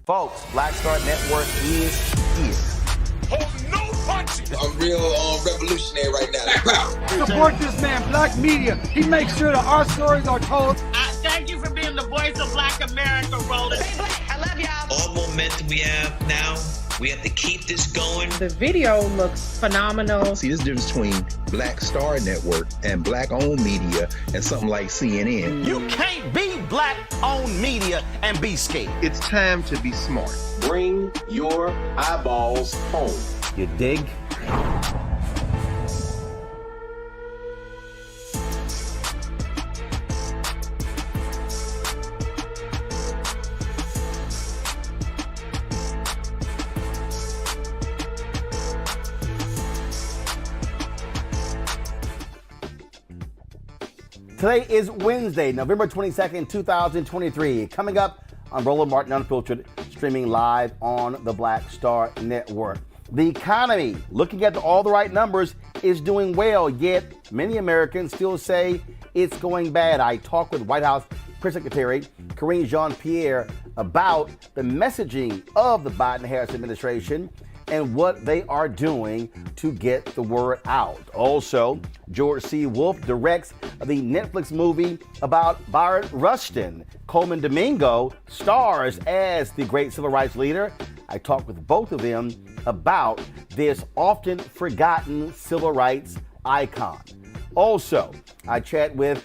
Folks, Black Star Network is here. Oh, no punches! I'm real revolutionary right now. Support this man, Black Media. He makes sure that our stories are told. Thank you for being the voice of Black America, Roland. Stay black. I love y'all. All momentum we have now, we have to keep this going. The video looks phenomenal. See, this difference between Black Star Network and Black-owned media and something like CNN. You can't be Black-owned media and be scared. It's time to be smart. Bring your eyeballs home. You dig? Today is Wednesday, November 22nd, 2023. Coming up on Roland Martin Unfiltered, streaming live on the Black Star Network. The economy, looking at all the right numbers, is doing well, yet many Americans still say it's going bad. I talked with White House Press Secretary Karine Jean-Pierre about the messaging of the Biden-Harris administration and what they are doing to get the word out. Also, George C. Wolfe directs the Netflix movie about Bayard Rustin. Colman Domingo stars as the great civil rights leader. I talked with both of them about this often forgotten civil rights icon. Also, I chat with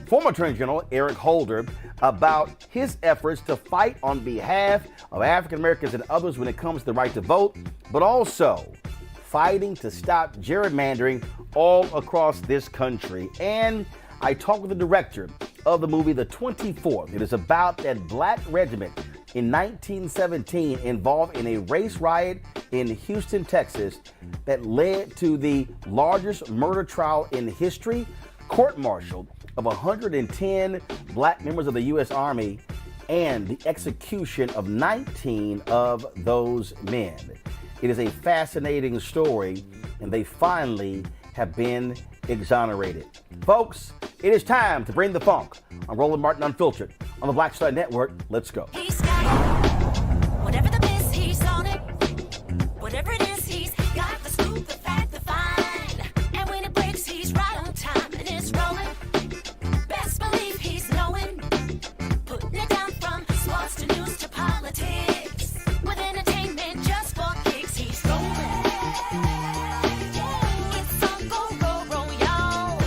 former Attorney General Eric Holder about his efforts to fight on behalf of African Americans and others when it comes to the right to vote, but also fighting to stop gerrymandering all across this country. And I talked with the director of the movie The 24th. It is about that black regiment in 1917 involved in a race riot in Houston, Texas, that led to the largest murder trial in history, court-martialed of 110 black members of the U.S. Army, and the execution of 19 of those men. It is a fascinating story, and they finally have been exonerated. Folks, it is time to bring the funk on Roland Martin Unfiltered on the Black Star Network. Let's go. He's got it. Whatever the biz, he's on it. Whatever it is, he's got the scoop, the fact, the find. And when it breaks, he's right on time and it's rolling. Best believe he's knowing. Putting it down from sports to news to politics. With entertainment just for kicks, he's rolling. It's on go, roll, roll, y'all.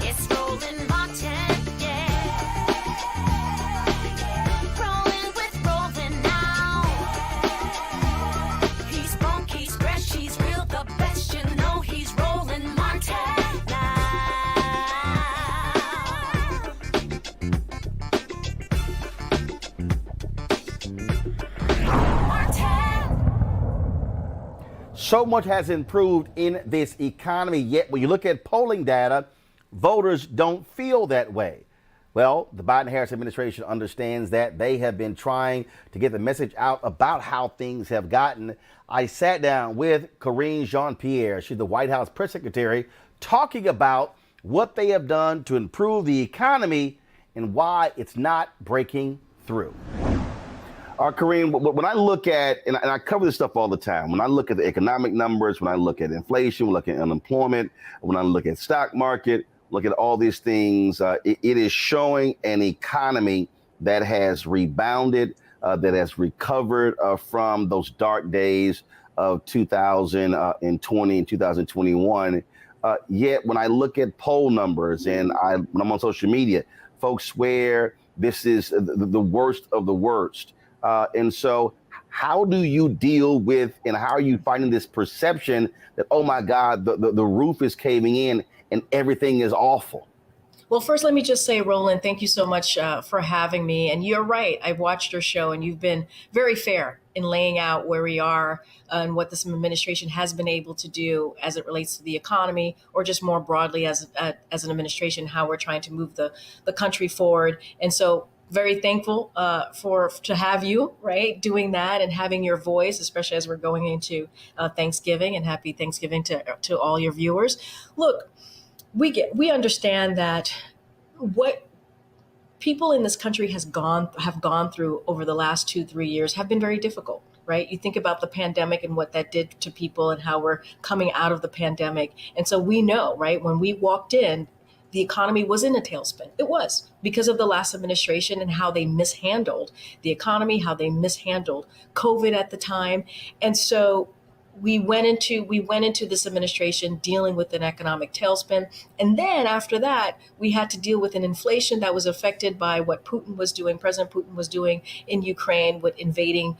It's Roland Martin, yeah. Rolling with Roland now. He's funk, he's fresh, he's real, the best, you know he's Roland Martin now. So much has improved in this economy, yet when you look at polling data, voters don't feel that way. Well, the Biden-Harris administration understands that. They have been trying to get the message out about how things have gotten. I sat down with Karine Jean-Pierre. She's the White House press secretary, talking about what they have done to improve the economy and why it's not breaking through. Karine, when I look at, and I cover this stuff all the time, when I look at the economic numbers, when I look at inflation, when I look at unemployment, when I look at stock market, look at all these things, it is showing an economy that has rebounded, that has recovered from those dark days of 2020 and 2021. Yet when I look at poll numbers and when I'm on social media, folks swear this is the worst of the worst. And so how do you deal with, and how are you finding this perception that, oh my God, the roof is caving in and everything is awful? Well, first, let me just say, Roland, thank you so much for having me. And you're right. I've watched your show and you've been very fair in laying out where we are and what this administration has been able to do as it relates to the economy, or just more broadly as an administration, how we're trying to move the country forward. And so very thankful to have you, right, doing that and having your voice, especially as we're going into Thanksgiving, and happy Thanksgiving to all your viewers. Look, we understand that what people in this country have gone through over the last 2-3 years have been very difficult. Right? You think about the pandemic and what that did to people and how we're coming out of the pandemic. And so we know, right, when we walked in, the economy was in a tailspin. It was because of the last administration and how they mishandled the economy, how they mishandled COVID at the time. And so we went into this administration dealing with an economic tailspin. And then after that, we had to deal with an inflation that was affected by what Putin was doing, President Putin was doing in Ukraine with invading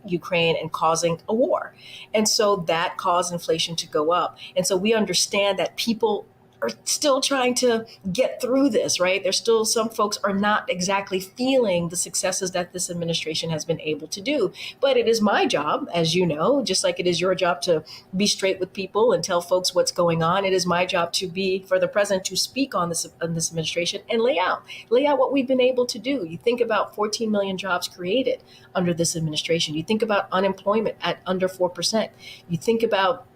Ukraine and causing a war. And so that caused inflation to go up. And so we understand that people are still trying to get through this, right? There's still some folks are not exactly feeling the successes that this administration has been able to do. But it is my job, as you know, just like it is your job to be straight with people and tell folks what's going on. It is my job for the president to speak on this administration and lay out what we've been able to do. You think about 14 million jobs created under this administration. You think about unemployment at under 4%. You think about,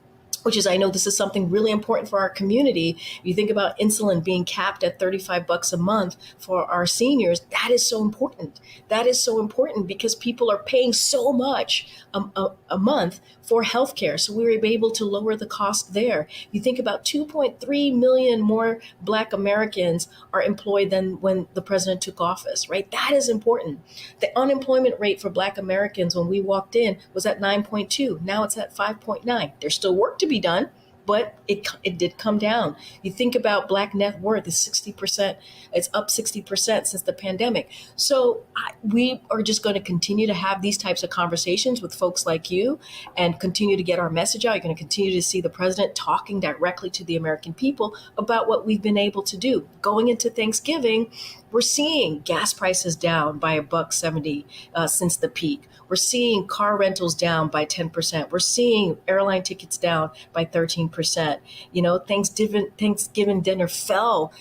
which is, I know this is something really important for our community. You think about insulin being capped at $35 a month for our seniors. That is so important. That is so important because people are paying so much a month for healthcare. So we were able to lower the cost there. You think about 2.3 million more Black Americans are employed than when the president took office, right? That is important. The unemployment rate for Black Americans when we walked in was at 9.2. Now it's at 5.9. There's still work to be done, but it did come down. You think about Black net worth is 60%. It's up 60% since the pandemic. So we are just going to continue to have these types of conversations with folks like you and continue to get our message out. You're going to continue to see the president talking directly to the American people about what we've been able to do. Going into Thanksgiving, we're seeing gas prices down by $1.70 since the peak. We're seeing car rentals down by 10%. We're seeing airline tickets down by 13%. You know, Thanksgiving dinner fell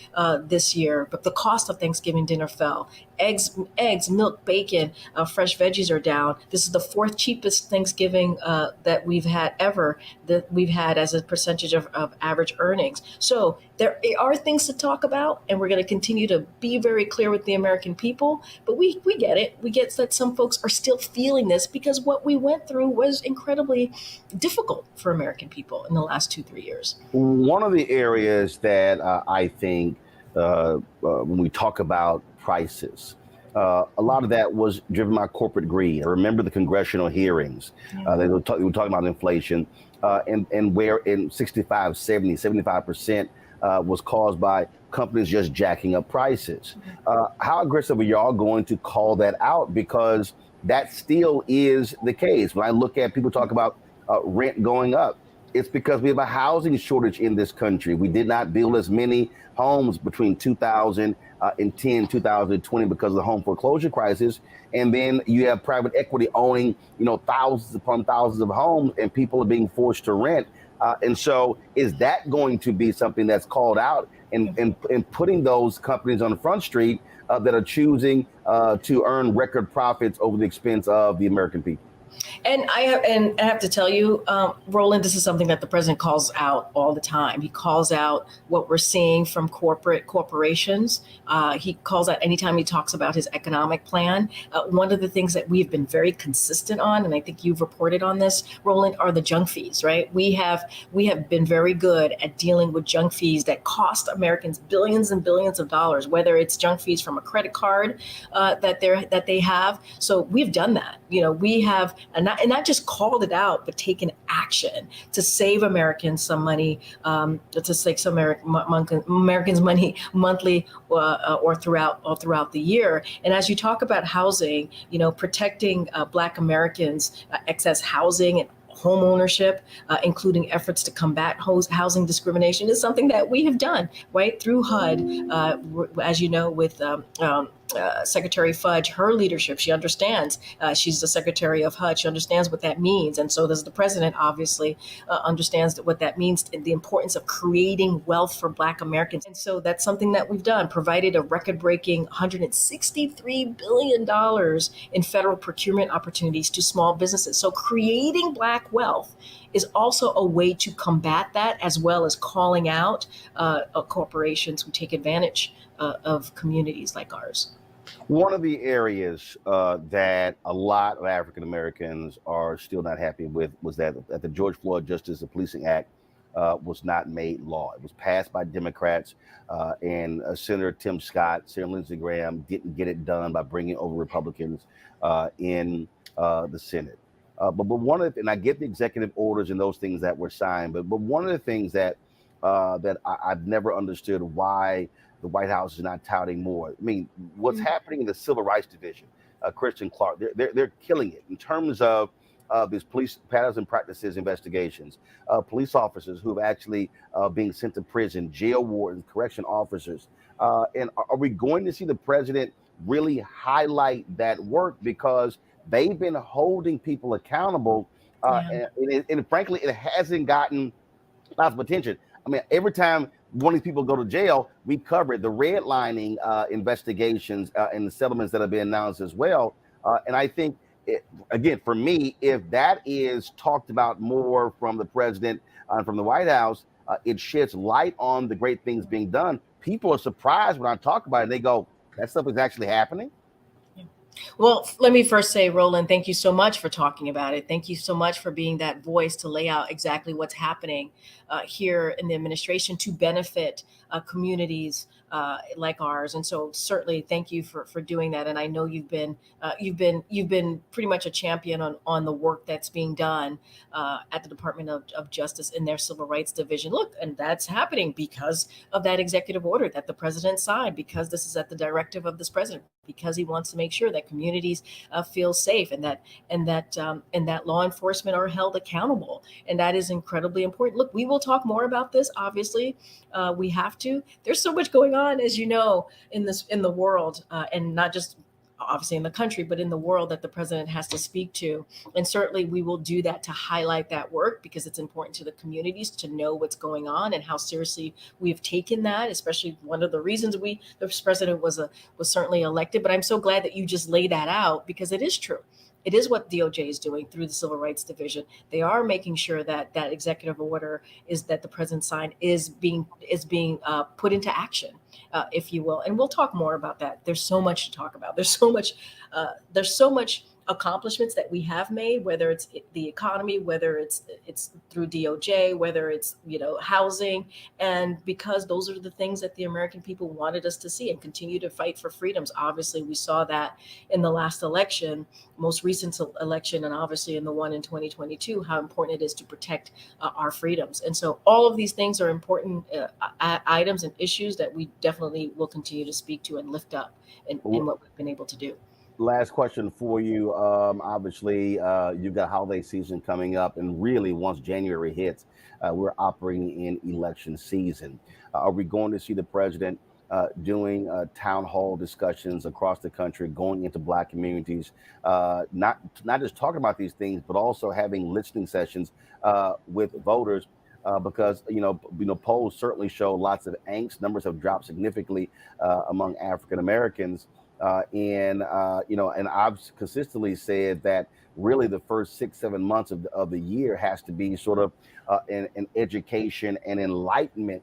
this year, but the cost of Thanksgiving dinner fell. Eggs, milk, bacon, fresh veggies are down. This is the fourth cheapest Thanksgiving that we've had ever, that we've had as a percentage of average earnings. So there are things to talk about, and we're going to continue to be very clear with the American people. But we get it. We get that some folks are still feeling this because what we went through was incredibly difficult for American people in the last 2-3 years. One of the areas that I think when we talk about prices, a lot of that was driven by corporate greed. I remember the congressional hearings. They were talking about inflation and where in 65, 70, 75% was caused by companies just jacking up prices. How aggressive are y'all going to call that out? Because that still is the case. When I look at people talk about rent going up, it's because we have a housing shortage in this country. We did not build as many homes between 2010, 2020 because of the home foreclosure crisis. And then you have private equity owning, thousands upon thousands of homes, and people are being forced to rent. And so is that going to be something that's called out and putting those companies on the front street that are choosing to earn record profits over the expense of the American people? And I have to tell you, Roland, this is something that the president calls out all the time. He calls out what we're seeing from corporations. He calls out anytime he talks about his economic plan. One of the things that we've been very consistent on, and I think you've reported on this, Roland, are the junk fees, right? We have been very good at dealing with junk fees that cost Americans billions and billions of dollars, whether it's junk fees from a credit card that they have. So we've done that. We have and not just called it out, but taken action to save Americans some money, to save some Americans money monthly or throughout the year. And as you talk about housing, protecting Black Americans' excess housing and home ownership, including efforts to combat housing discrimination, is something that we have done right through HUD, as you know, with Secretary Fudge, her leadership. She understands. She's the secretary of HUD. She understands what that means. And so does the president, obviously, understands what that means and the importance of creating wealth for Black Americans. And so that's something that we've done, provided a record-breaking $163 billion in federal procurement opportunities to small businesses. So creating Black wealth is also a way to combat that, as well as calling out corporations who take advantage of communities like ours. One of the areas that a lot of African Americans are still not happy with was that the George Floyd Justice and Policing Act was not made law. It was passed by Democrats, and Senator Tim Scott, Senator Lindsey Graham didn't get it done by bringing over Republicans in the Senate. But one of the, and I get the executive orders and those things that were signed, but one of the things that I've never understood why the White House is not touting more. I mean, what's happening in the Civil Rights Division, Kristen Clark, they're killing it in terms of these police patterns and practices investigations, police officers who've actually being sent to prison, jail wardens, correction officers. And are we going to see the president really highlight that work, because they've been holding people accountable, and frankly, it hasn't gotten lots of attention. I mean, every time one of these people go to jail, we cover it, the redlining investigations and the settlements that have been announced as well. And I think, again, for me, if that is talked about more from the president and from the White House, it sheds light on the great things being done. People are surprised when I talk about it, and they go, that stuff is actually happening. Well, let me first say, Roland, thank you so much for talking about it. Thank you so much for being that voice to lay out exactly what's happening here in the administration to benefit communities like ours. And so certainly thank you for doing that. And I know you've been pretty much a champion on the work that's being done at the Department of Justice in their Civil Rights Division. Look, and that's happening because of that executive order that the president signed, because this is at the directive of this president, because he wants to make sure that communities feel safe and that law enforcement are held accountable. And that is incredibly important. Look, we will talk more about this. Obviously, we have to. There's so much going on, as you know, in the world, and not just obviously in the country, but in the world that the president has to speak to. And certainly we will do that to highlight that work, because it's important to the communities to know what's going on and how seriously we've taken that, especially one of the reasons the president was certainly elected. But I'm so glad that you just laid that out, because it is true. It is what DOJ is doing through the Civil Rights Division. They are making sure that that executive order is that the president signed is being put into action, if you will. And we'll talk more about that. There's so much to talk about. There's so much accomplishments that we have made, whether it's the economy, whether it's through DOJ, whether it's housing, and because those are the things that the American people wanted us to see and continue to fight for freedoms. Obviously, we saw that in the last election, most recent election, and obviously in the one in 2022, how important it is to protect our freedoms. And so all of these things are important items and issues that we definitely will continue to speak to and lift up in what we've been able to do. Last question for you. Obviously, you've got holiday season coming up, and really once January hits, we're operating in election season. Are we going to see the president doing town hall discussions across the country, going into Black communities, not just talking about these things, but also having listening sessions with voters? Because polls certainly show lots of angst. Numbers have dropped significantly among African Americans. And I've consistently said that really the first 6-7 months of the year has to be sort of an education and enlightenment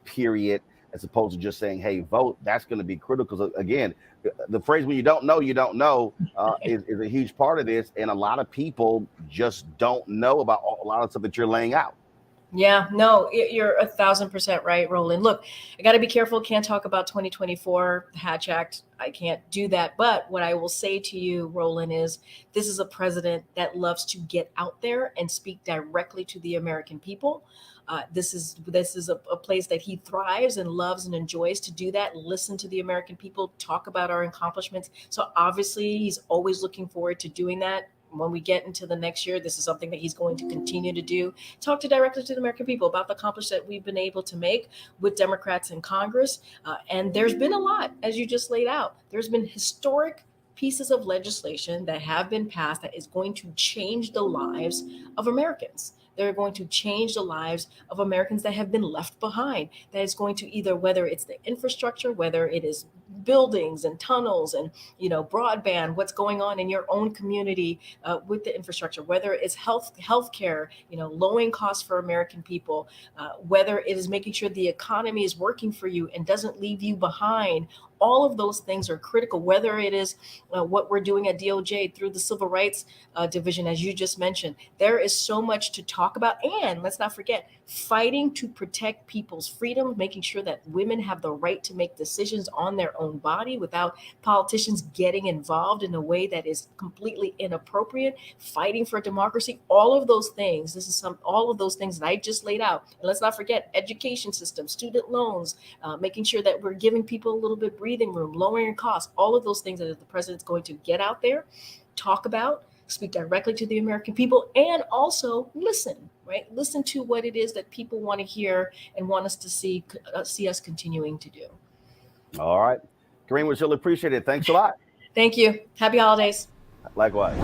period, as opposed to just saying, hey, vote. That's going to be critical. Because again, the phrase when you don't know, is a huge part of this. And a lot of people just don't know about a lot of stuff that you're laying out. Yeah, no, you're 1,000% right, Roland. Look, I got to be careful. Can't talk about 2024 Hatch Act. I can't do that. But what I will say to you, Roland, is this is a president that loves to get out there and speak directly to the American people. This is a place that he thrives and loves and enjoys to do that. Listen to the American people, talk about our accomplishments. So obviously, he's always looking forward to doing that. When we get into the next year, this is something that he's going to continue to do. Talk directly to the American people about the accomplishments that we've been able to make with Democrats in Congress. And there's been a lot, as you just laid out. There's been historic pieces of legislation that have been passed that is going to change the lives of Americans. They're going to change the lives of Americans that have been left behind. That is going to either, whether it's the infrastructure, whether it is buildings and tunnels and, broadband, what's going on in your own community with the infrastructure, whether it's healthcare, lowering costs for American people, whether it is making sure the economy is working for you and doesn't leave you behind. All of those things are critical, whether it is what we're doing at DOJ through the Civil Rights Division, as you just mentioned. There is so much to talk about. And let's not forget, fighting to protect people's freedom, making sure that women have the right to make decisions on their own body without politicians getting involved in a way that is completely inappropriate, fighting for democracy, all of those things. All of those things that I just laid out. And let's not forget education system, student loans, making sure that we're giving people a little bit breathing room, lowering costs, all of those things that the president's going to get out there, talk about, speak directly to the American people, and also listen, right? Listen to what it is that people want to hear and want us to see us continuing to do. All right. Karine, we really appreciate it. Thanks a lot. Thank you. Happy holidays. Likewise.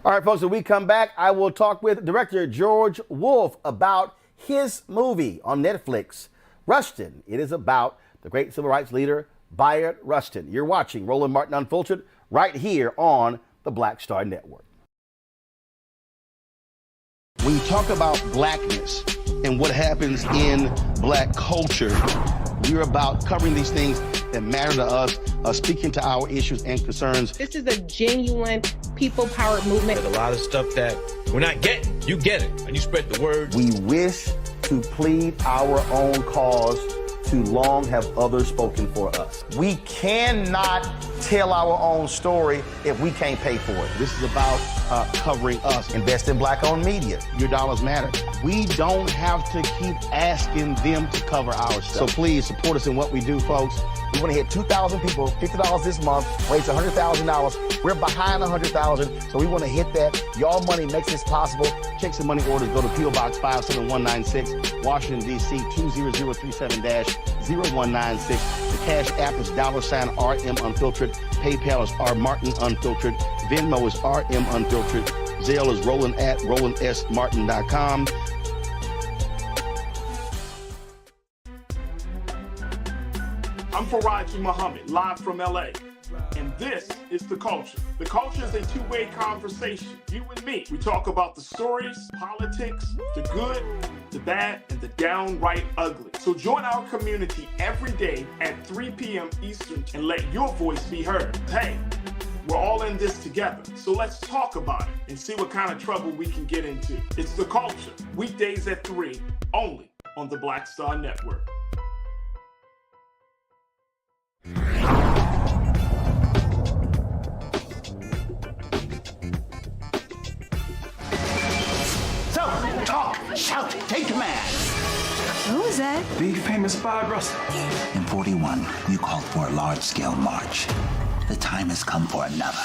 All right, folks, when we come back, I will talk with director George Wolfe about his movie on Netflix, Rustin. It is about the great civil rights leader, Bayard Rustin. You're watching Roland Martin Unfiltered right here on the Black Star Network. When you talk about blackness and what happens in black culture, we're about covering these things that matter to us, speaking to our issues and concerns. This is a genuine people-powered movement. There's a lot of stuff that we're not getting. You get it, and you spread the word. We wish to plead our own cause. Too long have others spoken for us. We cannot tell our own story if we can't pay for it. This is about covering us. Invest in black-owned media. Your dollars matter. We don't have to keep asking them to cover our stuff. So please support us in what we do, folks. We want to hit 2,000 people, $50 this month, raise $100,000. We're behind 100,000, so we want to hit that. Your money makes this possible. Checks and money orders go to P.O. Box 57196, Washington, D.C. 20037-0196. The Cash App is $RM Unfiltered. PayPal is R Martin Unfiltered. Venmo is RM Unfiltered. Zelle is Roland at RolandSMartin.com. I'm Faraji Muhammad, live from LA. And this is The Culture. The Culture is a two-way conversation. You and me. We talk about the stories, politics, the good, the bad, and the downright ugly. So join our community every day at 3 p.m. Eastern and let your voice be heard. Hey, we're all in this together. So let's talk about it and see what kind of trouble we can get into. It's The Culture, weekdays at 3, only on the Black Star Network. Talk, shout, take command. Who was that? The famous Bayard Rustin. In 41, you called for a large-scale march. The time has come for another.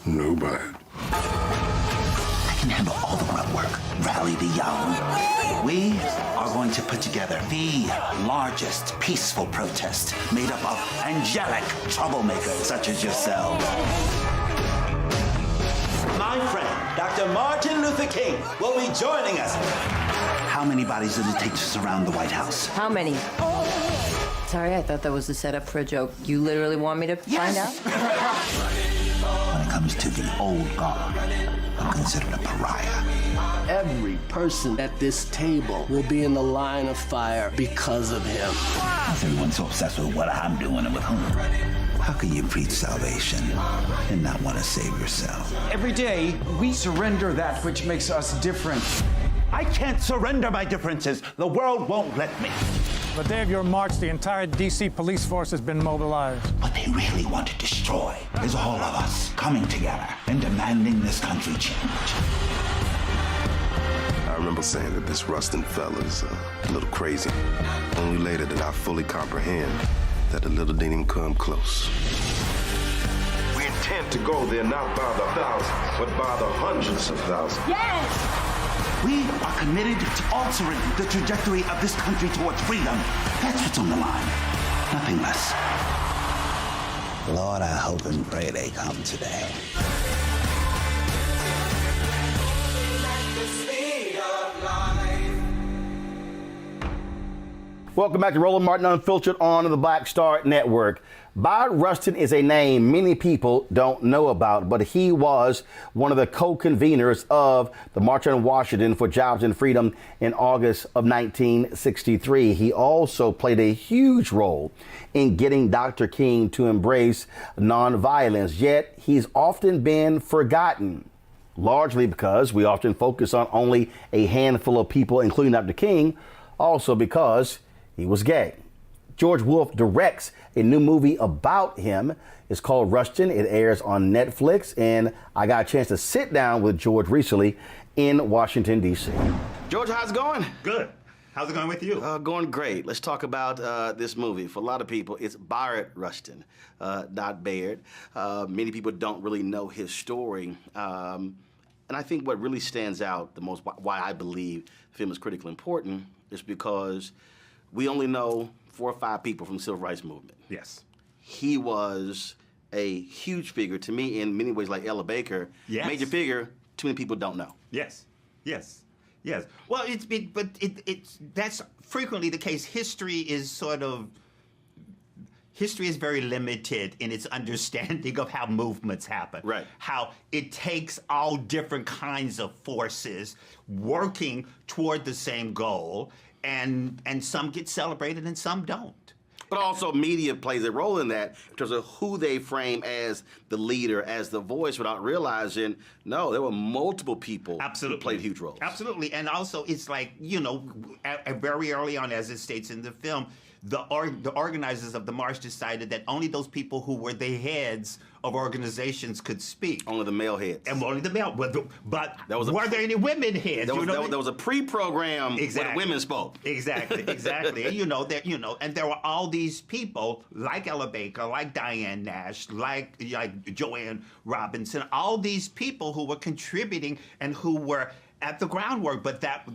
No, Bayard. I can handle all the grunt work. Rally the young. We are going to put together the largest peaceful protest made up of angelic troublemakers such as yourself. My friend, Dr. Martin Luther King, will be joining us. How many bodies does it take to surround the White House? How many? Sorry, I thought that was the setup for a joke. You literally want me to find out? When it comes to the old guard, I'm considered a pariah. Every person at this table will be in the line of fire because of him. How's everyone so obsessed with what I'm doing and with whom? How can you preach salvation and not want to save yourself? Every day, we surrender that which makes us different. I can't surrender my differences. The world won't let me. The day of your march, the entire D.C. police force has been mobilized. What they really want to destroy is all of us coming together and demanding this country change. I remember saying that this Rustin fella's a little crazy. Only later did I fully comprehend that the little didn't even come close. We intend to go there not by the thousands, but by the hundreds of thousands. Yes! We are committed to altering the trajectory of this country towards freedom. That's what's on the line. Nothing less. Lord, I hope and pray they come today. Welcome back to Roland Martin Unfiltered on the Black Star Network. Bayard Rustin is a name many people don't know about, but he was one of the co-conveners of the March on Washington for Jobs and Freedom in August of 1963. He also played a huge role in getting Dr. King to embrace nonviolence, yet he's often been forgotten, largely because we often focus on only a handful of people, including Dr. King, also because he was gay. George Wolfe directs a new movie about him. It's called Rustin. It airs on Netflix, and I got a chance to sit down with George recently in Washington, D.C. George, how's it going? Good. How's it going with you? Going great. Let's talk about this movie. For a lot of people, it's Bayard Rustin, not Bayard. Many people don't really know his story. And I think what really stands out the most, why I believe the film is critically important, is because we only know 4 or 5 people from the Civil Rights Movement. Yes. He was a huge figure to me in many ways, like Ella Baker. Yes. Major figure, too many people don't know. Yes. Yes. Yes. Well, that's frequently the case. History is very limited in its understanding of how movements happen. Right. How it takes all different kinds of forces working toward the same goal, and some get celebrated and some don't. But also media plays a role in that in terms of who they frame as the leader, as the voice, without realizing, no, there were multiple people who played huge roles. Absolutely. And also it's like, very early on, as it states in the film, the organizers of the march decided that only those people who were the heads of organizations could speak. Only the male heads. And only the male. But were there any women heads? There was a pre-program where women spoke. Exactly. And there were all these people like Ella Baker, like Diane Nash, like Joanne Robinson, all these people who were contributing and who were at the groundwork, but that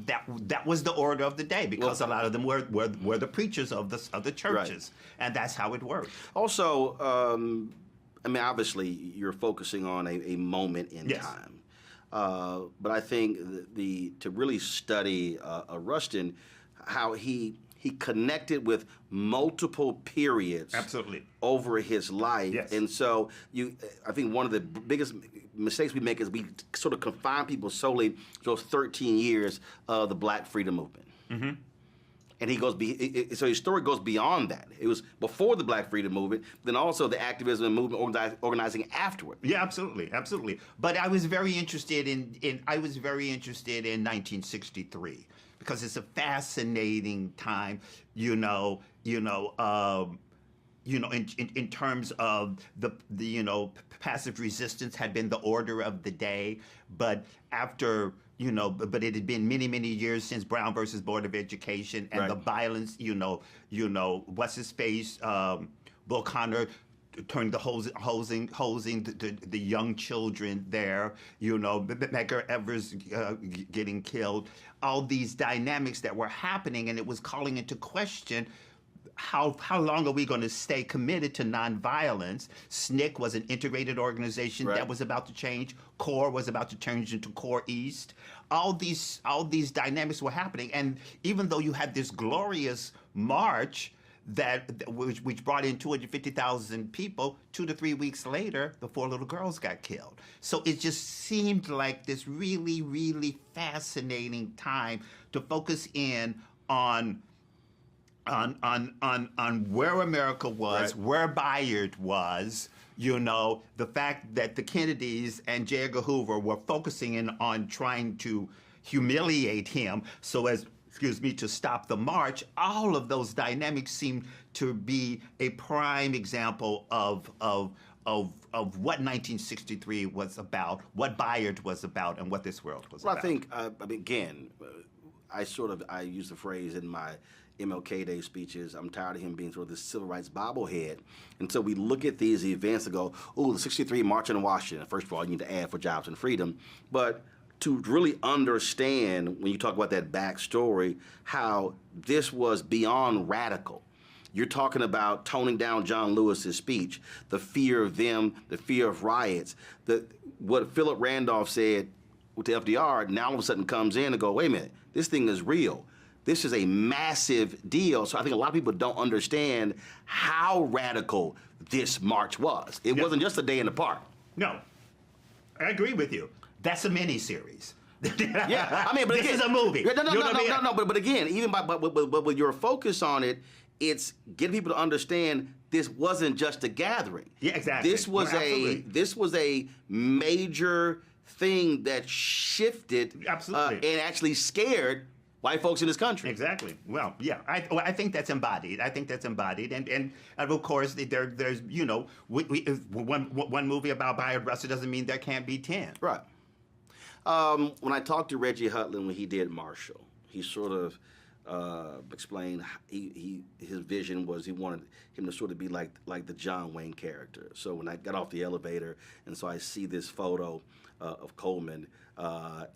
was the order of the day, because a lot of them were the preachers of the churches, right. And that's how it worked. Also, obviously you're focusing on a moment in time, but I think to really study Rustin, how he connected with multiple periods over his life. Yes. And so I think one of the biggest mistakes we make is we sort of confine people solely to those 13 years of the Black freedom movement. Mm-hmm. And so his story goes beyond that. It was before the Black freedom movement, then also the activism and movement organizing afterward. Yeah, absolutely. But I was very interested in 1963. Because it's a fascinating time, in terms of the passive resistance had been the order of the day, but after but it had been many years since Brown versus Board of Education and the violence, what's his face, Bull Connor turned the hosing the young children there, Medgar Evers getting killed, all these dynamics that were happening, and it was calling into question how long are we going to stay committed to nonviolence? SNCC was an integrated organization that was about to change. CORE was about to change into CORE East. All these dynamics were happening, and even though you had this glorious march which brought in 250,000 people, 2 to 3 weeks later, the 4 little girls got killed. So it just seemed like this really, really fascinating time to focus in on where America was, where Bayard was, the fact that the Kennedys and J. Edgar Hoover were focusing in on trying to humiliate him to stop the march. All of those dynamics seem to be a prime example of what 1963 was about, what Bayard was about, and what this world was about. I think, again, I use the phrase in my MLK Day speeches, I'm tired of him being sort of this civil rights bobblehead. And so we look at these events and go, oh, the 63 March on Washington. First of all, you need to add for jobs and freedom. But to really understand, when you talk about that backstory, how this was beyond radical. You're talking about toning down John Lewis's speech, the fear of them, the fear of riots. What Philip Randolph said to FDR, now all of a sudden comes in and go, wait a minute, this thing is real. this is a massive deal. So I think a lot of people don't understand how radical this march was. It wasn't just a day in the park. No, I agree with you. That's a mini-series. Yeah, I mean, but this again, is a movie. No. But again, even but with your focus on it, it's getting people to understand this wasn't just a gathering. Yeah, exactly. This was a major thing that shifted and actually scared white folks in this country. Exactly. Well, yeah, I think that's embodied. And of course, there's one movie about Bayard Rustin doesn't mean there can't be 10. Right. When I talked to Reggie Hutland when he did Marshall, he sort of explained his vision was he wanted him to sort of be like the John Wayne character. So when I got off the elevator and so I see this photo of Colman as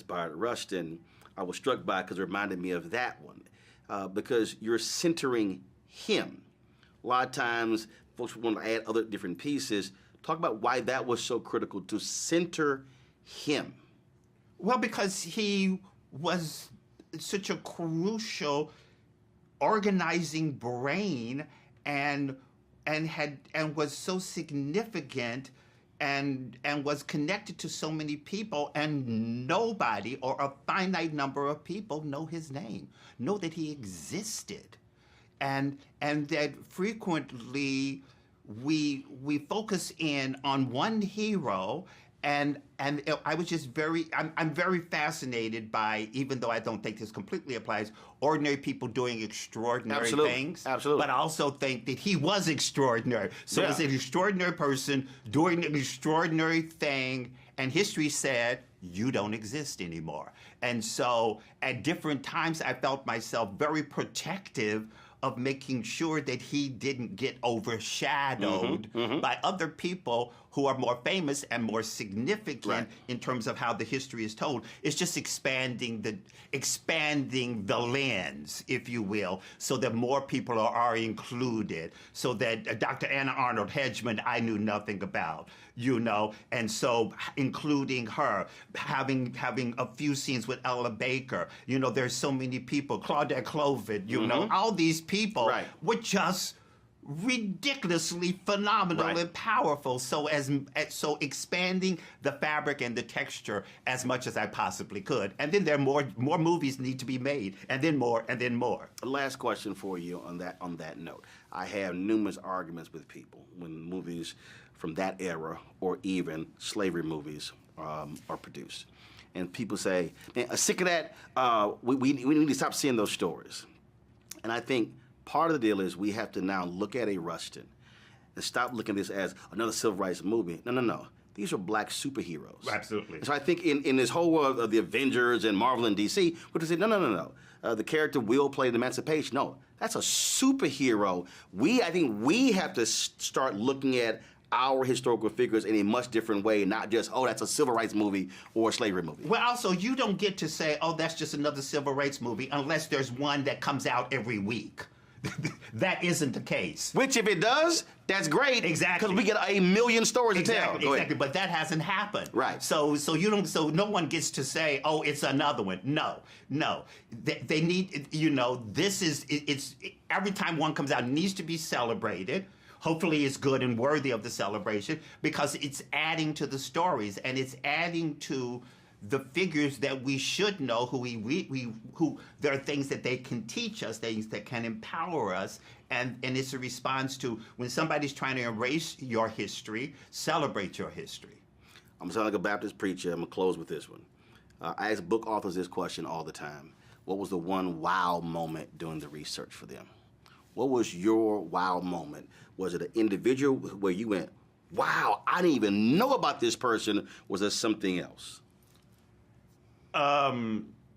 Bayard Rustin, I was struck by it because it reminded me of that one because you're centering him. A lot of times folks want to add other different pieces. Talk about why that was so critical to center him. Well, because he was such a crucial organizing brain and was so significant and was connected to so many people, and nobody or a finite number of people know his name, know that he existed. And that frequently we focus in on one hero, and I was just I'm very fascinated by, even though I don't think this completely applies, ordinary people doing extraordinary things. Absolutely. But I also think that he was extraordinary. So he's an extraordinary person doing an extraordinary thing, and history said, you don't exist anymore. And so at different times, I felt myself very protective of making sure that he didn't get overshadowed by other people who are more famous and more significant in terms of how the history is told. It's just expanding the lens, if you will, so that more people are included, so that Dr. Anna Arnold Hedgeman I knew nothing about, and so including her, having a few scenes with Ella Baker, there's so many people, Claudette Clovid, all these people were just ridiculously phenomenal and powerful. So expanding the fabric and the texture as much as I possibly could. And then there are more movies need to be made, and then more, and then more. Last question for you on that note. I have numerous arguments with people when movies from that era or even slavery movies are produced. And people say, man, I'm sick of that. We need to stop seeing those stories. And I think part of the deal is we have to now look at a Rustin and stop looking at this as another civil rights movie. No. These are black superheroes. Absolutely. And so I think in this whole world of the Avengers and Marvel and DC, we're to say, no. The character Will played Emancipation. No, that's a superhero. I think we have to start looking at our historical figures in a much different way, not just, that's a civil rights movie or a slavery movie. Well, also, you don't get to say, that's just another civil rights movie unless there's one that comes out every week. That isn't the case. Which, if it does, that's great. Exactly. Because we get a million stories to tell. Exactly. But that hasn't happened. Right. So no one gets to say, it's another one. No. They need, it's every time one comes out, it needs to be celebrated. Hopefully it's good and worthy of the celebration, because it's adding to the stories, and it's adding to the figures that we should know, who there are things that they can teach us, things that can empower us, and it's a response to when somebody's trying to erase your history, celebrate your history. I'm sounding like a Baptist preacher. I'm gonna close with this one. I ask book authors this question all the time. What was the one wow moment doing the research for them? What was your wow moment? Was it an individual where you went, wow, I didn't even know about this person? Was there something else?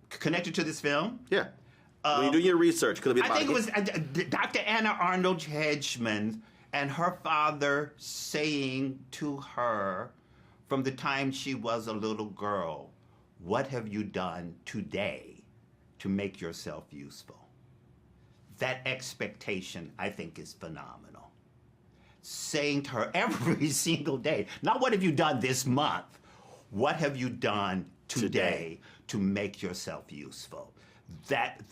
Connected to this film? Yeah. When you're doing your research, could it be about I think it was Dr. Anna Arnold Hedgeman and her father saying to her from the time she was a little girl, what have you done today to make yourself useful? That expectation, I think, is phenomenal. Saying to her every single day, not what have you done this month, what have you done today to make yourself useful? that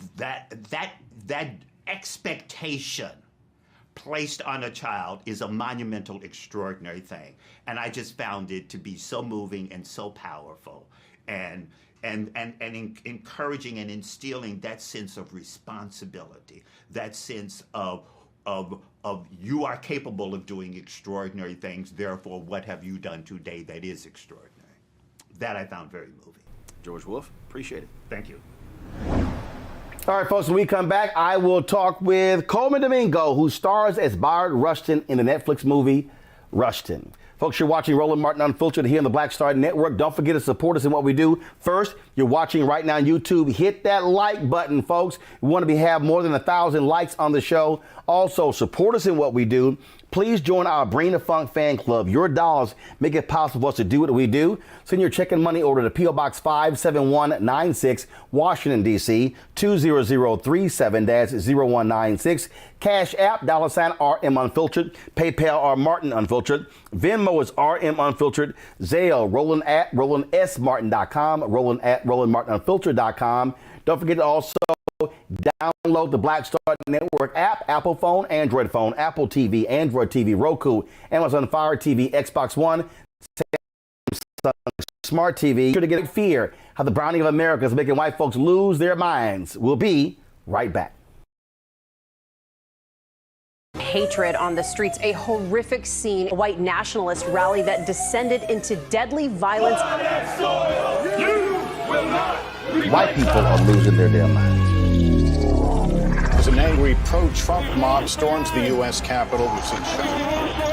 expectation placed on a child is a monumental, extraordinary thing. And I just found it to be so moving and so powerful, and encouraging and instilling that sense of responsibility, that sense of you are capable of doing extraordinary things, therefore what have you done today that is extraordinary? That I found very moving. George Wolfe, appreciate it. Thank you. All right, folks, when we come back, I will talk with Colman Domingo, who stars as Bayard Rustin in the Netflix movie Rustin. Folks, you're watching Roland Martin Unfiltered here on the Black Star Network. Don't forget to support us in what we do. First, you're watching right now on YouTube. Hit that like button, folks. We want to have more than 1,000 likes on the show. Also, support us in what we do. Please join our Bring the Funk fan club. Your dollars make it possible for us to do what we do. Send your check and money order to P.O. Box 57196, Washington, D.C., 20037-0196. Cash App, $RM Unfiltered. PayPal, R Martin Unfiltered. Venmo is RM Unfiltered. Zelle, Roland at RolandSMartin.com. Roland at RolandMartinUnfiltered.com. Don't forget to also download the Black Star Network app, Apple phone, Android phone, Apple TV, Android TV, Roku, Amazon Fire TV, Xbox One, Samsung Smart TV. Sure to get fear how the browning of America is making white folks lose their minds. We'll be right back. Hatred on the streets, a horrific scene, a white nationalist rally that descended into deadly violence. White people are losing their damn minds. As an angry pro-Trump mob storms the U.S. Capitol,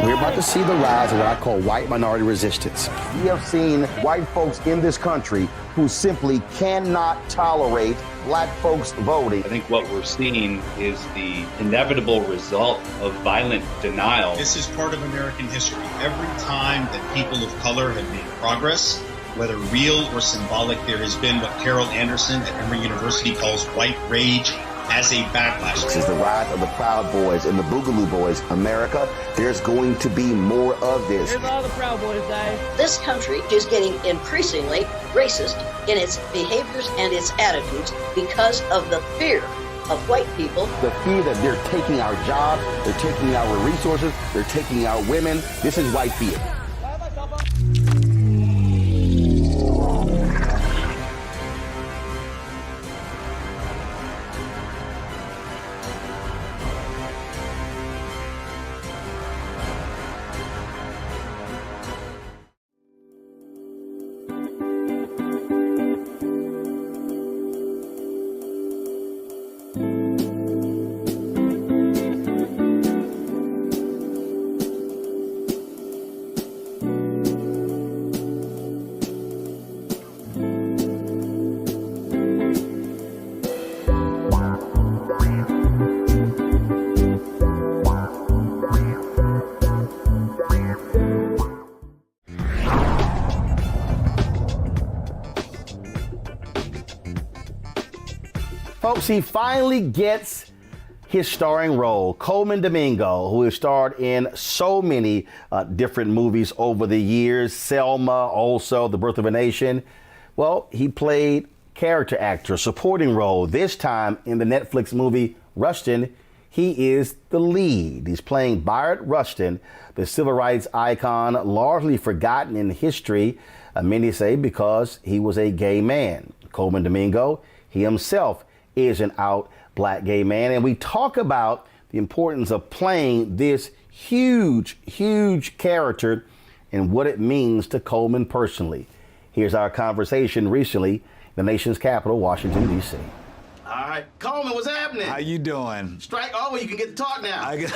we're about to see the rise of what I call white minority resistance. We have seen white folks in this country who simply cannot tolerate black folks voting. I think what we're seeing is the inevitable result of violent denial. This is part of American history. Every time that people of color have made progress, whether real or symbolic, there has been what Carol Anderson at Emory University calls white rage as a backlash. This is the rise of the Proud Boys and the Boogaloo Boys. America, there's going to be more of this. Here's all the Proud Boys, Dave. This country is getting increasingly racist in its behaviors and its attitudes because of the fear of white people. The fear that they're taking our jobs, they're taking our resources, they're taking our women. This is white fear. Folks, he finally gets his starring role. Colman Domingo, who has starred in so many different movies over the years. Selma, also The Birth of a Nation. Well, he played character actor, supporting role. This time in the Netflix movie Rustin, he is the lead. He's playing Bayard Rustin, the civil rights icon, largely forgotten in history, many say because he was a gay man. Colman Domingo, he himself is an out black gay man. And we talk about the importance of playing this huge, huge character and what it means to Colman personally. Here's our conversation recently in the nation's capital, Washington, D.C. All right, Colman, what's happening? How you doing? Strike. Oh, you can get to talk now. I get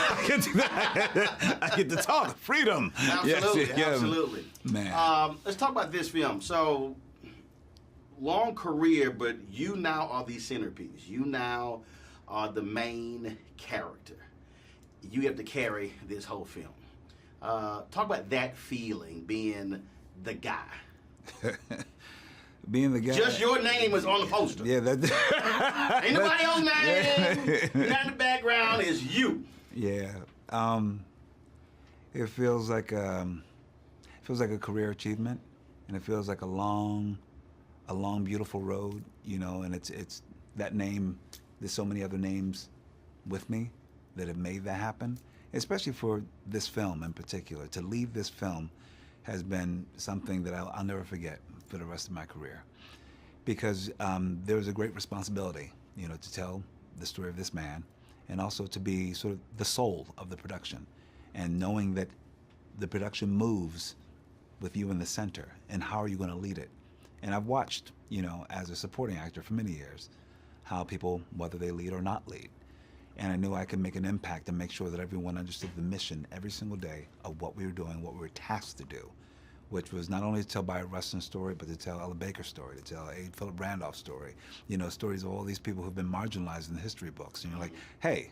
to talk. Freedom. Absolutely, yes, absolutely. Man. Let's talk about this film. So, long career, but you now are the centerpiece. You now are the main character. You have to carry this whole film. Talk about that feeling, being the guy. Being the guy. Just your name was on the poster. Yeah, that. Ain't nobody else's name. You're not in the background. It's you. Yeah. It feels like a career achievement, and it feels like a long, beautiful road. You know, and it's that name, there's so many other names with me that have made that happen, especially for this film in particular. To lead this film has been something that I'll never forget for the rest of my career, because there was a great responsibility, to tell the story of this man, and also to be sort of the soul of the production, and knowing that the production moves with you in the center, and how are you going to lead it? And I've watched, as a supporting actor for many years, how people, whether they lead or not lead. And I knew I could make an impact and make sure that everyone understood the mission every single day of what we were doing, what we were tasked to do, which was not only to tell Bayard Rustin's story, but to tell Ella Baker's story, to tell A. Philip Randolph's story, stories of all these people who've been marginalized in the history books. And you're like, hey,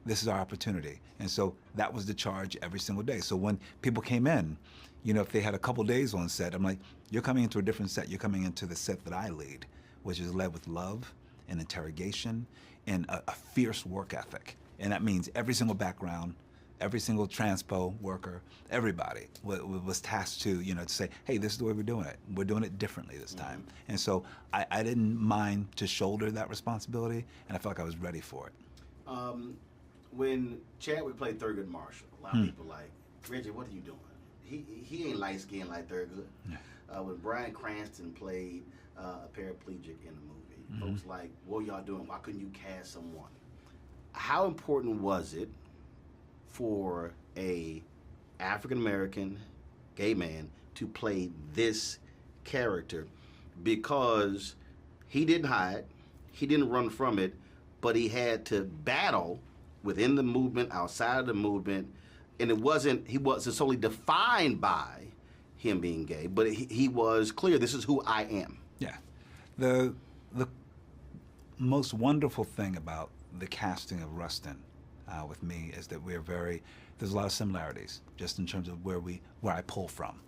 this is our opportunity. And so that was the charge every single day. So when people came in, if they had a couple days on set, I'm like, you're coming into a different set. You're coming into the set that I lead, which is led with love and interrogation and a fierce work ethic. And that means every single background, every single transpo worker, everybody was tasked to, to say, hey, this is the way we're doing it. We're doing it differently this time. And so I didn't mind to shoulder that responsibility, and I felt like I was ready for it. When Chadwick played Thurgood Marshall, a lot of people like, Reggie, what are you doing? He ain't light-skinned like Thurgood. When Bryan Cranston played a paraplegic in the movie, folks like, what y'all doing? Why couldn't you cast someone? How important was it for a African-American gay man to play this character? Because he didn't hide, he didn't run from it, but he had to battle within the movement, outside of the movement, and he wasn't solely defined by him being gay, but he was clear, this is who I am. Yeah. The most wonderful thing about the casting of Rustin with me is that there's a lot of similarities, just in terms of where I pull from.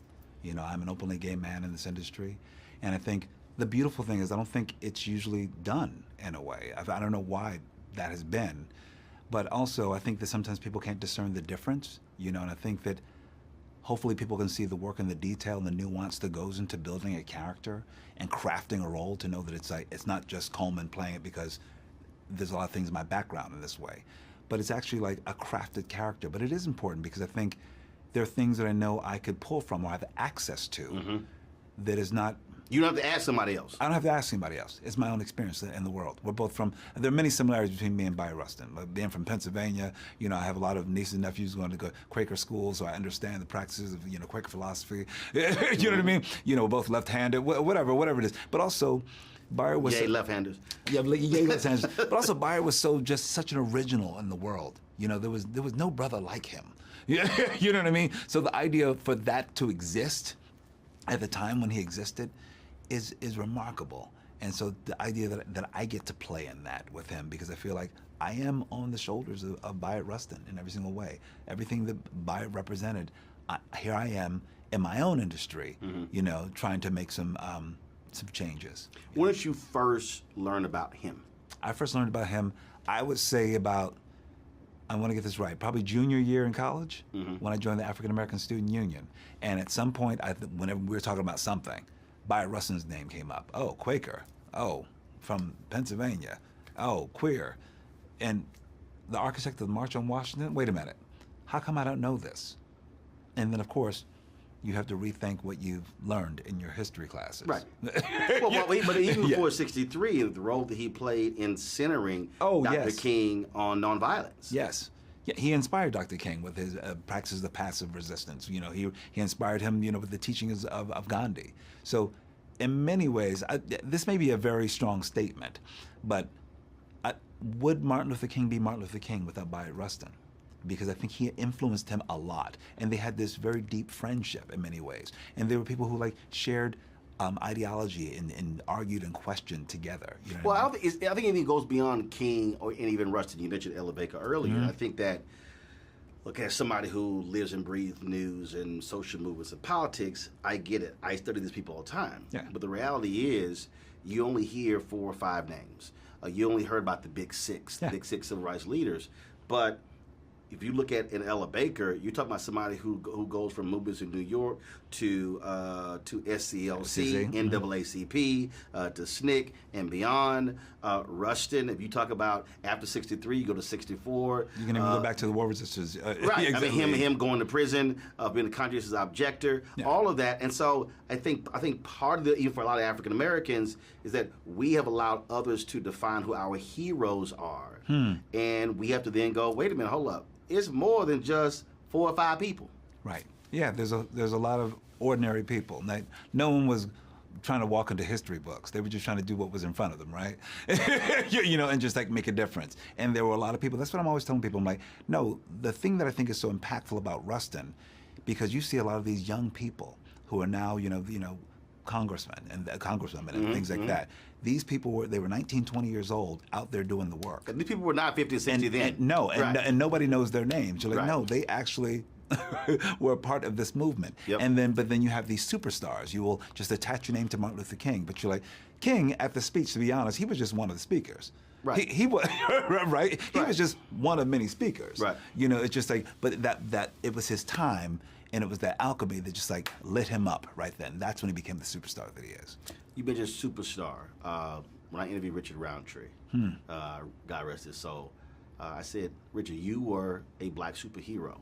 I'm an openly gay man in this industry, and I think the beautiful thing is I don't think it's usually done in a way. I don't know why that has been, but also I think that sometimes people can't discern the difference, and I think that hopefully people can see the work and the detail and the nuance that goes into building a character and crafting a role, to know that it's not just Colman playing it because there's a lot of things in my background in this way, but it's actually like a crafted character. But it is important because I think there are things that I know I could pull from or have access to that is not... You don't have to ask somebody else. I don't have to ask anybody else. It's my own experience in the world. We're both from... There are many similarities between me and Bayard Rustin. Like being from Pennsylvania, I have a lot of nieces and nephews going to go Quaker schools, so I understand the practices of, Quaker philosophy. You know what I mean? We're both left-handed, whatever it is. But also, Bayard was... Yay, left-handers. Yeah, yay, left-handers. But also, Bayard was such an original in the world. There was no brother like him. You know what I mean? So the idea for that to exist at the time when he existed is remarkable. And so the idea that I get to play in that with him, because I feel like I am on the shoulders of Bayard Rustin in every single way. Everything that Bayard represented, here I am in my own industry, trying to make some changes. When did you first learn about him? I first learned about him, I would say about, I want to get this right, probably junior year in college, when I joined the African American Student Union. And at some point, whenever we were talking about something, Bayard Rustin's name came up. Oh, Quaker. Oh, from Pennsylvania. Oh, queer. And the architect of the March on Washington? Wait a minute. How come I don't know this? And then, of course, you have to rethink what you've learned in your history classes. Right. But even before 63, the role that he played in centering Dr. King on nonviolence. Yes. Yeah, he inspired Dr. King with his practices of passive resistance. He inspired him, with the teachings of Gandhi. So in many ways, this may be a very strong statement, but would Martin Luther King be Martin Luther King without Bayard Rustin? Because I think he influenced him a lot, and they had this very deep friendship in many ways. And there were people who shared ideology and argued and questioned together. I think it even goes beyond King and even Rustin. You mentioned Ella Baker earlier. I think that, look, as somebody who lives and breathes news and social movements and politics, I get it. I study these people all the time. Yeah. But the reality is, you only hear 4 or 5 names. You only heard about the big 6, the big 6 civil rights leaders. But if you look at Ella Baker, you're talking about somebody who goes from movements in New York to SCLC, NAACP, to SNCC and beyond. Rustin, if you talk about after 63, you go to 64. You can even go back to the war resistors. Right. Exactly. I mean, him going to prison, being a conscientious objector, all of that. And so I think part of even for a lot of African Americans, is that we have allowed others to define who our heroes are. And we have to then go, wait a minute, hold up. It's more than just 4 or 5 people. Right. Yeah, there's a lot of ordinary people. No one was trying to walk into history books. They were just trying to do what was in front of them, right? And just like make a difference. And there were a lot of people. That's what I'm always telling people. I'm like, no, the thing that I think is so impactful about Rustin, because you see a lot of these young people who are now, congressmen and congresswomen and things like that. These people were 19, 20 years old out there doing the work. And these people were not 50 or 60 then. And nobody knows their names. You're like, no, they actually were a part of this movement. But then you have these superstars. You will just attach your name to Martin Luther King, but you're like, King at the speech, to be honest, he was just one of the speakers. Right. He was right. He was just one of many speakers. Right. It's just like, but that it was his time, and it was that alchemy that just like lit him up right then. That's when he became the superstar that he is. You mentioned superstar. When I interviewed Richard Roundtree, God rest his soul, I said, Richard, you were a black superhero.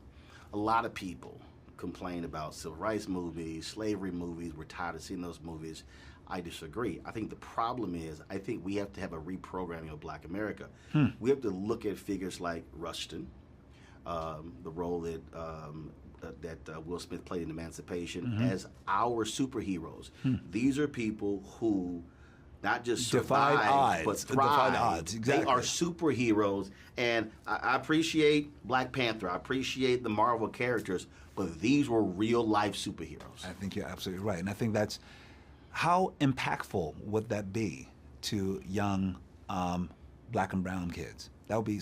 A lot of people complain about civil rights movies, slavery movies. We're tired of seeing those movies. I disagree. I think the problem is, I think we have to have a reprogramming of Black America. We have to look at figures like Rustin, the role that Will Smith played in Emancipation, as our superheroes. These are people who not just survive, but thrive. Defied odds, exactly. They are superheroes, and I appreciate Black Panther. I appreciate the Marvel characters, but these were real-life superheroes. I think you're absolutely right, and I think that's how impactful would that be to young Black and brown kids? That would be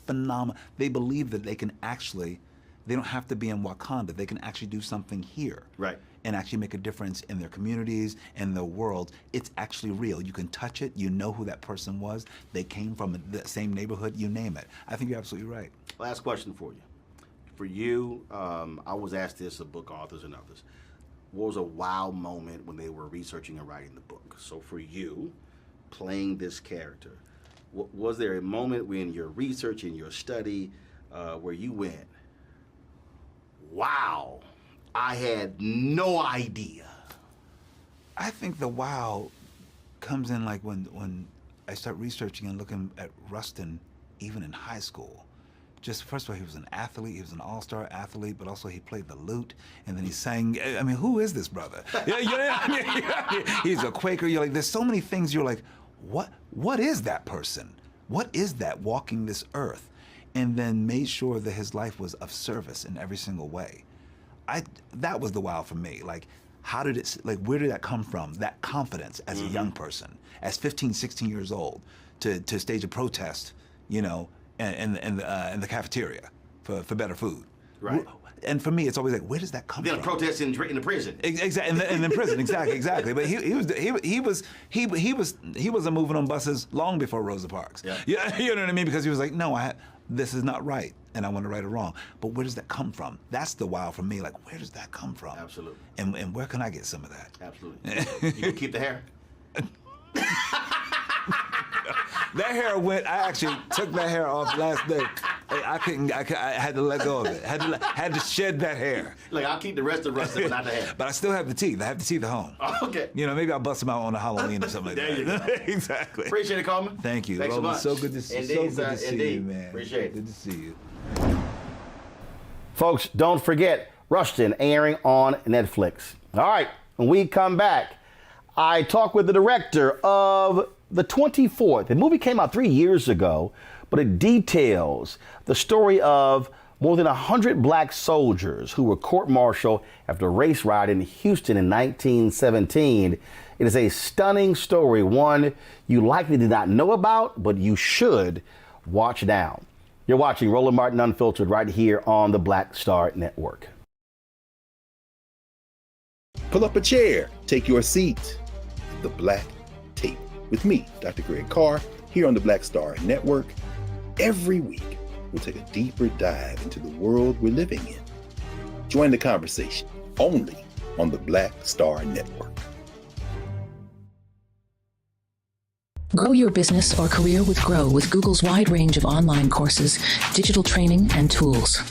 phenomenal. They believe that they can actually. They don't have to be in Wakanda. They can actually do something here. Right. And actually make a difference in their communities, in their world. It's actually real. You can touch it. You know who that person was. They came from the same neighborhood. You name it. I think you're absolutely right. Last question for you. For you, I was asked this of book authors and others. What was a wow moment when they were researching and writing the book? So for you, playing this character, was there a moment when your research and your study where you went, wow, I had no idea? I think the wow comes in like when I start researching and looking at Rustin, even in high school. Just first of all, he was an athlete. He was an all-star athlete, but also he played the lute, and then he sang. I mean, who is this brother? He's a Quaker. You're like, there's so many things. You're like, what is that person? What is that walking this earth? And then made sure that his life was of service in every single way. That was the wow for me. Like, where did that come from? That confidence as a young person, as 15, 16 years old, to stage a protest, in the cafeteria for better food. Right. And for me, it's always like, where does that come from? Then a protest in the prison. Exactly, and in prison, exactly. But he was moving on buses long before Rosa Parks. Yeah, you know what I mean? Because he was like, no, this is not right, and I want to right or wrong. But where does that come from? That's the wow for me. Like, where does that come from? Absolutely. And where can I get some of that? Absolutely. You can keep the hair. That hair went. I actually took that hair off last day. I had to let go of it. Had to shed that hair. Like, I'll keep the rest of Rustin, but not the hair. But I still have the teeth. I have the teeth at home. Okay. Maybe I'll bust them out on a Halloween or something like that. There you go. Exactly. Appreciate it, Colman. Thank you. Thanks so much. So good to see you. Indeed, So good to see you, man. Appreciate it. Good to see you. Folks, don't forget Rustin airing on Netflix. All right, when we come back, I talk with the director of The 24th. The movie came out 3 years ago, but it details the story of more than 100 black soldiers who were court-martialed after a race riot in Houston in 1917. It is a stunning story, one you likely did not know about, but you should watch now. You're watching Roland Martin Unfiltered right here on the Black Star Network. Pull up a chair, take your seat. The Black Tape with me, Dr. Greg Carr, here on the Black Star Network. Every week, we'll take a deeper dive into the world we're living in. Join the conversation only on the Black Star Network. Grow your business or career with Grow with Google's wide range of online courses, digital training, and tools.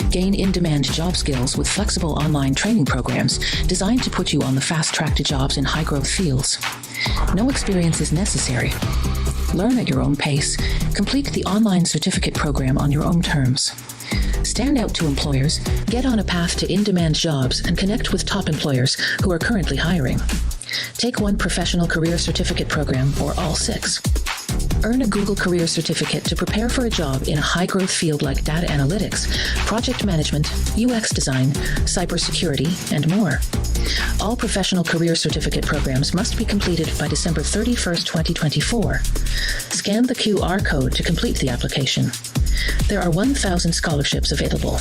Gain in-demand job skills with flexible online training programs designed to put you on the fast track to jobs in high-growth fields. No experience is necessary. Learn at your own pace. Complete the online certificate program on your own terms. Stand out to employers, get on a path to in-demand jobs, and connect with top employers who are currently hiring. Take one professional career certificate program or all 6. Earn a Google Career Certificate to prepare for a job in a high-growth field like data analytics, project management, UX design, cybersecurity, and more. All professional career certificate programs must be completed by December 31st, 2024. Scan the QR code to complete the application. There are 1,000 scholarships available.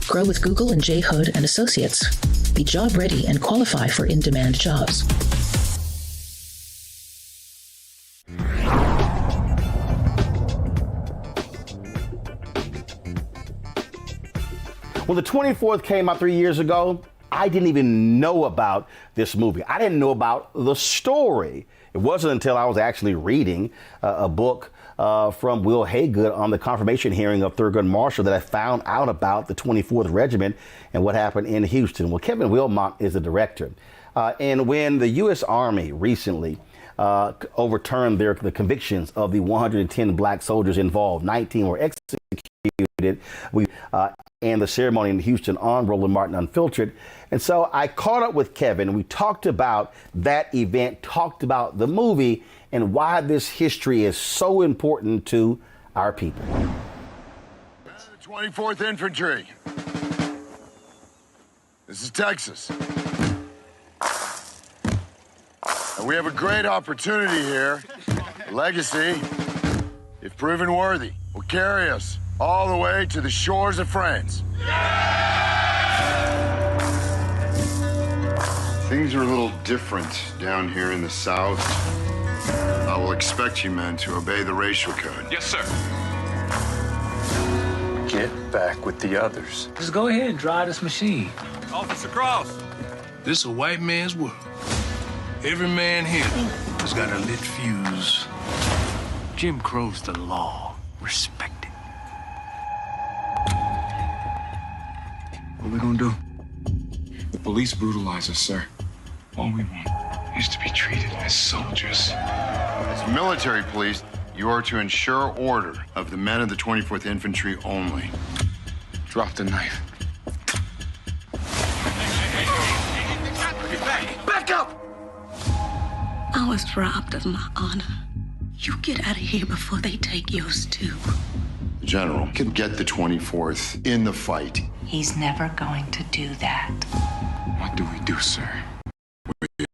Grow with Google and J. Hood and Associates. Be job ready and qualify for in-demand jobs. When the 24th came out 3 years ago, I didn't even know about this movie. I didn't know about the story. It wasn't until I was actually reading a book from Will Haygood on the confirmation hearing of Thurgood Marshall that I found out about the 24th Regiment and what happened in Houston. Well, Kevin Willmott is the director. And when the U.S. Army recently overturned the convictions of the 110 black soldiers involved, 19 were executed, and the ceremony in Houston on Roland Martin Unfiltered. And so I caught up with Kevin and we talked about that event, talked about the movie and why this history is so important to our people. The 24th Infantry. This is Texas. And we have a great opportunity here. A legacy, if proven worthy, will carry us all the way to the shores of France. Things are a little different down here in the South. I will expect you men to obey the racial code. Yes, sir. Get back with the others. Just go ahead and drive this machine. Officer Cross. This is a white man's world. Every man here has got a lit fuse. Jim Crow's the law. Respect it. What are we gonna do? The police brutalize us, sir. All we want is to be treated as soldiers. As military police, you are to ensure order of the men of the 24th Infantry only. Drop the knife. Back up! I was robbed of my honor. You get out of here before they take yours too. The general can get the 24th in the fight. He's never going to do that. What do we do, sir? We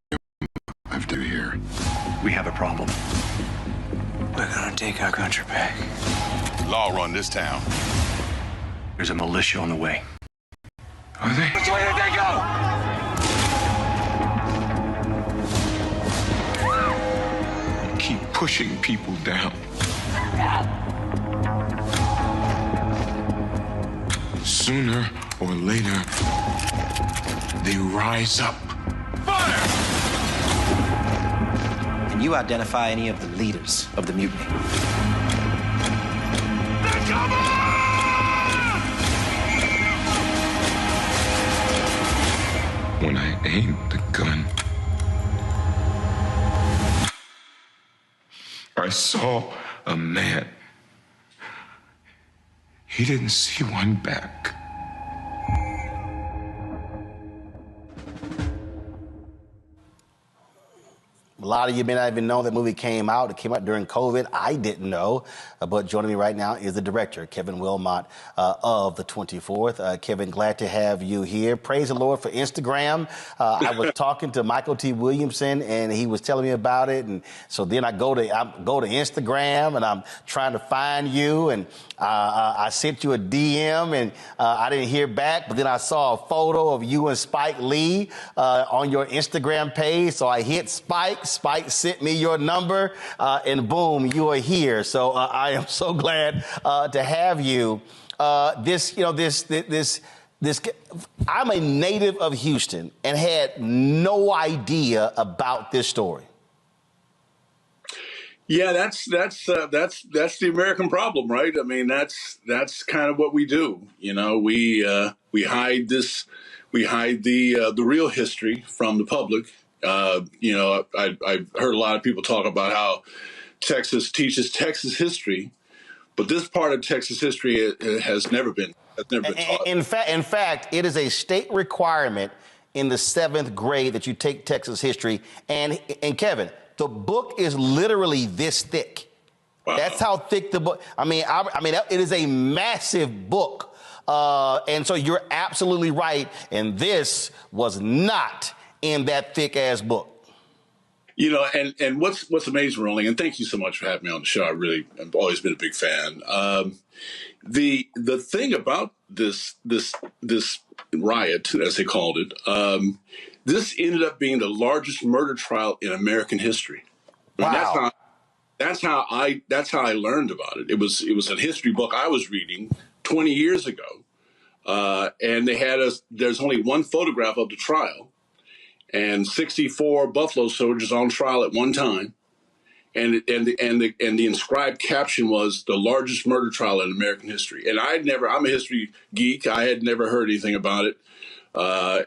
have to here. We have a problem. We're gonna take our country back. Law run this town. There's a militia on the way. Are they? Which way did they go? Keep pushing people down. Sooner or later, they rise up. Fire! Can you identify any of the leaders of the mutiny? When I aimed the gun, I saw a man. He didn't see one back. A lot of you may not even know that movie came out. It came out during COVID. I didn't know. But joining me right now is the director, Kevin Willmott, of the 24th. Kevin, glad to have you here. Praise the Lord for Instagram. I was talking to Michael T. Williamson, and he was telling me about it. And so then I go to Instagram, and I'm trying to find you. And I sent you a DM, and I didn't hear back. But then I saw a photo of you and Spike Lee on your Instagram page. So I hit Spike, Spike sent me your number, and boom, you are here. So I am so glad to have you. I'm a native of Houston and had no idea about this story. Yeah, that's the American problem, right? I mean, that's kind of what we do. You know, we hide the real history from the public. You know, I've heard a lot of people talk about how Texas teaches Texas history, but this part of Texas history has never been taught. In fact, it is a state requirement in the 7th grade that you take Texas history. And Kevin, the book is literally this thick. Wow. That's how thick the book. I mean, it is a massive book. And so you're absolutely right. And this was not in that thick ass book. You know, and what's amazing, Roland, and thank you so much for having me on the show. I've always been a big fan. The thing about this riot, as they called it, this ended up being the largest murder trial in American history. Wow. That's how I learned about it. It was a history book I was reading 20 years ago, and there's only one photograph of the trial, and 64 Buffalo soldiers on trial at one time, and the inscribed caption was the largest murder trial in American history. And I'm a history geek. I had never heard anything about it.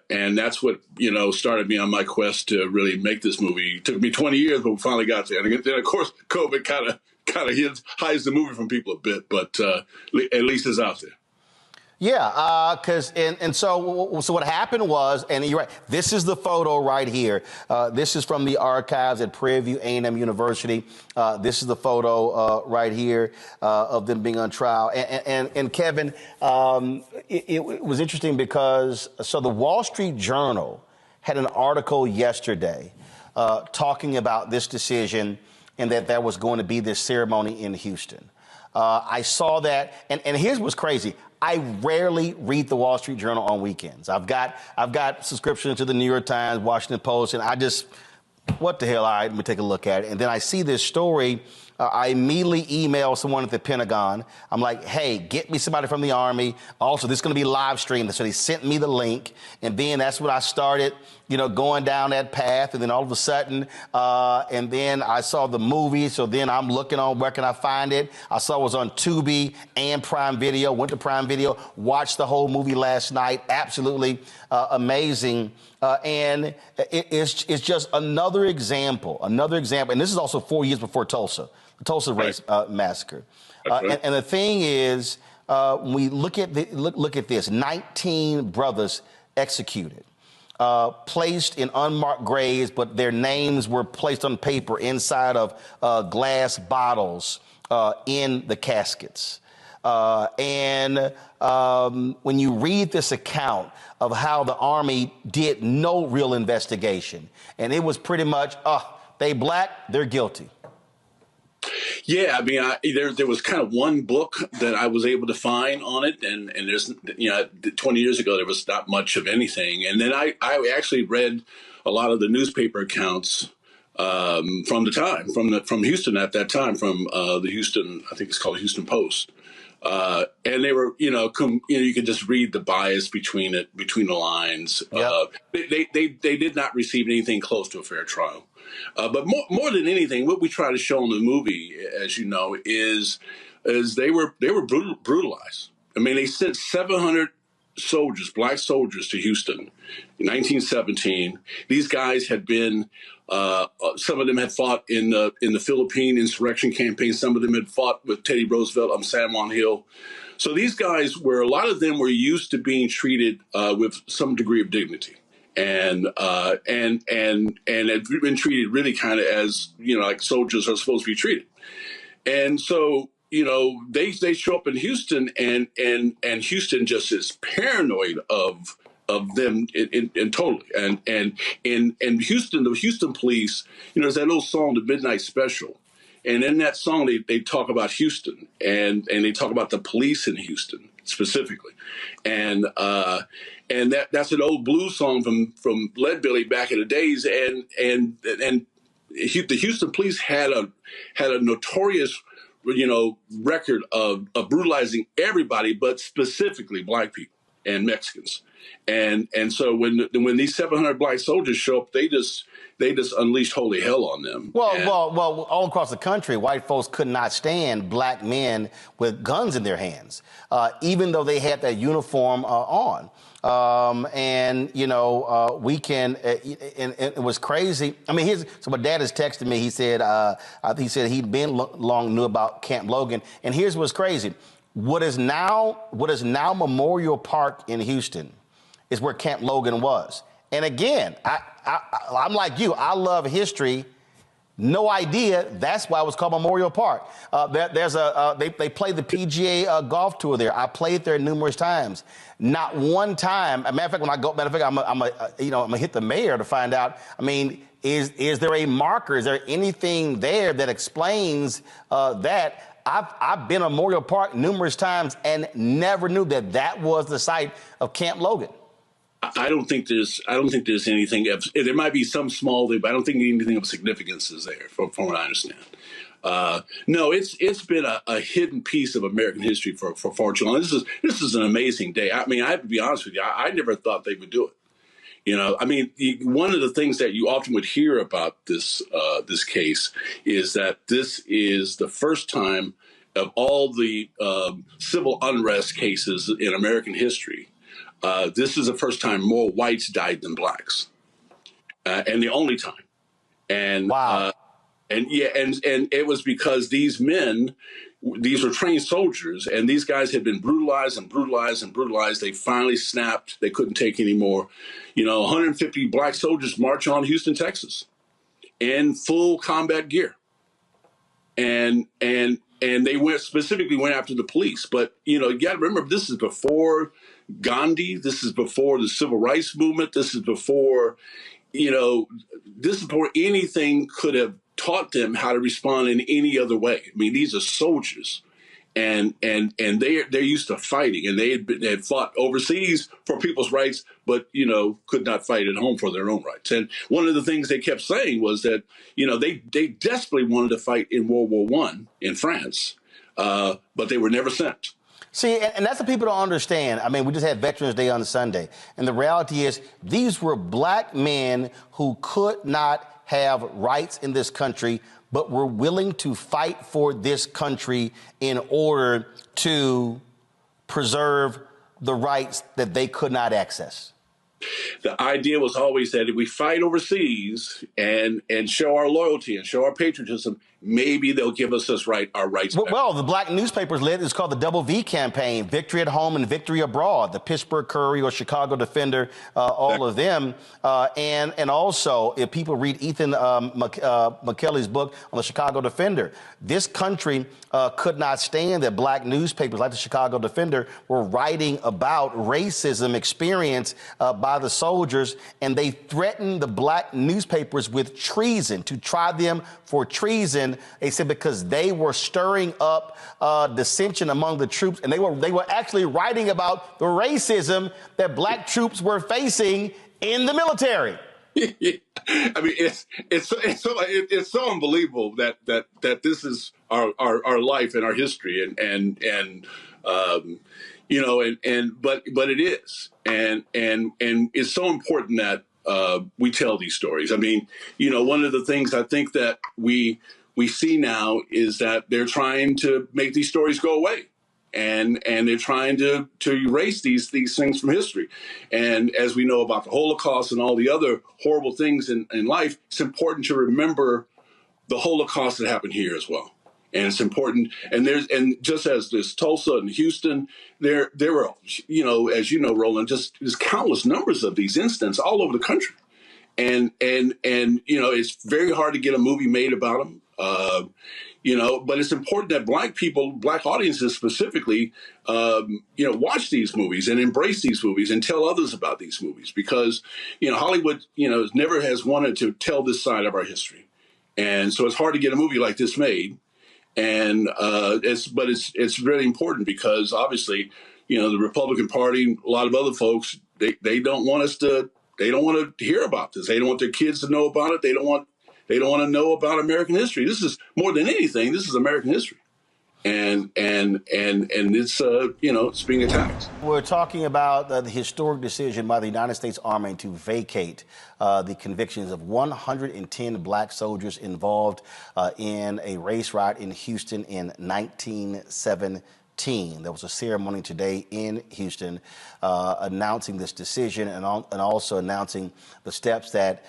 And that's what, started me on my quest to really make this movie. It took me 20 years, but we finally got there. And then, of course, COVID kind of hides the movie from people a bit, but at least it's out there. Yeah, so what happened was, and you're right, this is the photo right here. This is from the archives at Prairie View A&M University. This is the photo right here of them being on trial. And Kevin, it was interesting because, so the Wall Street Journal had an article yesterday talking about this decision and that there was going to be this ceremony in Houston. I saw that, and here's what's crazy. I rarely read the Wall Street Journal on weekends. I've got subscriptions to the New York Times, Washington Post, and I just, what the hell? All right, let me take a look at it. And then I see this story. I immediately email someone at the Pentagon. I'm like, hey, get me somebody from the Army. Also, this is going to be live streamed. So they sent me the link. And then that's when I started, going down that path. And then all of a sudden, and then I saw the movie. So then I'm looking on, where can I find it? I saw it was on Tubi and Prime Video. Went to Prime Video, watched the whole movie last night. Absolutely amazing. And it's just another example. And this is also 4 years before Tulsa. The Tulsa race massacre. And the thing is, we look at this, 19 brothers executed, placed in unmarked graves, but their names were placed on paper inside of glass bottles in the caskets. And when you read this account of how the Army did no real investigation, and it was pretty much, they black, they're guilty. Yeah, I mean, there was kind of one book that I was able to find on it, and there's 20 years ago there was not much of anything, and then I actually read a lot of the newspaper accounts from the time from Houston at that time, from the Houston, I think it's called the Houston Post, and they were you could just read the bias between the lines. Yep. They did not receive anything close to a fair trial. But more than anything, what we try to show in the movie, as you know, is they were brutalized. I mean, they sent 700 soldiers, black soldiers, to Houston in 1917. These guys had been, some of them had fought in the Philippine insurrection campaign. Some of them had fought with Teddy Roosevelt on San Juan Hill. So these guys a lot of them were used to being treated with some degree of dignity. And had been treated really kind of as, like soldiers are supposed to be treated. And so, they show up in Houston and Houston just is paranoid of them in totally. And Houston, the Houston police, there's that little song, The Midnight Special. And in that song, they talk about Houston and they talk about the police in Houston specifically. And that's an old blues song from Leadbelly back in the days. And the Houston police had a notorious, record of brutalizing everybody, but specifically black people and Mexicans. And so when these 700 black soldiers show up, they just unleashed holy hell on them. Well, all across the country, white folks could not stand black men with guns in their hands, even though they had that uniform on. We can, and it was crazy. I mean, so my dad has texted me. He said he'd been long knew about Camp Logan. And here's what's crazy. What is now Memorial Park in Houston is where Camp Logan was. And again, I'm like you. I love history. No idea. That's why it was called Memorial Park. They play the PGA golf tour there. I played there numerous times. Not one time. Matter of fact, when I go, I'm gonna hit the mayor to find out. I mean, is there a marker? Is there anything there that explains that? I've been to Memorial Park numerous times and never knew that was the site of Camp Logan. I don't think there's anything. There might be some small thing, but I don't think anything of significance is there, from what I understand. No, it's been a hidden piece of American history for far too long. This is an amazing day. I mean, I have to be honest with you. I never thought they would do it. I mean, one of the things that you often would hear about this case is that this is the first time of all the civil unrest cases in American history. This is the first time more whites died than blacks, and the only time. And wow. And it was because these men, these were trained soldiers, and these guys had been brutalized and brutalized and brutalized. They finally snapped. They couldn't take any more. 150 black soldiers march on Houston, Texas, in full combat gear, and they specifically went after the police. But you got to remember, this is before Gandhi. This is before the civil rights movement. This is before, anything could have taught them how to respond in any other way. I mean, these are soldiers, and they're used to fighting, and they had fought overseas for people's rights, but could not fight at home for their own rights. And one of the things they kept saying was that they desperately wanted to fight in World War I in France, but they were never sent. See, and that's what people don't understand. I mean, we just had Veterans Day on Sunday, and the reality is these were black men who could not have rights in this country, but were willing to fight for this country in order to preserve the rights that they could not access. The idea was always that if we fight overseas and show our loyalty and show our patriotism, maybe they'll give us our rights back. Well, the black newspapers led is called the Double V campaign: victory at home and victory abroad. The Pittsburgh Courier, Chicago Defender, all of them, and also if people read Ethan McKelly's book on the Chicago Defender, this country could not stand that black newspapers like the Chicago Defender were writing about racism experienced by the soldiers, and they threatened the black newspapers with treason, to try them for treason. They said because they were stirring up dissension among the troops, and they were actually writing about the racism that black troops were facing in the military. I mean, it's so unbelievable that this is our life and our history, but it is, and it's so important that we tell these stories. I mean, one of the things I think that we see now is that they're trying to make these stories go away, and they're trying to erase these things from history. And as we know about the Holocaust and all the other horrible things in life, it's important to remember the Holocaust that happened here as well. And it's important. And just as this Tulsa and Houston, there were, as you know, Roland, just there's countless numbers of these incidents all over the country. And it's very hard to get a movie made about them. But it's important that black audiences specifically, watch these movies and embrace these movies and tell others about these movies, because, Hollywood, never has wanted to tell this side of our history. And so it's hard to get a movie like this made. And it's really important because obviously, the Republican Party, a lot of other folks, they don't want to hear about this. They don't want their kids to know about it. They don't want They don't want to know about American history. This is more than anything. This is American history. And it's it's being attacked. We're talking about the historic decision by the United States Army to vacate the convictions of 110 black soldiers involved in a race riot in Houston in 1917. There was a ceremony today in Houston announcing this decision and also announcing the steps that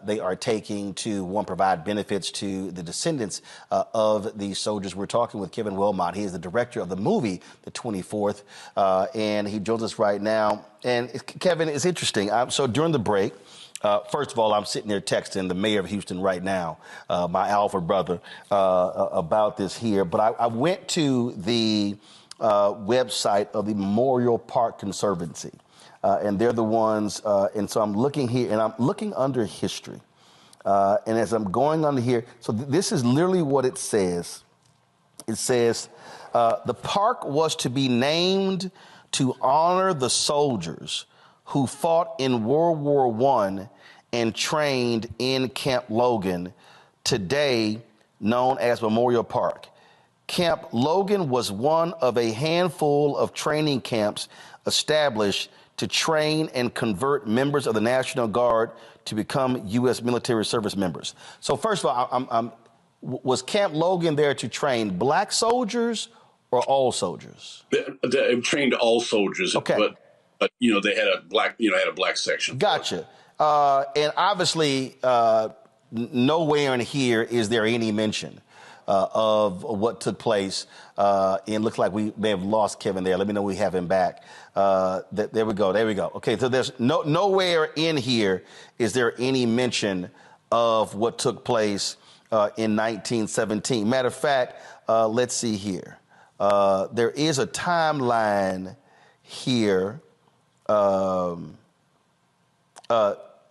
they are taking to, one, provide benefits to the descendants of these soldiers. We're talking with Kevin Willmott. He is the director of the movie, The 24th, and he joins us right now. And Kevin, it's interesting. So during the break, first of all, I'm sitting there texting the mayor of Houston right now, my Alfred brother, about this here. But I went to the website of the Memorial Park Conservancy, and they're the ones. And so I'm looking here, and I'm looking under history. And as I'm going under here, so this is literally what it says. It says, the park was to be named to honor the soldiers who fought in World War I and trained in Camp Logan, today known as Memorial Park. Camp Logan was one of a handful of training camps established to train and convert members of the National Guard to become U.S. military service members. So first of all, was Camp Logan there to train black soldiers or all soldiers? They trained all soldiers. Okay. But they had a black section. Gotcha. And obviously, nowhere in here is there any mention of what took place. And looks like we may have lost Kevin there. Let me know we have him back. There we go. Okay, so there's nowhere in here is there any mention of what took place in 1917. Matter of fact, let's see here. There is a timeline here.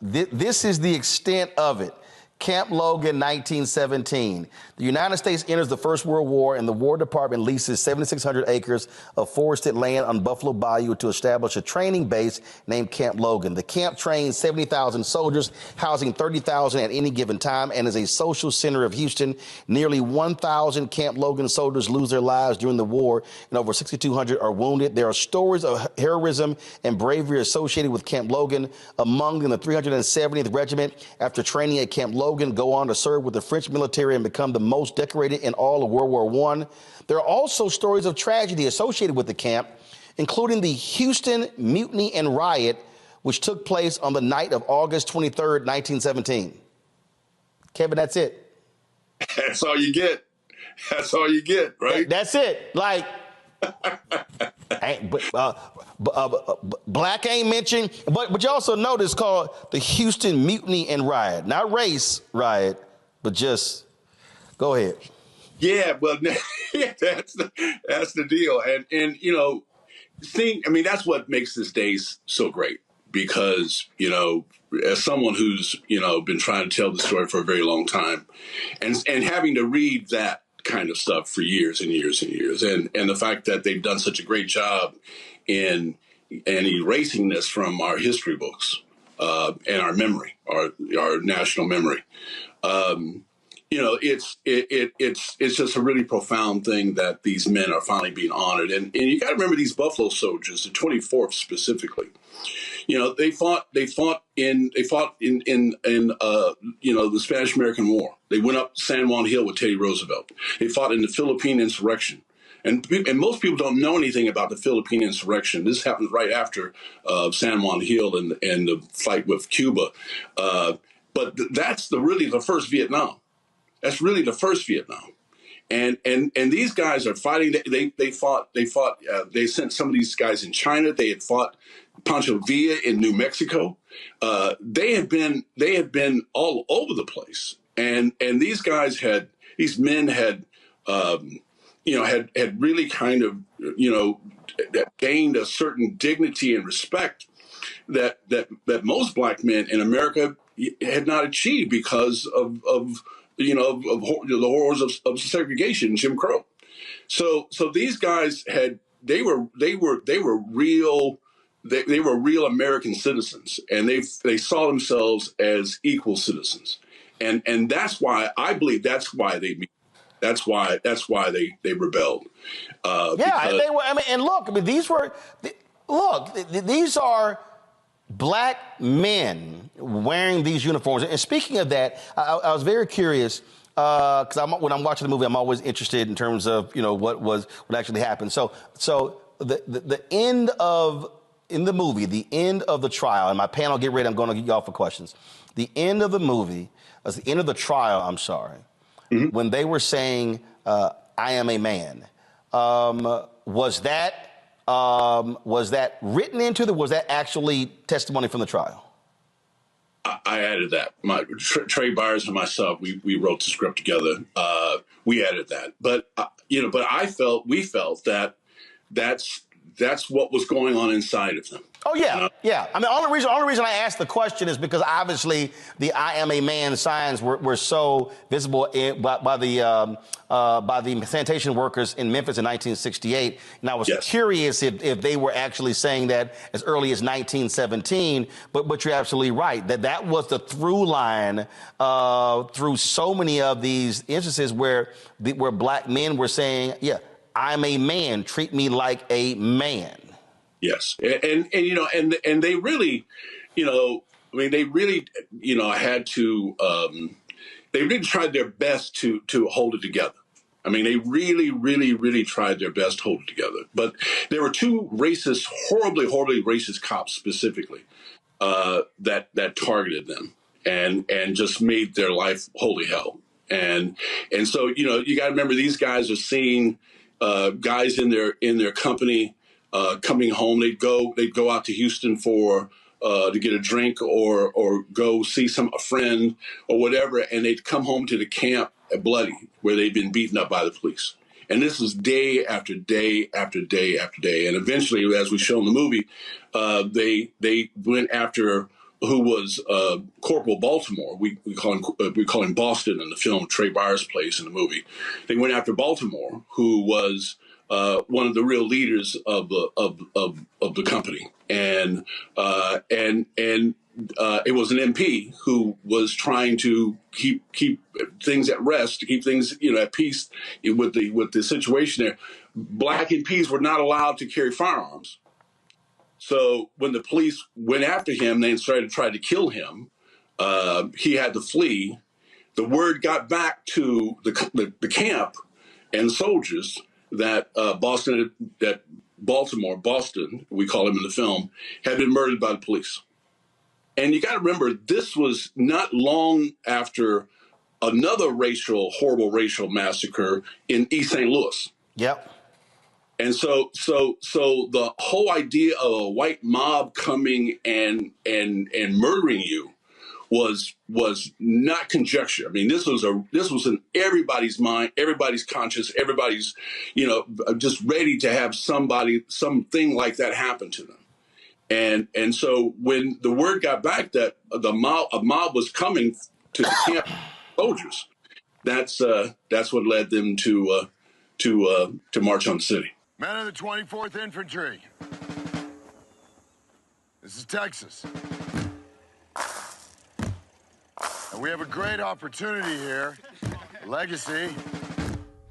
This is the extent of it. Camp Logan, 1917. The United States enters the First World War, and the War Department leases 7,600 acres of forested land on Buffalo Bayou to establish a training base named Camp Logan. The camp trains 70,000 soldiers, housing 30,000 at any given time, and is a social center of Houston. Nearly 1,000 Camp Logan soldiers lose their lives during the war, and over 6,200 are wounded. There are stories of heroism and bravery associated with Camp Logan. Among them, the 370th Regiment, after training at Camp Logan, go on to serve with the French military and become the most decorated in all of World War I. There are also stories of tragedy associated with the camp, including the Houston Mutiny and Riot, which took place on the night of August 23rd, 1917. Kevin, that's it. That's all you get. That's all you get, right? That's it. Like, black ain't mentioned, but you also know this called the Houston Mutiny and Riot, not race riot, but just go ahead. Yeah, well, that's the deal, and that's what makes this day so great, because as someone who's been trying to tell the story for a very long time, and having to read that kind of stuff for years and years and years, and the fact that they've done such a great job in erasing this from our history books and our memory, our national memory. It's just a really profound thing that these men are finally being honored, and you got to remember these Buffalo soldiers, the 24th specifically. They fought in the Spanish-American War. They went up San Juan Hill with Teddy Roosevelt. They fought in the Philippine insurrection. And most people don't know anything about the Philippine insurrection. This happened right after San Juan Hill and the fight with Cuba. But that's really the first Vietnam. That's really the first Vietnam. And these guys are fighting. They sent some of these guys in China. They had fought Pancho Villa in New Mexico. They had been all over the place. And these men had really kind of, gained a certain dignity and respect that most black men in America had not achieved because of the horrors of segregation and Jim Crow. So these guys they were real American citizens, and they saw themselves as equal citizens. And that's why I believe that's why they rebelled. Because they were. I mean, and look, I mean, these are black men wearing these uniforms. And speaking of that, I was very curious because when I'm watching the movie, I'm always interested in terms of what actually happened. So the end of in the movie, the end of the trial, and my panel, get ready. I'm going to get y'all for questions. The end of the movie, the end of the trial. I'm sorry, when they were saying, "I am a man," was that written into was that actually testimony from the trial? I added that. Trey Bayard and myself, we wrote the script together. We added that, but we felt that that's what was going on inside of them. Oh yeah, yeah. I mean, only reason I asked the question is because obviously the "I am a man" signs were so visible by the sanitation workers in Memphis in 1968, and I was curious if they were actually saying that as early as 1917. But you're absolutely right that was the through line through so many of these instances where black men were saying, "Yeah, I'm a man. Treat me like a man." Yes, and they really, they really, had to. They really tried their best to hold it together. I mean, they really, really, really tried their best to hold it together. But there were two racist, horribly, horribly racist cops specifically that targeted them and just made their life holy hell. And so you got to remember, these guys are seeing guys in their company. Coming home, they'd go out to Houston to get a drink or go see a friend or whatever, and they'd come home to the camp bloody, where they'd been beaten up by the police. And this is day after day after day after day. And eventually, as we show in the movie, they went after who was Corporal Baltimore. We call him Boston in the film. Trey Bayard's place in the movie. They went after Baltimore, who was one of the real leaders of the company, and it was an MP who was trying to keep things at rest, to keep things at peace with the situation there. Black MPs were not allowed to carry firearms, so when the police went after him, they tried to kill him. He had to flee. The word got back to the camp and soldiers that Boston, we call him in the film, had been murdered by the police. And you got to remember, this was not long after another horrible racial massacre in East St. Louis. Yep. And so the whole idea of a white mob coming and murdering you was not conjecture. I mean, this was in everybody's mind, everybody's conscious, everybody's, just ready to have something like that happen to them. And so when the word got back that a mob was coming to the camp soldiers, that's what led them to march on the city. Men of the 24th Infantry. This is Texas. And we have a great opportunity here. A legacy,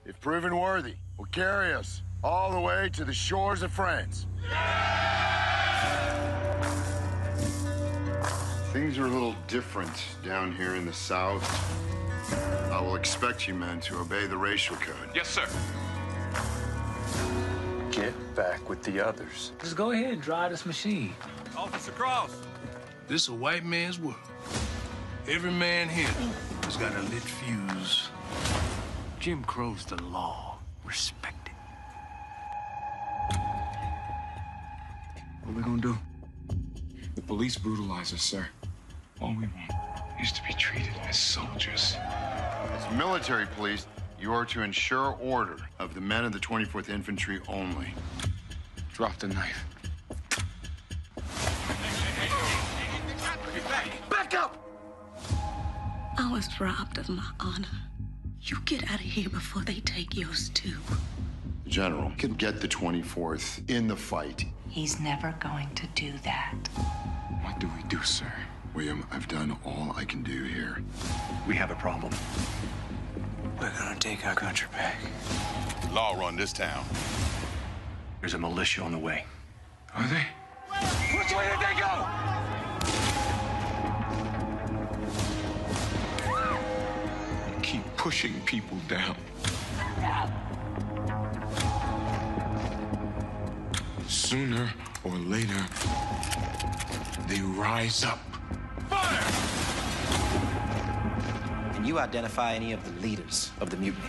if proven worthy, will carry us all the way to the shores of France. Things are a little different down here in the South. I will expect you men to obey the racial code. Yes, sir. Get back with the others. Just go ahead and drive this machine. Officer Cross. This is a white man's world. Every man here has got a lit fuse. Jim Crow's the law. Respect it. What are we gonna do? The police brutalize us, sir. All we want is to be treated as soldiers. As military police, you are to ensure order of the men of the 24th Infantry only. Drop the knife. Back up! I was robbed of my honor. You get out of here before they take yours too. The General can get the 24th in the fight. He's never going to do that. What do we do, sir? William, I've done all I can do here. We have a problem. We're gonna take our country back. Law run this town. There's a militia on the way. Are they? Which way did they go? Keep pushing people down. Sooner or later, they rise up. Can you identify any of the leaders of the mutiny?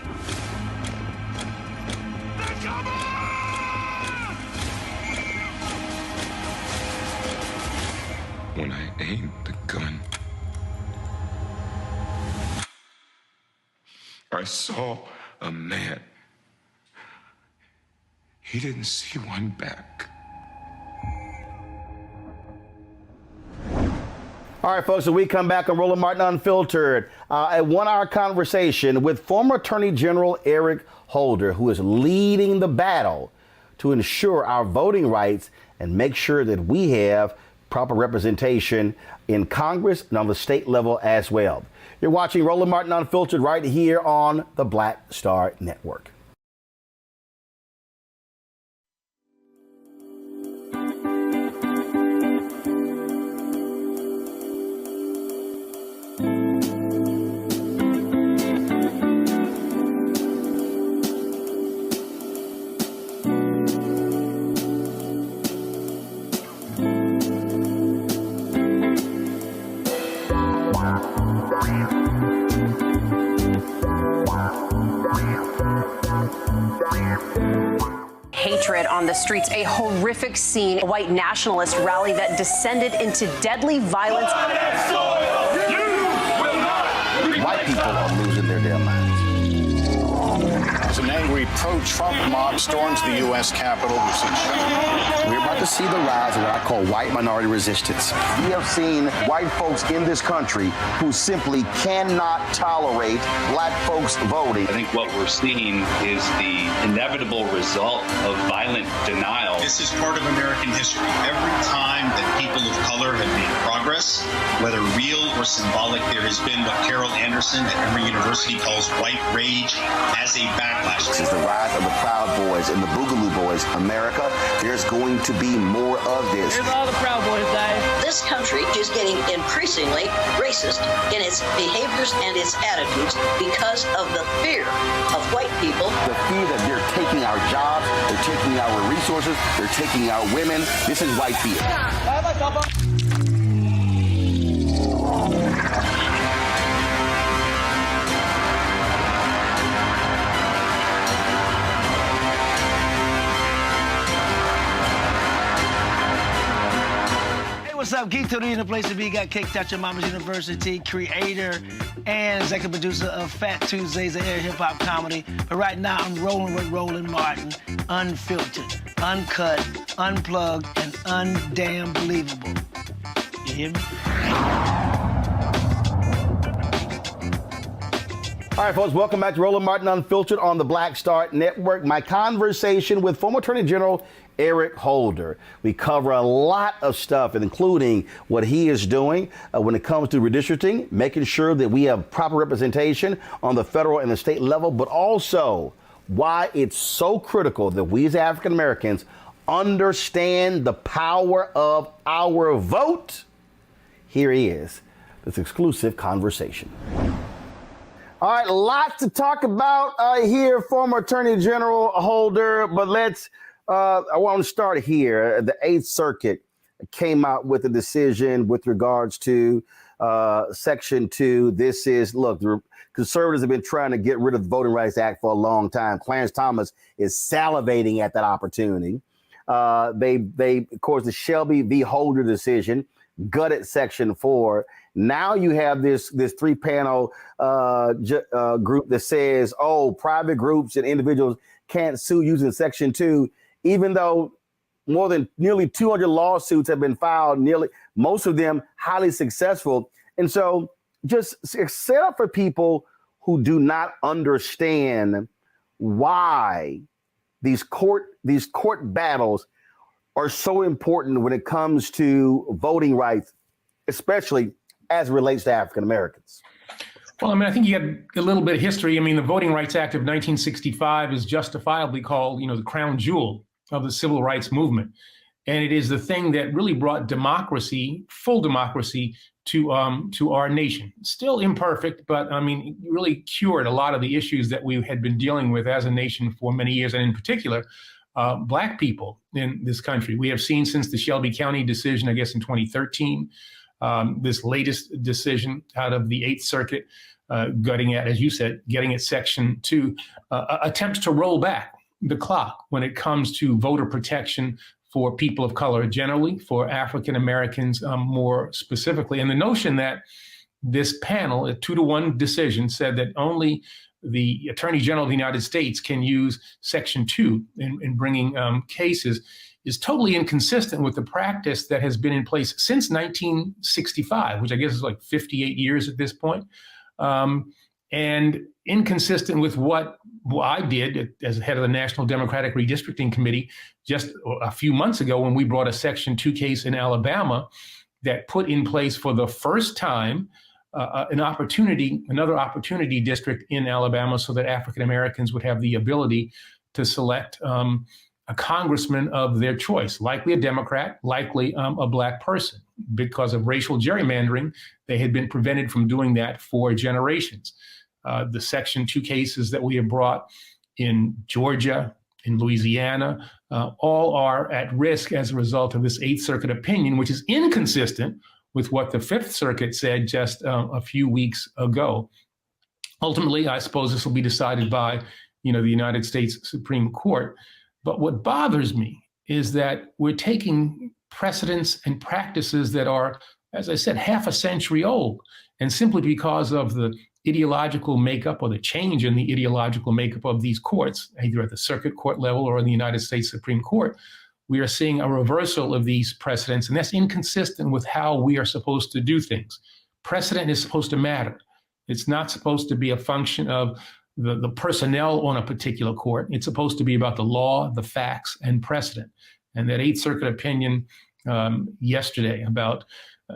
When I aimed the gun, I saw a man. He didn't see one back. All right, folks, so we come back on Roland Martin Unfiltered, a 1-hour conversation with former Attorney General Eric Holder, who is leading the battle to ensure our voting rights and make sure that we have proper representation in Congress and on the state level as well. You're watching Roland Martin Unfiltered right here on the Black Star Network. Hatred on the streets, a horrific scene, a white nationalist rally that descended into deadly violence. White people are losing their damn minds. As an angry pro-Trump mob storms the U.S. Capitol, we're about to see the rise of what I call white minority resistance. We have seen white folks in this country who simply cannot tolerate black folks voting. I think what we're seeing is the inevitable result of violent denial. This is part of American history. Every time that people of color have made progress, whether real or symbolic, there has been what Carol Anderson at Emory University calls white rage as a backlash. This is the rise of the Proud Boys and the Boogaloo Boys. America, there's going to be more of this. Here's all the Proud Boys, guys. This country is getting increasingly racist in its behaviors and its attitudes because of the fear of white people. The fear that they're taking our jobs, they're taking our resources, they're taking our women. This is white fear. What's up, Geek Tony in the place to be. Got Kicked Out Your Mama's University, creator and executive producer of Fat Tuesdays, a air hip-hop comedy. But right now, I'm rolling with Roland Martin, unfiltered, uncut, unplugged, and undamn believable. You hear me? All right, folks, welcome back to Roland Martin Unfiltered on the Black Star Network. My conversation with former Attorney General Eric Holder. We cover a lot of stuff, including what he is doing when it comes to redistricting, making sure that we have proper representation on the federal and the state level, but also why it's so critical that we as African Americans understand the power of our vote. Here he is, this exclusive conversation. All right, lots to talk about here, former Attorney General Holder, but I want to start here. The 8th Circuit came out with a decision with regards to Section 2. This is, look, the conservatives have been trying to get rid of the Voting Rights Act for a long time. Clarence Thomas is salivating at that opportunity. They, of course, the Shelby v. Holder decision gutted Section 4. Now you have this 3-panel group that says, oh, private groups and individuals can't sue using Section 2, even though nearly 200 lawsuits have been filed, most of them highly successful. And so just set up for people who do not understand why these court battles are so important when it comes to voting rights. especially as it relates to African Americans? Well, I mean, I think you got a little bit of history. I mean, the Voting Rights Act of 1965 is justifiably called, the crown jewel of the civil rights movement. And it is the thing that really brought democracy, full democracy, to our nation. Still imperfect, but I mean, it really cured a lot of the issues that we had been dealing with as a nation for many years, and in particular, Black people in this country. We have seen since the Shelby County decision, I guess in 2013, this latest decision out of the Eighth Circuit, getting at Section 2, attempts to roll back the clock when it comes to voter protection for people of color generally, for African Americans more specifically. And the notion that this panel, a 2-to-1 decision, said that only the Attorney General of the United States can use Section 2 in bringing cases is totally inconsistent with the practice that has been in place since 1965, which I guess is like 58 years at this point. And inconsistent with what I did as head of the National Democratic Redistricting Committee just a few months ago when we brought a Section 2 case in Alabama that put in place for the first time another opportunity district in Alabama so that African Americans would have the ability to select a congressman of their choice, likely a Democrat, likely a Black person. Because of racial gerrymandering, they had been prevented from doing that for generations. The Section 2 cases that we have brought in Georgia, in Louisiana, all are at risk as a result of this Eighth Circuit opinion, which is inconsistent with what the Fifth Circuit said just a few weeks ago. Ultimately, I suppose this will be decided by, the United States Supreme Court. But what bothers me is that we're taking precedents and practices that are, as I said, half a century old, and simply because of the ideological makeup or the change in the ideological makeup of these courts, either at the circuit court level or in the United States Supreme Court, we are seeing a reversal of these precedents, and that's inconsistent with how we are supposed to do things. Precedent is supposed to matter. It's not supposed to be a function of the personnel on a particular court. It's supposed to be about the law, the facts, and precedent. And that Eighth Circuit opinion yesterday about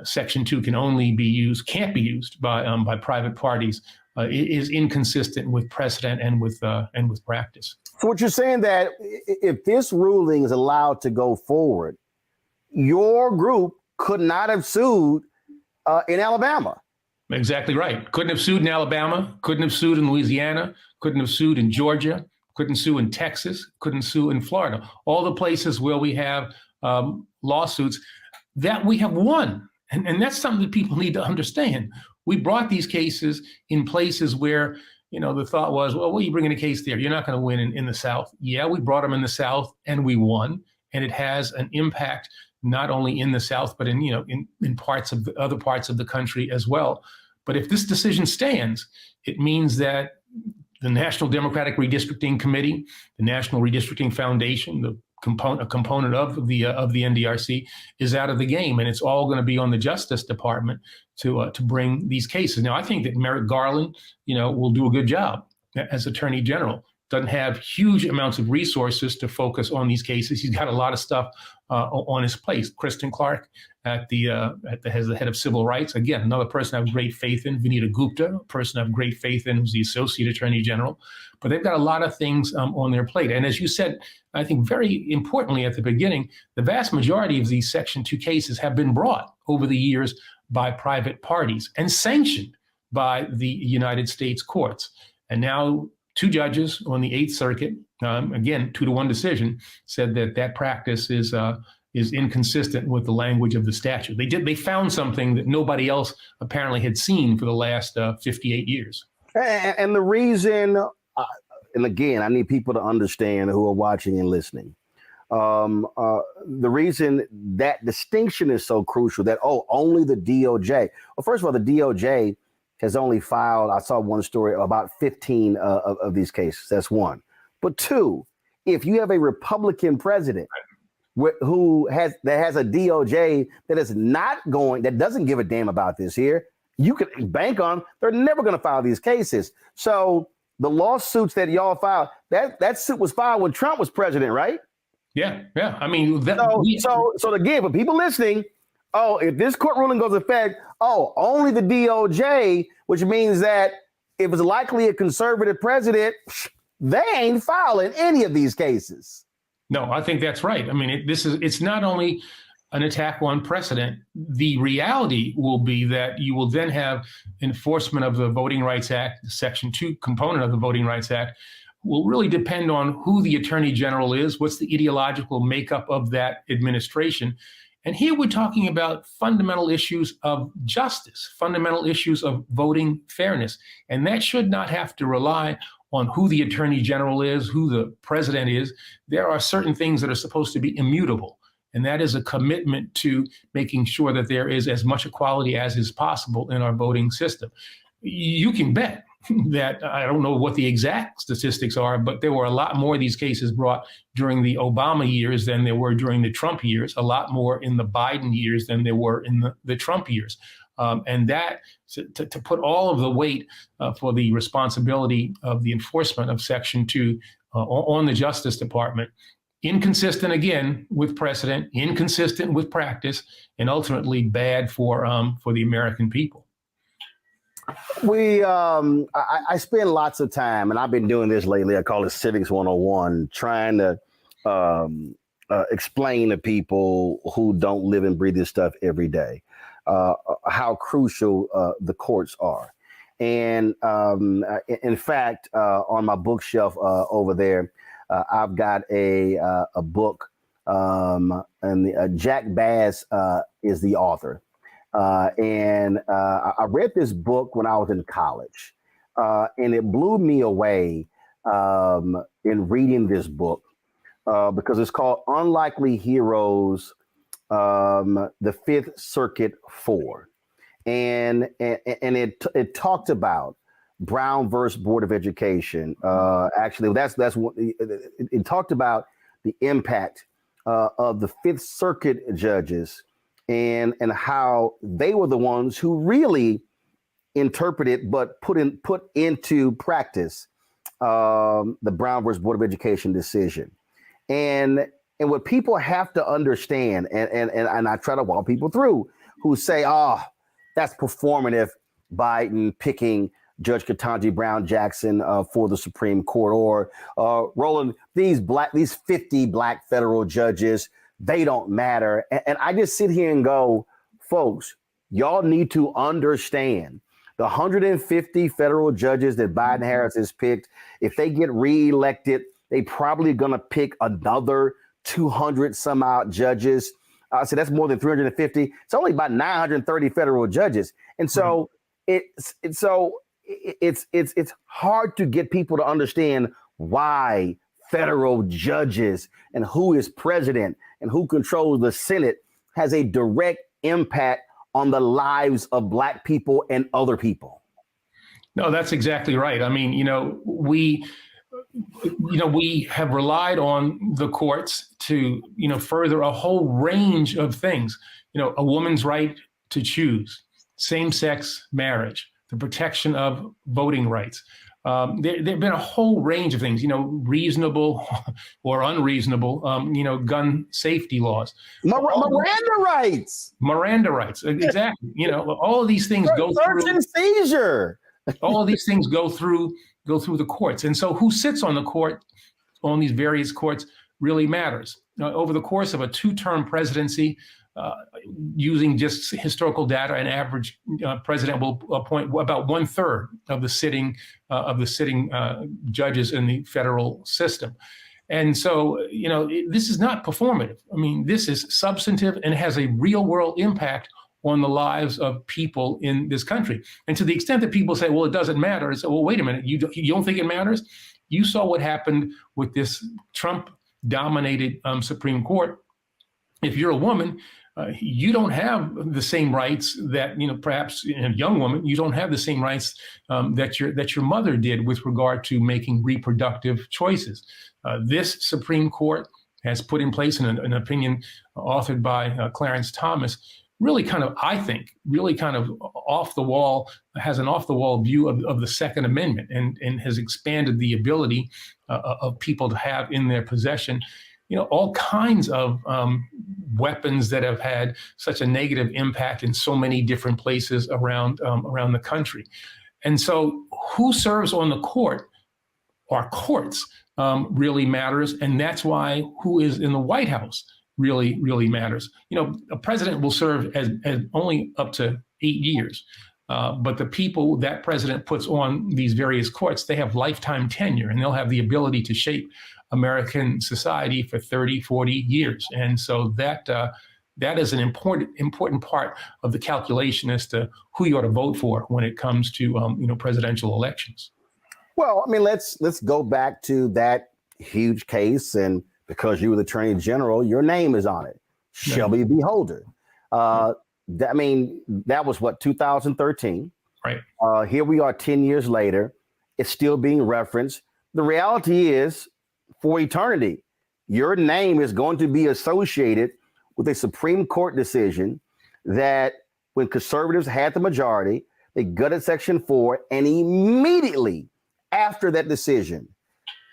Section 2 can't be used by private parties is inconsistent with precedent and with practice. So what you're saying that if this ruling is allowed to go forward, your group could not have sued in Alabama. Exactly right. Couldn't have sued in Alabama, couldn't have sued in Louisiana, couldn't have sued in Georgia, couldn't sue in Texas, couldn't sue in Florida. All the places where we have lawsuits that we have won. And that's something that people need to understand. We brought these cases in places where, the thought was, well, what are you bringing a case there? You're not going to win in the South. Yeah, we brought them in the South and we won. And it has an impact not only in the South, but in parts of the other parts of the country as well. But if this decision stands, it means that the National Democratic Redistricting Committee, the National Redistricting Foundation, a component of the NDRC, is out of the game, and it's all going to be on the Justice Department to bring these cases. Now, I think that Merrick Garland, will do a good job as Attorney General. Doesn't have huge amounts of resources to focus on these cases. He's got a lot of stuff on his plate. Kristen Clark as the head of civil rights. Again, another person I have great faith in. Vinita Gupta, a person I have great faith in, who's the Associate Attorney General. But they've got a lot of things on their plate. And as you said, I think very importantly at the beginning, the vast majority of these Section 2 cases have been brought over the years by private parties and sanctioned by the United States courts. And now 2 judges on the Eighth Circuit, again, 2-to-1 decision, said that practice is inconsistent with the language of the statute. They found something that nobody else apparently had seen for the last 58 years. And the reason, and again, I need people to understand who are watching and listening. The reason that distinction is so crucial, that, only the DOJ. Well, first of all, the DOJ has only filed, I saw one story, about 15 of these cases. That's one. But 2, if you have a Republican president that has a DOJ that doesn't give a damn about this here, you can bank on they're never going to file these cases. So the lawsuits that y'all filed, that suit was filed when Trump was president, right? Yeah. I mean, so again, for people listening, oh, if this court ruling goes into effect, only the DOJ, which means that if it's likely a conservative president, they ain't filing any of these cases. No, I think that's right. I mean, it's not only an attack on precedent. The reality will be that you will then have enforcement of the Voting Rights Act, the Section 2 component of the Voting Rights Act, will really depend on who the Attorney General is, what's the ideological makeup of that administration. And here we're talking about fundamental issues of justice, fundamental issues of voting fairness. And that should not have to rely on who the Attorney General is, who the president is. There are certain things that are supposed to be immutable. And that is a commitment to making sure that there is as much equality as is possible in our voting system. You can bet that, I don't know what the exact statistics are, but there were a lot more of these cases brought during the Obama years than there were during the Trump years, a lot more in the Biden years than there were in the Trump years. And that, to put all of the weight for the responsibility of the enforcement of Section 2 on the Justice Department, inconsistent again with precedent, inconsistent with practice, and ultimately bad for the American people. I spend lots of time, and I've been doing this lately. I call it Civics 101, trying to explain to people who don't live and breathe this stuff every day how crucial the courts are. And in fact, on my bookshelf over there, I've got a book, and Jack Bass is the author. And I read this book when I was in college, and it blew me away in reading this book because it's called Unlikely Heroes, the Fifth Circuit 4. And it talked about Brown versus Board of Education. Actually, that's what it talked about, the impact of the Fifth Circuit judges and how they were the ones who really interpreted but put into practice the Brown versus Board of Education decision. And what people have to understand, and I try to walk people through who say, that's performative, Biden picking Judge Ketanji Brown Jackson for the Supreme Court, or Roland, these 50 black federal judges, they don't matter. And I just sit here and go, folks, y'all need to understand the 150 federal judges that Biden Harris has picked. If they get reelected, they probably going to pick another 200 some odd judges. So that's more than 350. It's only about 930 federal judges. And so it's hard to get people to understand why federal judges and who is president and who controls the Senate has a direct impact on the lives of black people and other people. No, that's exactly right. I mean, we have relied on the courts to, further a whole range of things, a woman's right to choose, same-sex marriage, the protection of voting rights. There have been a whole range of things, reasonable or unreasonable, gun safety laws. Miranda rights, exactly. All of these things go through. Search and seizure. All of these things go through the courts. And so who sits on the court, on these various courts, really matters. Over the course of a 2-term presidency, using just historical data, an average president will appoint about 1/3 of the sitting judges in the federal system. And so, this is not performative. I mean, this is substantive and has a real world impact on the lives of people in this country. And to the extent that people say, well, it doesn't matter, it's, well, wait a minute, you don't think it matters? You saw what happened with this Trump-dominated Supreme Court. If you're a woman, you don't have the same rights that, perhaps a young woman, you don't have the same rights that your mother did with regard to making reproductive choices. This Supreme Court has put in place an opinion authored by Clarence Thomas, really kind of, I think, really kind of off the wall, has an off the wall view of the Second Amendment and has expanded the ability of people to have in their possession all kinds of weapons that have had such a negative impact in so many different places around the country. And so who serves on the court, our courts, really matters. And that's why who is in the White House really, really matters. A president will serve as only up to 8 years. But the people that president puts on these various courts, they have lifetime tenure, and they'll have the ability to shape American society for 30, 40 years. And so that is an important part of the calculation as to who you ought to vote for when it comes to presidential elections. Well, I mean, let's go back to that huge case, and because you were the Attorney General, your name is on it, Shelby v. Holder. I mean, that was what, 2013? Right. Here we are 10 years later. It's still being referenced. The reality is, for eternity, your name is going to be associated with a Supreme Court decision that when conservatives had the majority, they gutted Section 4, and immediately after that decision,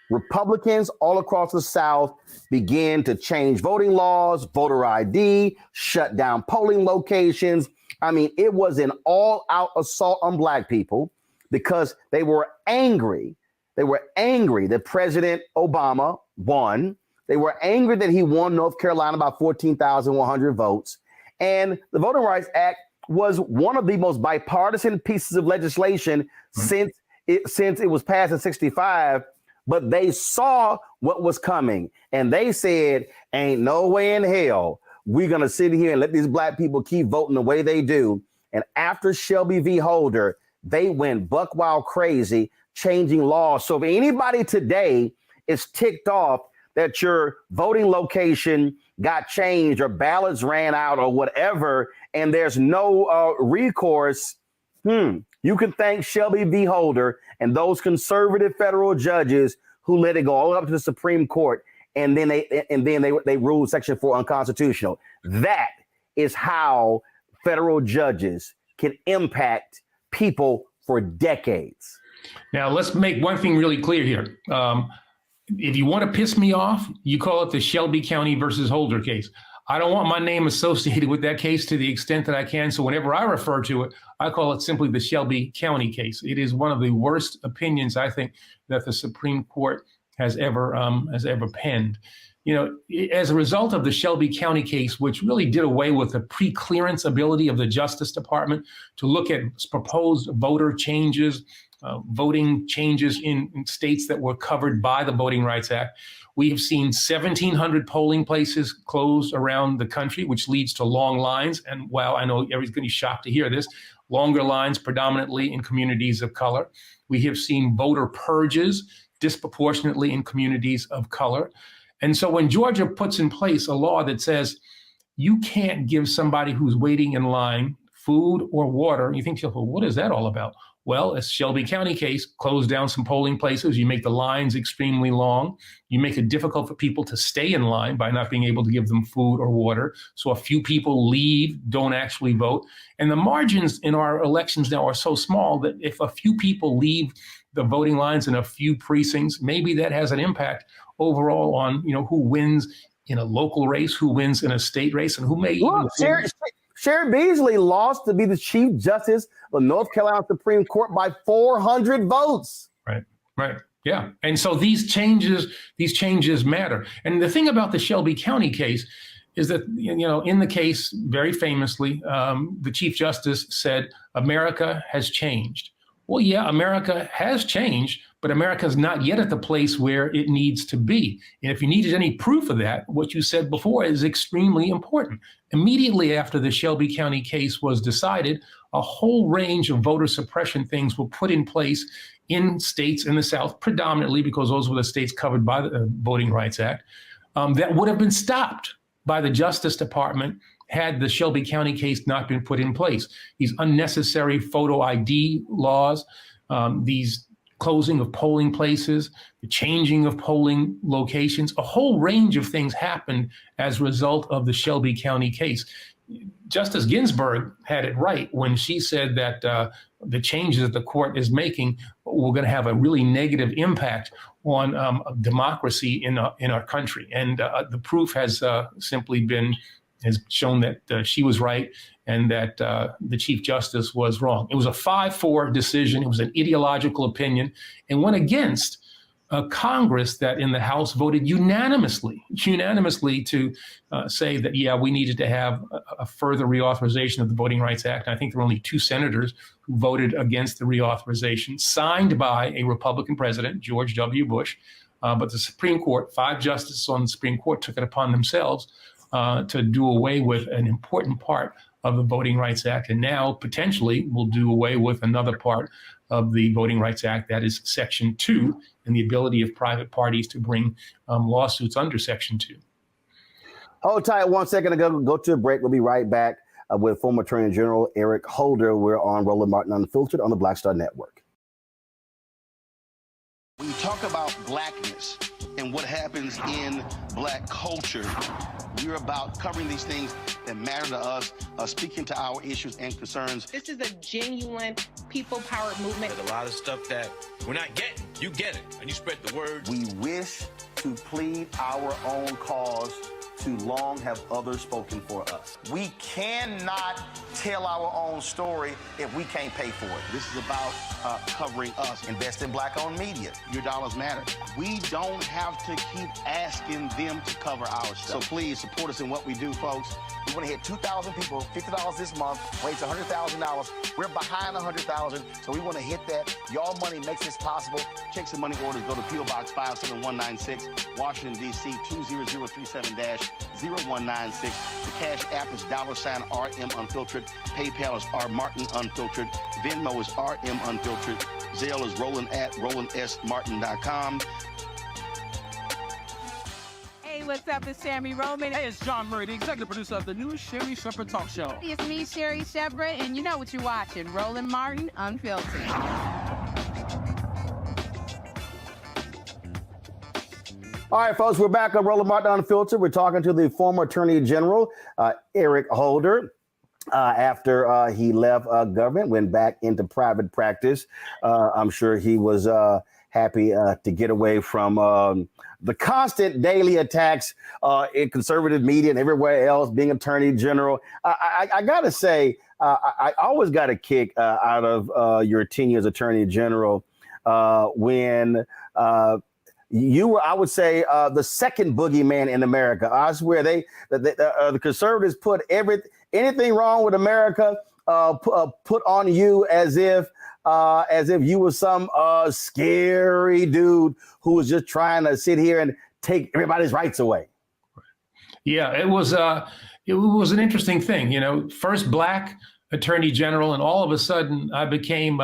Republicans all across the South began to change voting laws, voter ID, shut down polling locations. I mean, it was an all-out assault on Black people because they were angry. They were angry that President Obama won. They were angry that he won North Carolina by 14,100 votes. And the Voting Rights Act was one of the most bipartisan pieces of legislation since it was passed in 65. But they saw what was coming, and they said, ain't no way in hell we're going to sit here and let these Black people keep voting the way they do. And after Shelby v. Holder, they went buck wild crazy, changing laws. So if anybody today is ticked off that your voting location got changed or ballots ran out or whatever, and there's no recourse, you can thank Shelby v. Holder and those conservative federal judges who let it go all up to the Supreme Court, and then they ruled Section 4 unconstitutional. That is how federal judges can impact people for decades. Now, let's make one thing really clear here. If you want to piss me off, you call it the Shelby County versus Holder case. I don't want my name associated with that case to the extent that I can. So whenever I refer to it, I call it simply the Shelby County case. It is one of the worst opinions, I think, that the Supreme Court has ever penned. As a result of the Shelby County case, which really did away with the pre-clearance ability of the Justice Department to look at proposed voter changes, voting changes in states that were covered by the Voting Rights Act, we have seen 1,700 polling places closed around the country, which leads to long lines. And while I know everybody's going to be shocked to hear this, longer lines predominantly in communities of color. We have seen voter purges disproportionately in communities of color. And so when Georgia puts in place a law that says you can't give somebody who's waiting in line food or water, you think, well, what is that all about? Well, a Shelby County case, close down some polling places. You make the lines extremely long. You make it difficult for people to stay in line by not being able to give them food or water. So a few people leave, don't actually vote. And the margins in our elections now are so small that if a few people leave the voting lines in a few precincts, maybe that has an impact overall on, who wins in a local race, who wins in a state race, and who may even Sherry Beasley lost to be the Chief Justice of North Carolina Supreme Court by 400 votes. Right. Yeah. And so these changes matter. And the thing about the Shelby County case is that, in the case, very famously, the Chief Justice said, America has changed. Well, yeah, America has changed, but America is not yet at the place where it needs to be. And if you needed any proof of that, what you said before is extremely important. Immediately after the Shelby County case was decided, a whole range of voter suppression things were put in place in states in the South, predominantly because those were the states covered by the Voting Rights Act, that would have been stopped by the Justice Department had the Shelby County case not been put in place. These unnecessary photo ID laws, these closing of polling places, the changing of polling locations, a whole range of things happened as a result of the Shelby County case. Justice Ginsburg had it right when she said that the changes that the court is making were going to have a really negative impact on democracy in our country. And the proof has has shown that she was right and that the Chief Justice was wrong. It was a 5-4 decision. It was an ideological opinion and went against Congress that in the House voted unanimously to say that, yeah, we needed to have a further reauthorization of the Voting Rights Act. And I think there were only 2 senators who voted against the reauthorization, signed by a Republican president, George W. Bush. But the Supreme Court, 5 justices on the Supreme Court, took it upon themselves to do away with an important part of the Voting Rights Act. And now potentially will do away with another part of the Voting Rights Act, that is Section 2, and the ability of private parties to bring lawsuits under Section 2. Hold tight 1 second to go to a break. We'll be right back with former Attorney General Eric Holder. We're on Roland Martin Unfiltered on the Black Star Network. When you talk about blackness and what happens in black culture, we're about covering these things that matter to us, speaking to our issues and concerns. This is a genuine people-powered movement. There's a lot of stuff that we're not getting. You get it, and you spread the word. We wish to plead our own cause. Too long have others spoken for us. We cannot tell our own story if we can't pay for it. This is about covering us. Invest in black-owned media. Your dollars matter. We don't have to keep asking them to cover our stuff. So please support us in what we do, folks. We want to hit 2,000 people, $50 this month, raise $100,000. We're behind 100,000, so we want to hit that. Y'all money makes this possible. Check some money orders. Go to P.O. Box 57196, Washington, D.C. 20037-0196. The Cash App is $RM Unfiltered. PayPal is R Martin Unfiltered. Venmo is RM Unfiltered. Zelle is Roland at RolandSMartin.com. Hey, what's up? It's Sammy Roman. Hey, it's John Murray, the executive producer of the new Sherry Shepherd Talk Show. It's me, Sherry Shepherd, and you know what you're watching, Roland Martin Unfiltered. All right, folks, we're back on Roland Martin Unfiltered. We're talking to the former Attorney General, Eric Holder, after he left government, went back into private practice. I'm sure he was happy to get away from the constant daily attacks in conservative media and everywhere else, being Attorney General. I got to say, I always got a kick out of your tenure as Attorney General when you were, I would say, the second boogeyman in America. I swear the conservatives put anything wrong with America, put on you as if you were some scary dude who was just trying to sit here and take everybody's rights away. Yeah, it was an interesting thing. You know, first black Attorney General, and all of a sudden I became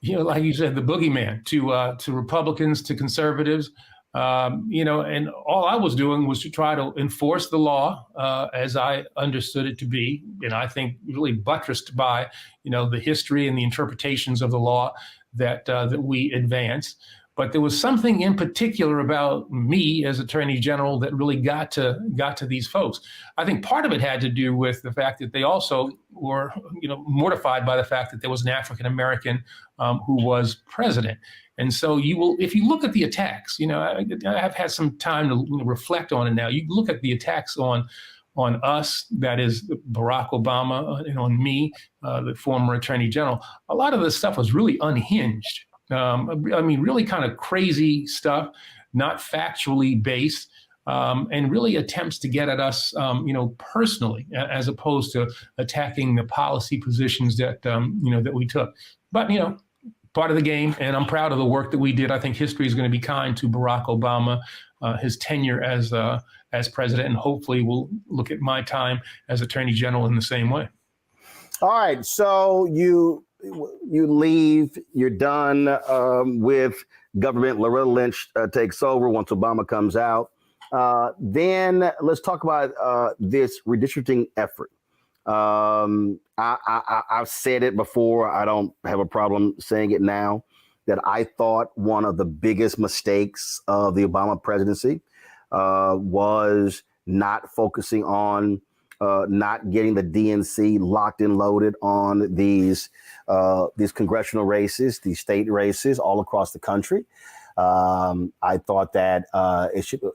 like you said, the boogeyman to Republicans, to conservatives, and all I was doing was to try to enforce the law as I understood it to be. And I think really buttressed by, the history and the interpretations of the law that we advance. But there was something in particular about me as Attorney General that really got to these folks. I think part of it had to do with the fact that they also were, mortified by the fact that there was an African American who was president. And so if you look at the attacks, I've had some time to reflect on it now. You look at the attacks on us, that is Barack Obama, and on me, the former Attorney General. A lot of this stuff was really unhinged. Really kind of crazy stuff, not factually based, and really attempts to get at us, personally, as opposed to attacking the policy positions that, that we took. But, part of the game, and I'm proud of the work that we did. I think history is going to be kind to Barack Obama, his tenure as president, and hopefully we'll look at my time as Attorney General in the same way. All right, so you leave, you're done with government. Loretta Lynch takes over once Obama comes out. Then let's talk about this redistricting effort. I've said it before. I don't have a problem saying it now, that I thought one of the biggest mistakes of the Obama presidency was not focusing on not getting the DNC locked and loaded on these congressional races, these state races all across the country. I thought that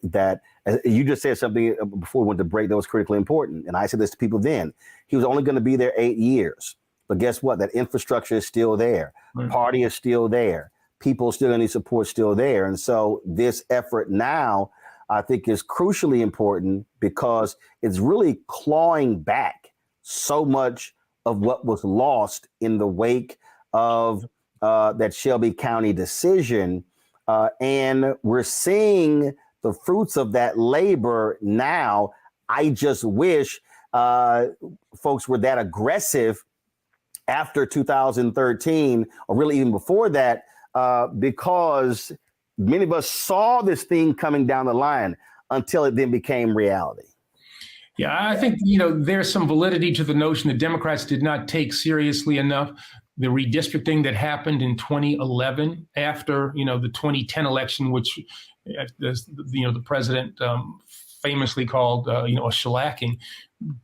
that you just said something before we went to break that was critically important. And I said this to people then. He was only going to be there 8 years. But guess what? That infrastructure is still there. Right. Party is still there. People still need support still there. And so this effort now, I think, is crucially important because it's really clawing back so much of what was lost in the wake of that Shelby County decision. And we're seeing the fruits of that labor now. I just wish folks were that aggressive after 2013, or really even before that, because many of us saw this thing coming down the line until it then became reality. Yeah, I think, there's some validity to the notion that Democrats did not take seriously enough the redistricting that happened in 2011 after, the 2010 election, which, the president famously called, a shellacking.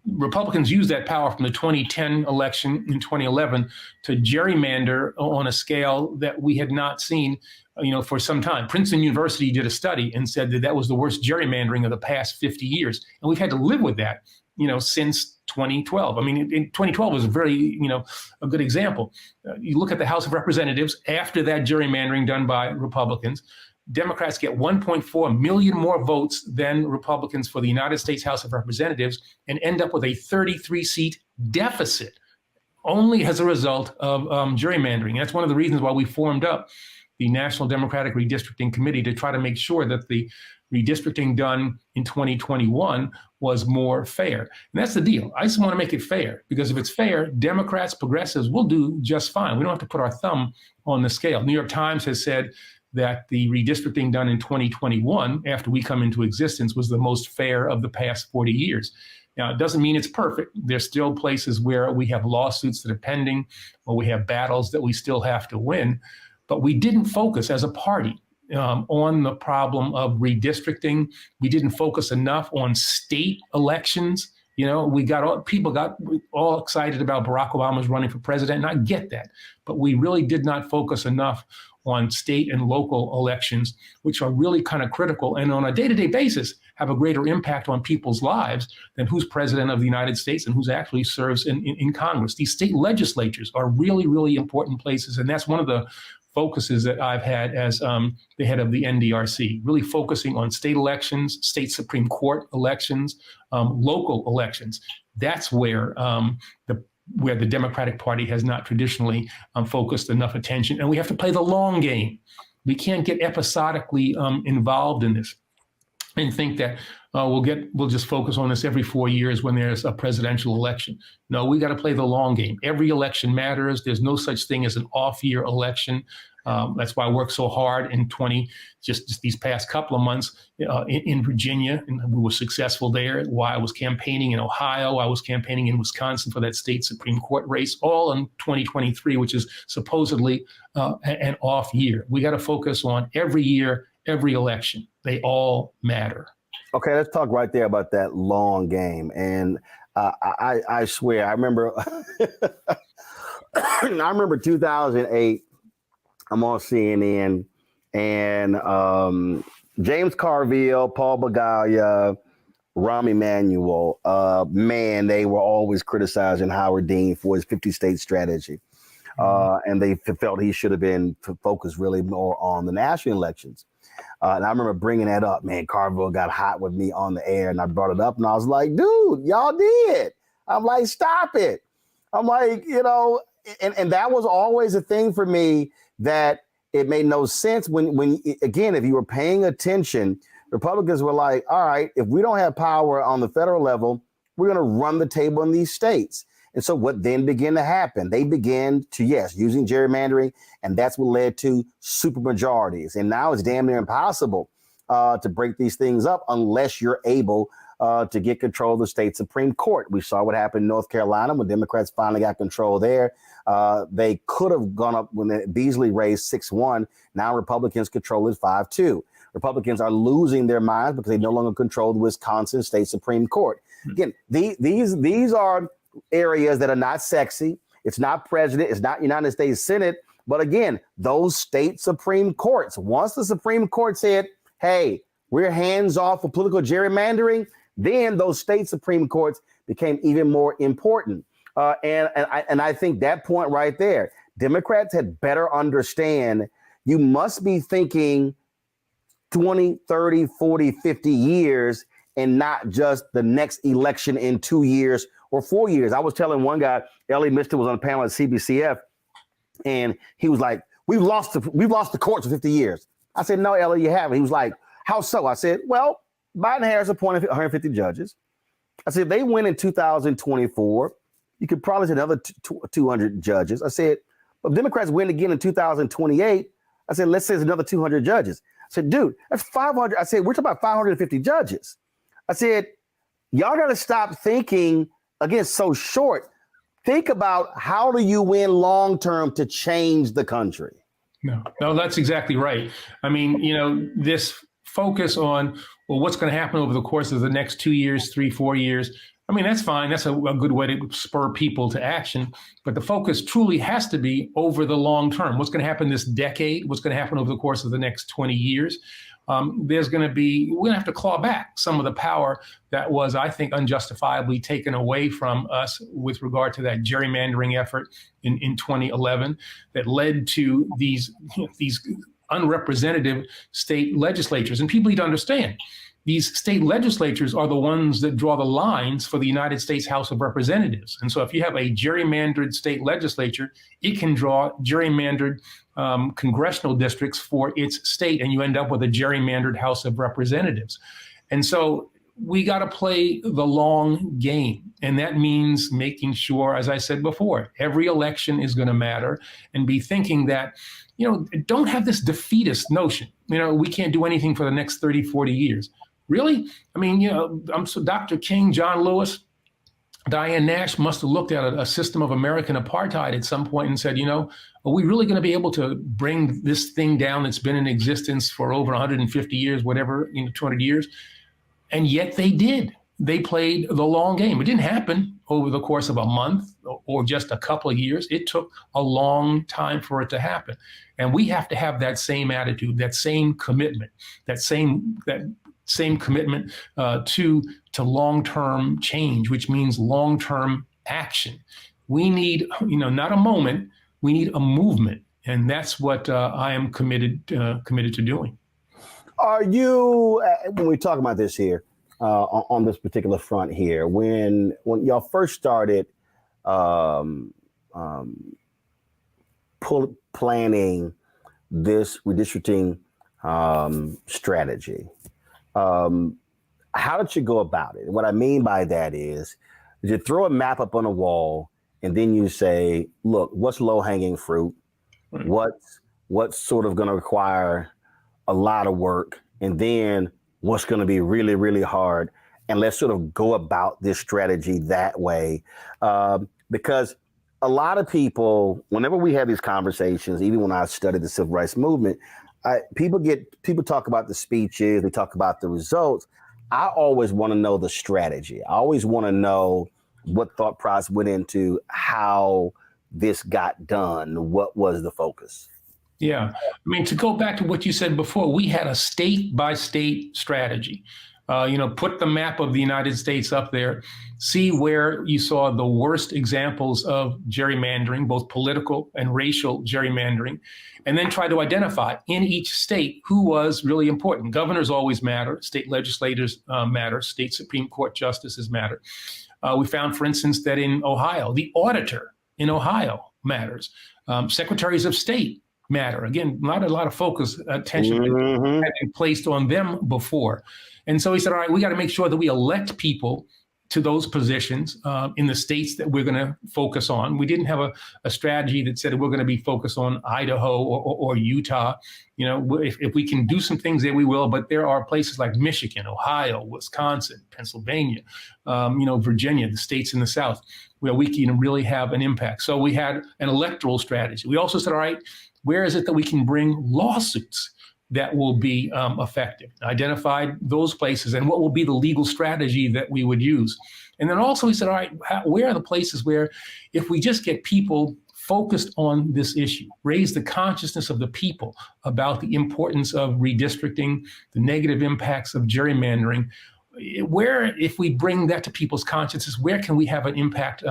Republicans used that power from the 2010 election in 2011 to gerrymander on a scale that we had not seen, for some time. Princeton University did a study and said that that was the worst gerrymandering of the past 50 years. And we've had to live with that, since 2012. I mean, in 2012 was a very, a good example. You look at the House of Representatives after that gerrymandering done by Republicans. Democrats get 1.4 million more votes than Republicans for the United States House of Representatives and end up with a 33-seat deficit only as a result of gerrymandering. That's one of the reasons why we formed up the National Democratic Redistricting Committee to try to make sure that the redistricting done in 2021 was more fair. And that's the deal. I just want to make it fair, because if it's fair, Democrats, progressives will do just fine. We don't have to put our thumb on the scale. New York Times has said that the redistricting done in 2021, after we come into existence, was the most fair of the past 40 years. Now, it doesn't mean it's perfect. There's still places where we have lawsuits that are pending, or we have battles that we still have to win. But we didn't focus as a party on the problem of redistricting. We didn't focus enough on state elections. People got all excited about Barack Obama's running for president, and I get that. But we really did not focus enough on state and local elections, which are really kind of critical and on a day-to-day basis have a greater impact on people's lives than who's president of the United States and who's actually serves in Congress. These state legislatures are really, really important places. And that's one of the focuses that I've had as the head of the NDRC, really focusing on state elections, state Supreme Court elections, local elections. That's where the Democratic Party has not traditionally focused enough attention. And we have to play the long game. We can't get episodically involved in this and think that we'll just focus on this every 4 years when there's a presidential election. No, we got to play the long game. Every election matters. There's no such thing as an off-year election. That's why I worked so hard in just these past couple of months in Virginia, and we were successful there. While I was campaigning in Ohio, I was campaigning in Wisconsin for that state Supreme Court race, all in 2023, which is supposedly an off year. We got to focus on every year, every election. They all matter. Okay, let's talk right there about that long game. And I swear, I remember, I remember 2008. I'm on CNN, and James Carville, Paul Beglia, Rahm Emanuel, they were always criticizing Howard Dean for his 50-state strategy. And they felt he should have been focused really more on the national elections. And I remember bringing that up, man. Carville got hot with me on the air, and I brought it up, and I was like, dude, y'all did. I'm like, stop it. I'm like, and that was always a thing for me, that it made no sense when again, if you were paying attention, Republicans were like, all right, if we don't have power on the federal level, we're going to run the table in these states. And so what then began to happen? They began to, using gerrymandering, and that's what led to supermajorities. And now it's damn near impossible to break these things up unless you're able to get control of the state Supreme Court. We saw what happened in North Carolina when Democrats finally got control there. They could have gone up when Beasley raised 6-1. Now Republicans control it 5-2. Republicans are losing their minds because they no longer control the Wisconsin State Supreme Court. Again, these are areas that are not sexy. It's not president. It's not United States Senate. But again, those state Supreme Courts, once the Supreme Court said, hey, we're hands off of political gerrymandering, then those state Supreme Courts became even more important. And I think that point right there, Democrats had better understand you must be thinking 20, 30, 40, 50 years and not just the next election in 2 years or 4 years. I was telling one guy, Ellie Mister was on a panel at CBCF, and he was like, we've lost the courts for 50 years. I said, no, Ellie, you haven't. He was like, how so? I said, well, Biden-Harris appointed 150 judges. I said, if they win in 2024, you could probably say another 200 judges. I said, if Democrats win again in 2028, I said, let's say it's another 200 judges. I said, dude, that's 500. I said, we're talking about 550 judges. I said, y'all got to stop thinking, again, so short. Think about how do you win long term to change the country? No, that's exactly right. I mean, this focus on, well, what's going to happen over the course of the next 2 years, 3, 4 years. I mean, that's fine. That's a good way to spur people to action. But the focus truly has to be over the long term. What's going to happen this decade? What's going to happen over the course of the next 20 years? We're going to have to claw back some of the power that was, I think, unjustifiably taken away from us with regard to that gerrymandering effort in 2011 that led to these unrepresentative state legislatures. And people need to understand, these state legislatures are the ones that draw the lines for the United States House of Representatives. And so if you have a gerrymandered state legislature, it can draw gerrymandered congressional districts for its state, and you end up with a gerrymandered House of Representatives. And so we got to play the long game. And that means making sure, as I said before, every election is going to matter, and be thinking that, don't have this defeatist notion, we can't do anything for the next 30, 40 years. Really? I mean, Dr. King, John Lewis, Diane Nash must have looked at a system of American apartheid at some point and said, are we really going to be able to bring this thing down that's been in existence for over 150 years, whatever, 200 years? And yet they did. They played the long game. It didn't happen over the course of a month or just a couple of years. It took a long time for it to happen. And we have to have that same attitude, that same commitment, that same commitment to long-term change, which means long-term action. We need, not a moment, we need a movement. And that's what I am committed to doing. Are you, when we talk about this here, on this particular front here, when y'all first started planning this redistricting strategy, how did you go about it? And what I mean by that is, did you throw a map up on a wall and then you say, look, what's low-hanging fruit? What's sort of going to require a lot of work? And then what's going to be really, really hard? And let's sort of go about this strategy that way. Because a lot of people, whenever we have these conversations, even when I studied the civil rights movement, people talk about the speeches, they talk about the results. I always want to know the strategy. I always want to know what thought process went into how this got done. What was the focus? Yeah. I mean, to go back to what you said before, we had a state by state strategy. Put the map of the United States up there, see where you saw the worst examples of gerrymandering, both political and racial gerrymandering, and then try to identify in each state who was really important. Governors always matter. State legislators matter. State Supreme Court justices matter. We found, for instance, that in Ohio, the auditor in Ohio matters. Secretaries of state matter. Again, not a lot of attention had been placed on them before. And so he said, all right, we got to make sure that we elect people to those positions in the states that we're going to focus on. We didn't have a strategy that said we're going to be focused on Idaho or Utah. If we can do some things there, we will. But there are places like Michigan, Ohio, Wisconsin, Pennsylvania, Virginia, the states in the South, where we can really have an impact. So we had an electoral strategy. We also said, all right, where is it that we can bring lawsuits? that will be effective. Identified those places and what will be the legal strategy that we would use. And then also we said, all right, where are the places where if we just get people focused on this issue, raise the consciousness of the people about the importance of redistricting, the negative impacts of gerrymandering, where, if we bring that to people's consciousness, where can we have an impact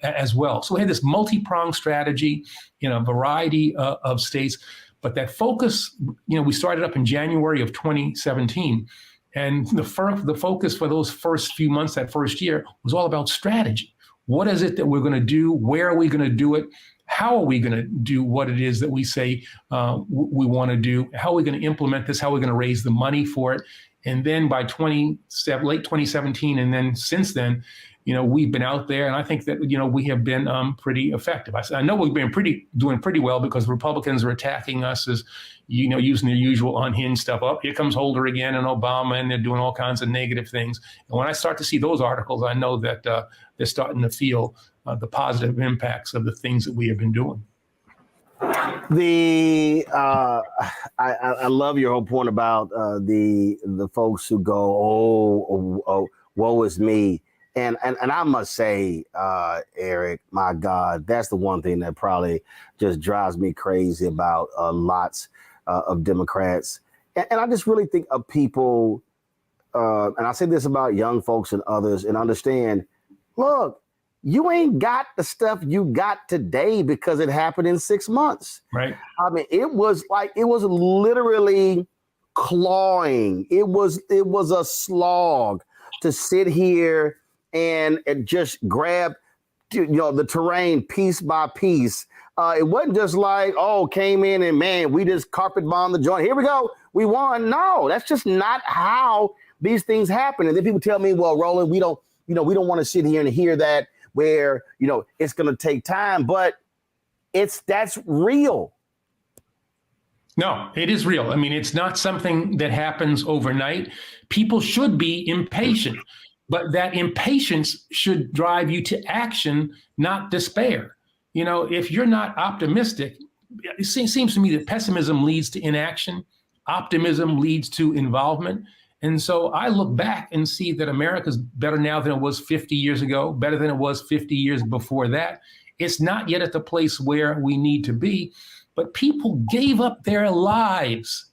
as well? So we had this multi-pronged strategy in a variety of states, but that focus, we started up in January of 2017. And the focus for those first few months, that first year, was all about strategy. What is it that we're going to do? Where are we going to do it? How are we going to do what it is that we say we want to do? How are we going to implement this? How are we going to raise the money for it? And then by late 2017, and then since then, we've been out there, and I think that we have been pretty effective. I know we've been doing pretty well because Republicans are attacking us as using their usual unhinged stuff. Oh, here comes Holder again and Obama, and they're doing all kinds of negative things. And when I start to see those articles, I know that they're starting to feel the positive impacts of the things that we have been doing. I love your whole point about the folks who go, oh, woe is me. And I must say, Eric, my God, that's the one thing that probably just drives me crazy about lots of Democrats. And I just really think of people, and I say this about young folks and others, and understand, look, you ain't got the stuff you got today because it happened in 6 months. Right. I mean, it was literally clawing. It was a slog to sit here and just grab, the terrain piece by piece. It wasn't just like, came in and man, we just carpet bombed the joint. Here we go, we won. No, that's just not how these things happen. And then people tell me, well, Roland, we don't want to sit here and hear that where, it's going to take time, but that's real. No, it is real. I mean, it's not something that happens overnight. People should be impatient. But that impatience should drive you to action, not despair. If you're not optimistic, it seems to me that pessimism leads to inaction. Optimism leads to involvement. And so I look back and see that America's better now than it was 50 years ago, better than it was 50 years before that. It's not yet at the place where we need to be, but people gave up their lives.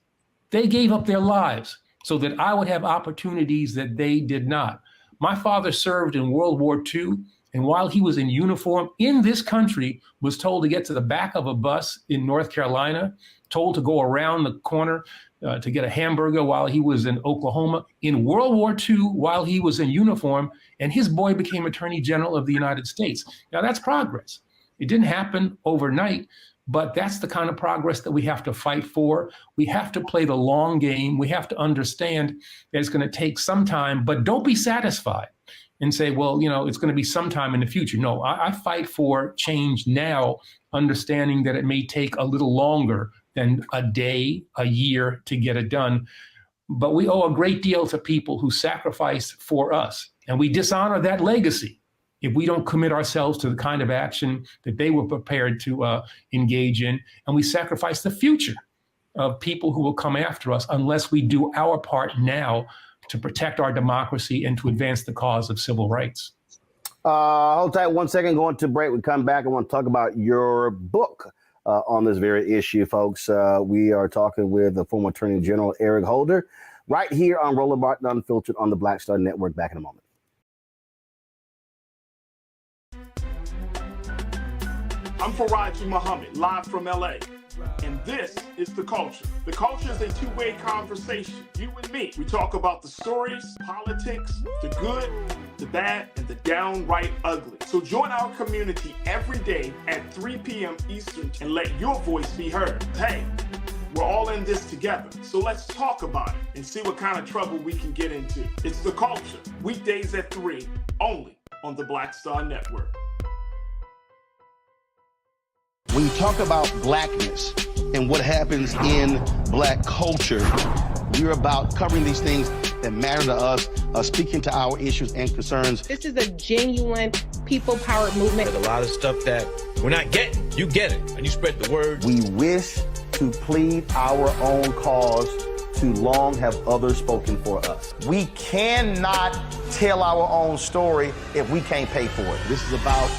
They gave up their lives so that I would have opportunities that they did not. My father served in World War II, and while he was in uniform in this country, was told to get to the back of a bus in North Carolina, told to go around the corner to get a hamburger while he was in Oklahoma. In World War II, while he was in uniform, and his boy became Attorney General of the United States. Now, that's progress. It didn't happen overnight, but that's the kind of progress that we have to fight for. We have to play the long game. We have to understand that it's going to take some time, but don't be satisfied and say, well, it's going to be sometime in the future. No, I fight for change now, understanding that it may take a little longer than a day, a year to get it done. But we owe a great deal to people who sacrificed for us, and we dishonor that legacy if we don't commit ourselves to the kind of action that they were prepared to engage in, and we sacrifice the future of people who will come after us unless we do our part now to protect our democracy and to advance the cause of civil rights. Hold tight 1 second, going to break. We come back, I want to talk about your book on this very issue, folks. We are talking with the former Attorney General Eric Holder right here on Roland Martin Unfiltered on the Black Star Network. Back in a moment. I'm Faraji Muhammad, live from LA. And this is The Culture. The Culture is a two-way conversation. You and me. We talk about the stories, politics, the good, the bad, and the downright ugly. So join our community every day at 3 p.m. Eastern and let your voice be heard. Hey, we're all in this together. So let's talk about it and see what kind of trouble we can get into. It's The Culture. Weekdays at 3, only on the Black Star Network. When you talk about blackness and what happens in black culture, we're about covering these things that matter to us, speaking to our issues and concerns. This is a genuine people-powered movement. There's a lot of stuff that we're not getting. You get it, and you spread the word. We wish to plead our own cause. Too long have others spoken for us. We cannot tell our own story if we can't pay for it. This is about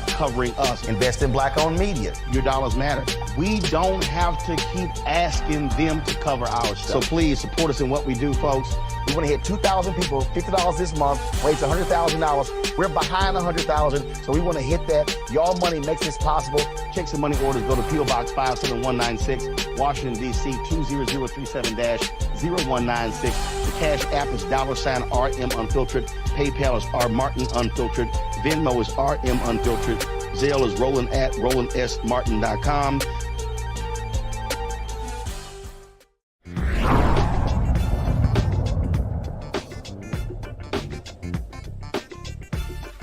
covering us. Invest in black-owned media. Your dollars matter. We don't have to keep asking them to cover our stuff. So please support us in what we do, folks. We want to hit 2,000 people, $50 this month, raise $100,000. We're behind 100,000, so we want to hit that. Y'all money makes this possible. Checks and money orders go to P.O. Box 57196, Washington, D.C. 20037-0196. The Cash App is $RM Unfiltered. PayPal is R Martin Unfiltered. Venmo is RM Unfiltered. Zelle is Roland at RolandSMartin.com.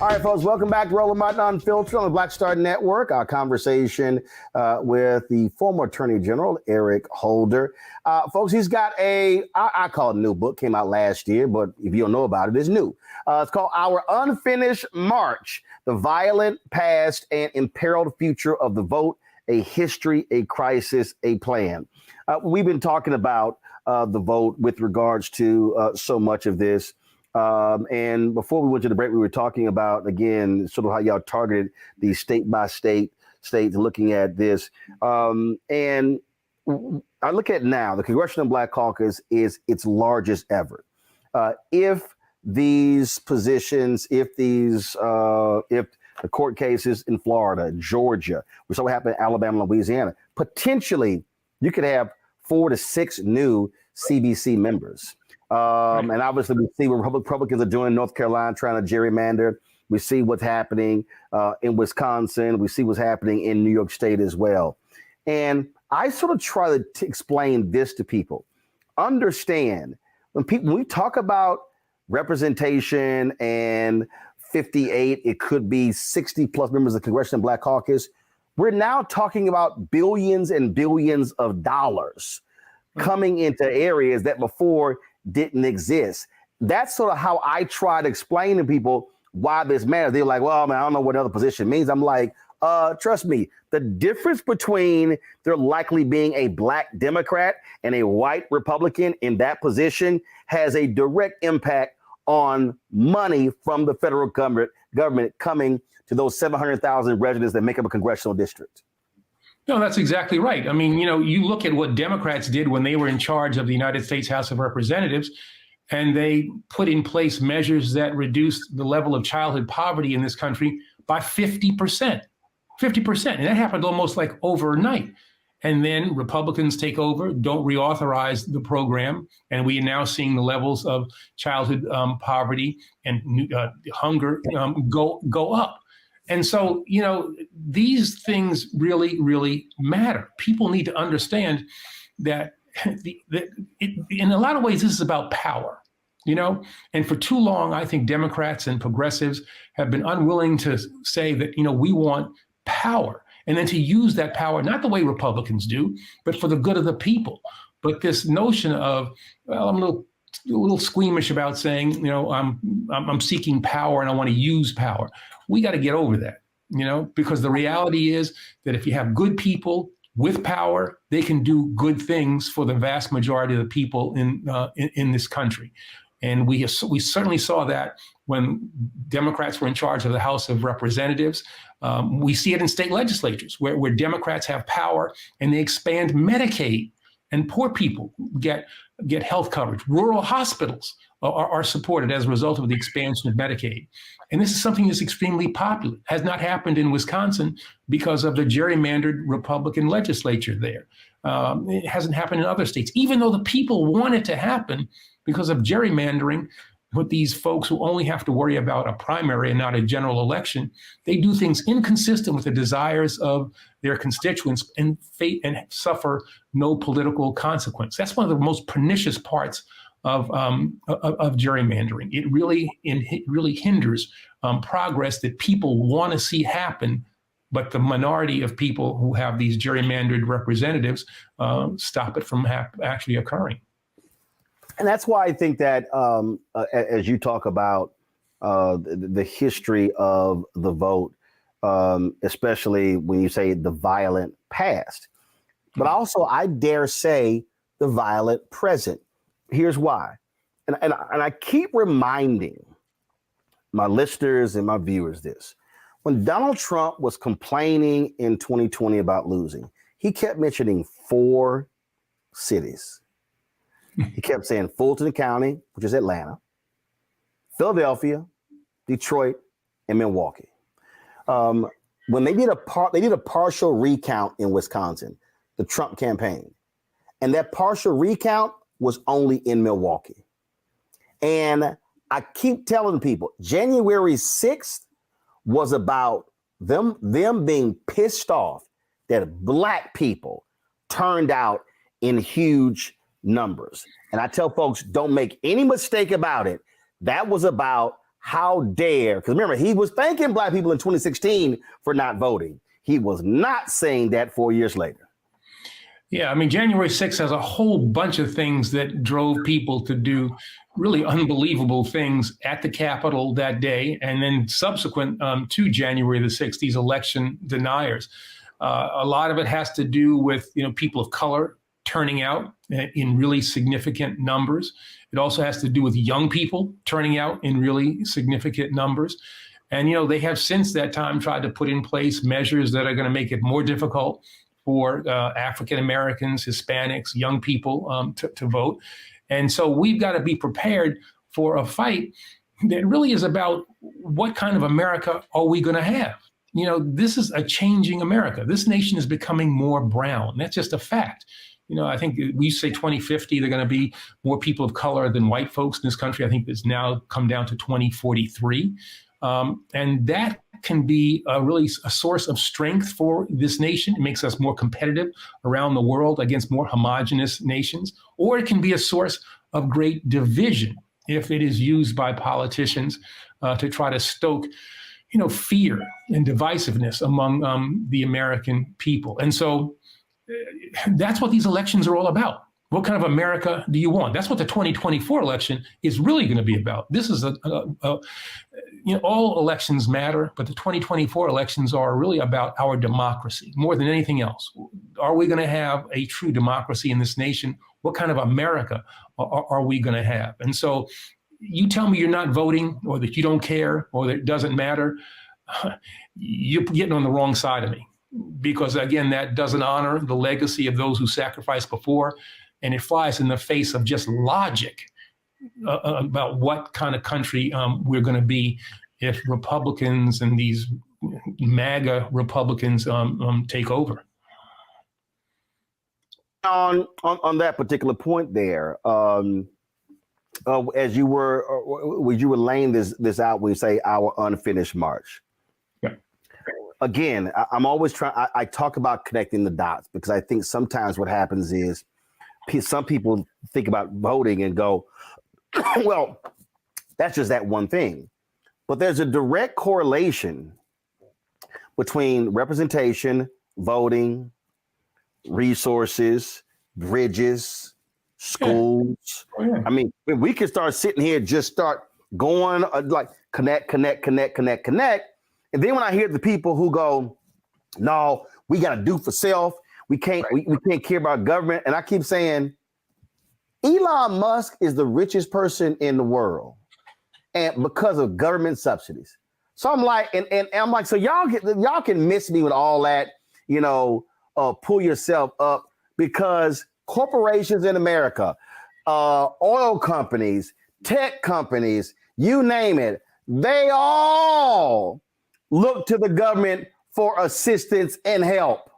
All right, folks, welcome back to Roland Martin Unfiltered on the Black Star Network. Our conversation with the former Attorney General, Eric Holder. Folks, he's got I call it a new book, came out last year, but if you don't know about it, it's new. It's called Our Unfinished March, The Violent Past and Imperiled Future of the Vote, A History, a Crisis, a Plan. We've been talking about the vote with regards to so much of this. And before we went to the break, we were talking about, again, sort of how y'all targeted these state by state states looking at this. And I look at now, the Congressional Black Caucus is its largest ever. If these positions, if the court cases in Florida, Georgia, we saw what happened in Alabama, Louisiana, potentially you could have 4 to 6 new CBC members. And obviously we see what Republicans are doing in North Carolina, trying to gerrymander. We see what's happening in Wisconsin. We see what's happening in New York State as well. And I sort of try to explain this to people. Understand, when we talk about representation and 58, it could be 60 plus members of the Congressional Black Caucus. We're now talking about billions and billions of dollars coming into areas that before didn't exist. That's sort of how I try to explain to people why this matters. They're like, well, man, I don't know what another position means. I'm like, trust me, the difference between there likely being a black Democrat and a white Republican in that position has a direct impact on money from the federal government coming to those 700,000 residents that make up a congressional district. No, that's exactly right. I mean, you look at what Democrats did when they were in charge of the United States House of Representatives, and they put in place measures that reduced the level of childhood poverty in this country by 50%. 50%. And that happened almost like overnight. And then Republicans take over, don't reauthorize the program. And we are now seeing the levels of childhood poverty and hunger go up. And so, these things really, really matter. People need to understand that in a lot of ways, this is about power, and for too long, I think Democrats and progressives have been unwilling to say that, we want power, and then to use that power, not the way Republicans do, but for the good of the people. But this notion of, well, I'm a little squeamish about saying, I'm seeking power and I want to use power. We got to get over that, because the reality is that if you have good people with power, they can do good things for the vast majority of the people in this country. And we certainly saw that when Democrats were in charge of the House of Representatives. We see it in state legislatures where Democrats have power and they expand Medicaid, and poor people get health coverage. Rural hospitals are supported as a result of the expansion of Medicaid. And this is something that's extremely popular. Has not happened in Wisconsin because of the gerrymandered Republican legislature there. It hasn't happened in other states, even though the people want it to happen because of gerrymandering. With these folks who only have to worry about a primary and not a general election, they do things inconsistent with the desires of their constituents and suffer no political consequence. That's one of the most pernicious parts of gerrymandering. It really hinders progress that people want to see happen, but the minority of people who have these gerrymandered representatives stop it from actually occurring. And that's why I think that as you talk about the history of the vote, especially when you say the violent past, but also, I dare say, the violent present. Here's why. And I keep reminding my listeners and my viewers this. When Donald Trump was complaining in 2020 about losing, he kept mentioning 4 cities. He kept saying Fulton County, which is Atlanta, Philadelphia, Detroit, and Milwaukee. When they did a partial recount in Wisconsin, the Trump campaign, and that partial recount was only in Milwaukee. And I keep telling people, January 6th was about them being pissed off that Black people turned out in huge numbers. And I tell folks, don't make any mistake about it. That was about how dare, because remember, he was thanking Black people in 2016 for not voting. He was not saying that 4 years later. Yeah, I mean, January 6th has a whole bunch of things that drove people to do really unbelievable things at the Capitol that day, and then subsequent to January the 6th, these election deniers. A lot of it has to do with, people of color turning out in really significant numbers. It also has to do with young people turning out in really significant numbers. And, they have since that time tried to put in place measures that are going to make it more difficult for African Americans, Hispanics, young people to vote. And so we've got to be prepared for a fight that really is about what kind of America are we going to have? This is a changing America. This nation is becoming more brown. That's just a fact. I think we say 2050, they're going to be more people of color than white folks in this country. I think it's now come down to 2043. And that can be really a source of strength for this nation. It makes us more competitive around the world against more homogenous nations, or it can be a source of great division if it is used by politicians to try to stoke, fear and divisiveness among the American people. And so that's what these elections are all about. What kind of America do you want? That's what the 2024 election is really going to be about. This is all elections matter, but the 2024 elections are really about our democracy more than anything else. Are we going to have a true democracy in this nation? What kind of America are we going to have? And so you tell me you're not voting, or that you don't care, or that it doesn't matter, you're getting on the wrong side of me. Because again, that doesn't honor the legacy of those who sacrificed before, and it flies in the face of just logic about what kind of country we're going to be if Republicans and these MAGA Republicans take over. On that particular point there, as you were laying this out, we say our unfinished march. Again, I'm always trying, I talk about connecting the dots, because I think sometimes what happens is some people think about voting and go, well, that's just that one thing. But there's a direct correlation between representation, voting, resources, bridges, schools. Oh, yeah. I mean, we could start sitting here, just start going like connect. And then when I hear the people who go, no, we got to do for self. We can't care about government. And I keep saying, Elon Musk is the richest person in the world, and because of government subsidies. So I'm like, and I'm like, so y'all can miss me with all that, pull yourself up, because corporations in America, oil companies, tech companies, you name it, they all look to the government for assistance and help.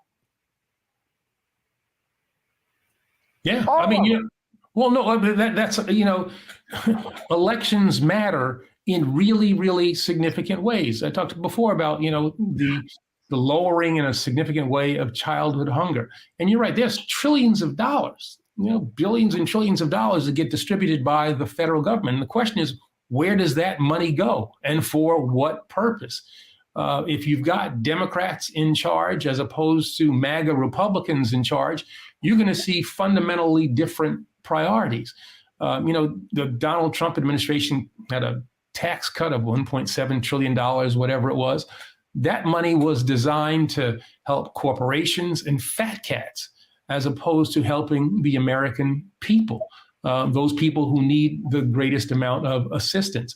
Yeah, I mean, well, no, that's elections matter in really, really significant ways. I talked before about, the lowering in a significant way of childhood hunger. And you're right, there's trillions of dollars, billions and trillions of dollars that get distributed by the federal government. And the question is, where does that money go and for what purpose? If you've got Democrats in charge as opposed to MAGA Republicans in charge, you're going to see fundamentally different priorities. The Donald Trump administration had a tax cut of $1.7 trillion, whatever it was. That money was designed to help corporations and fat cats. as opposed to helping the American people, those people who need the greatest amount of assistance.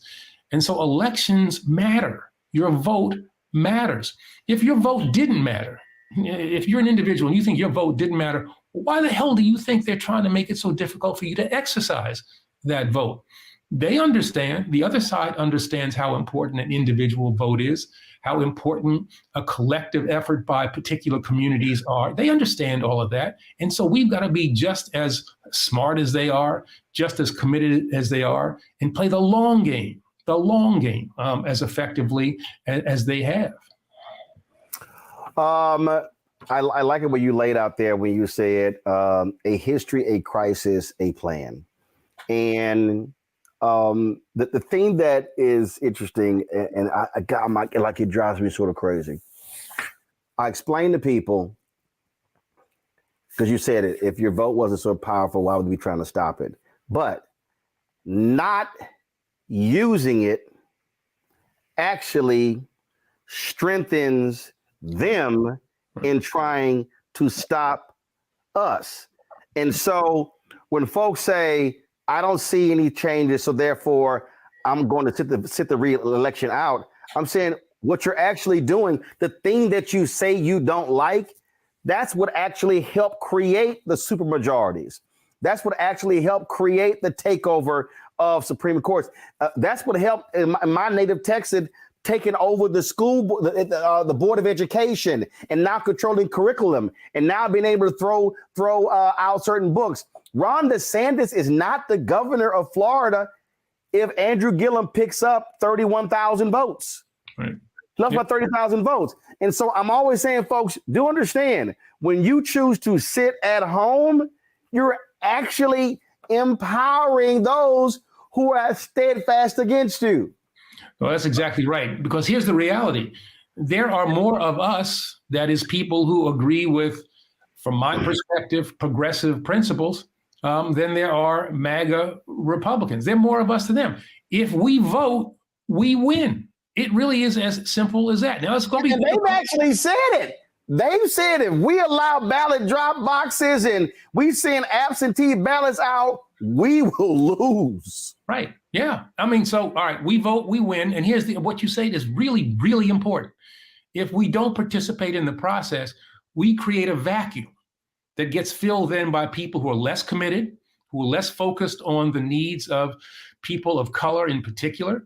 And so elections matter. Your vote matters. If your vote didn't matter, if you're an individual and you think your vote didn't matter, why the hell do you think they're trying to make it so difficult for you to exercise that vote? They understand, the other side understands how important an individual vote is, how important a collective effort by particular communities are. They understand all of that. And so we've got to be just as smart as they are, just as committed as they are, and play the long game as effectively as they have. I like it when you laid out there when you said a history, a crisis, a plan. And the thing that is interesting, and I'm like it drives me sort of crazy. I explain to people, because you said it, if your vote wasn't so powerful, why would we be trying to stop it? But not using it actually strengthens them in trying to stop us. And so when folks say, I don't see any changes, so therefore I'm going to sit the re-election out, I'm saying what you're actually doing, the thing that you say you don't like, that's what actually helped create the supermajorities. That's what actually helped create the takeover of Supreme Courts. That's what helped in my native Texas taking over the school, the Board of Education, and now controlling curriculum, and now being able to throw out certain books. Ron DeSantis is not the governor of Florida if Andrew Gillum picks up 31,000 votes. Right. Left by 30,000 votes. And so I'm always saying, folks, do understand, when you choose to sit at home, you're actually empowering those who are steadfast against you. Well, that's exactly right. Because here's the reality. There are more of us, that is people who agree with, from my perspective, progressive principles, than there are MAGA Republicans. There are more of us than them. If we vote, we win. It really is as simple as that. Now, it's going to be. They've actually said it. They've said if we allow ballot drop boxes and we send absentee ballots out, we will lose. Right. Yeah. I mean, so, all right, we vote, we win. And here's what you say is really, really important. If we don't participate in the process, we create a vacuum that gets filled in by people who are less committed, who are less focused on the needs of people of color in particular.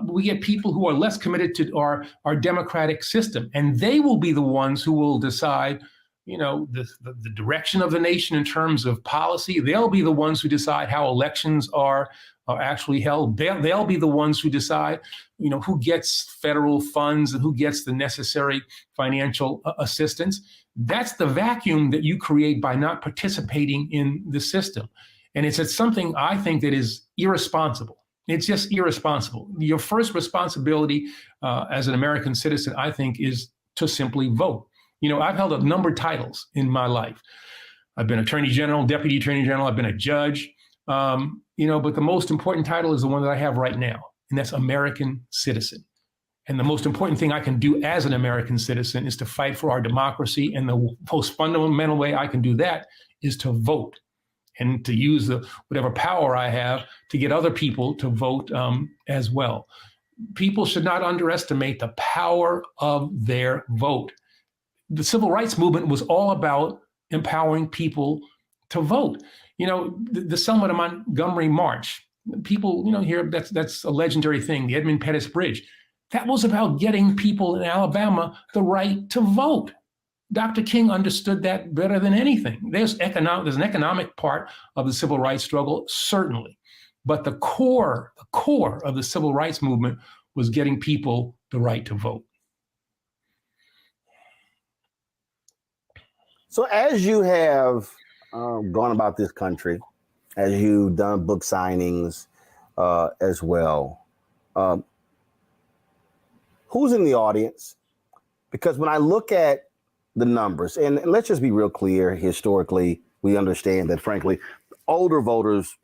We get people who are less committed to our democratic system, and they will be the ones who will decide, you know, the direction of the nation in terms of policy. They'll be the ones who decide how elections are actually held. They'll be the ones who decide, you know, who gets federal funds and who gets the necessary financial assistance. That's the vacuum that you create by not participating in the system. And it's something I think that is irresponsible. It's just irresponsible. Your first responsibility as an American citizen, I think, is to simply vote. You know, I've held a number of titles in my life. I've been Attorney General, Deputy Attorney General, I've been a judge, you know, but the most important title is the one that I have right now, and that's American citizen. And the most important thing I can do as an American citizen is to fight for our democracy. And the most fundamental way I can do that is to vote and to use whatever power I have to get other people to vote as well. People should not underestimate the power of their vote. The civil rights movement was all about empowering people to vote. You know, the Selma to Montgomery March, people, you know, here, that's a legendary thing, the Edmund Pettus Bridge. That was about getting people in Alabama the right to vote. Dr. King understood that better than anything. There's an economic part of the civil rights struggle, certainly. But the core of the civil rights movement was getting people the right to vote. So as you have gone about this country, as you've done book signings as well, who's in the audience? Because when I look at the numbers, and let's just be real clear, historically, we understand that, frankly, older voters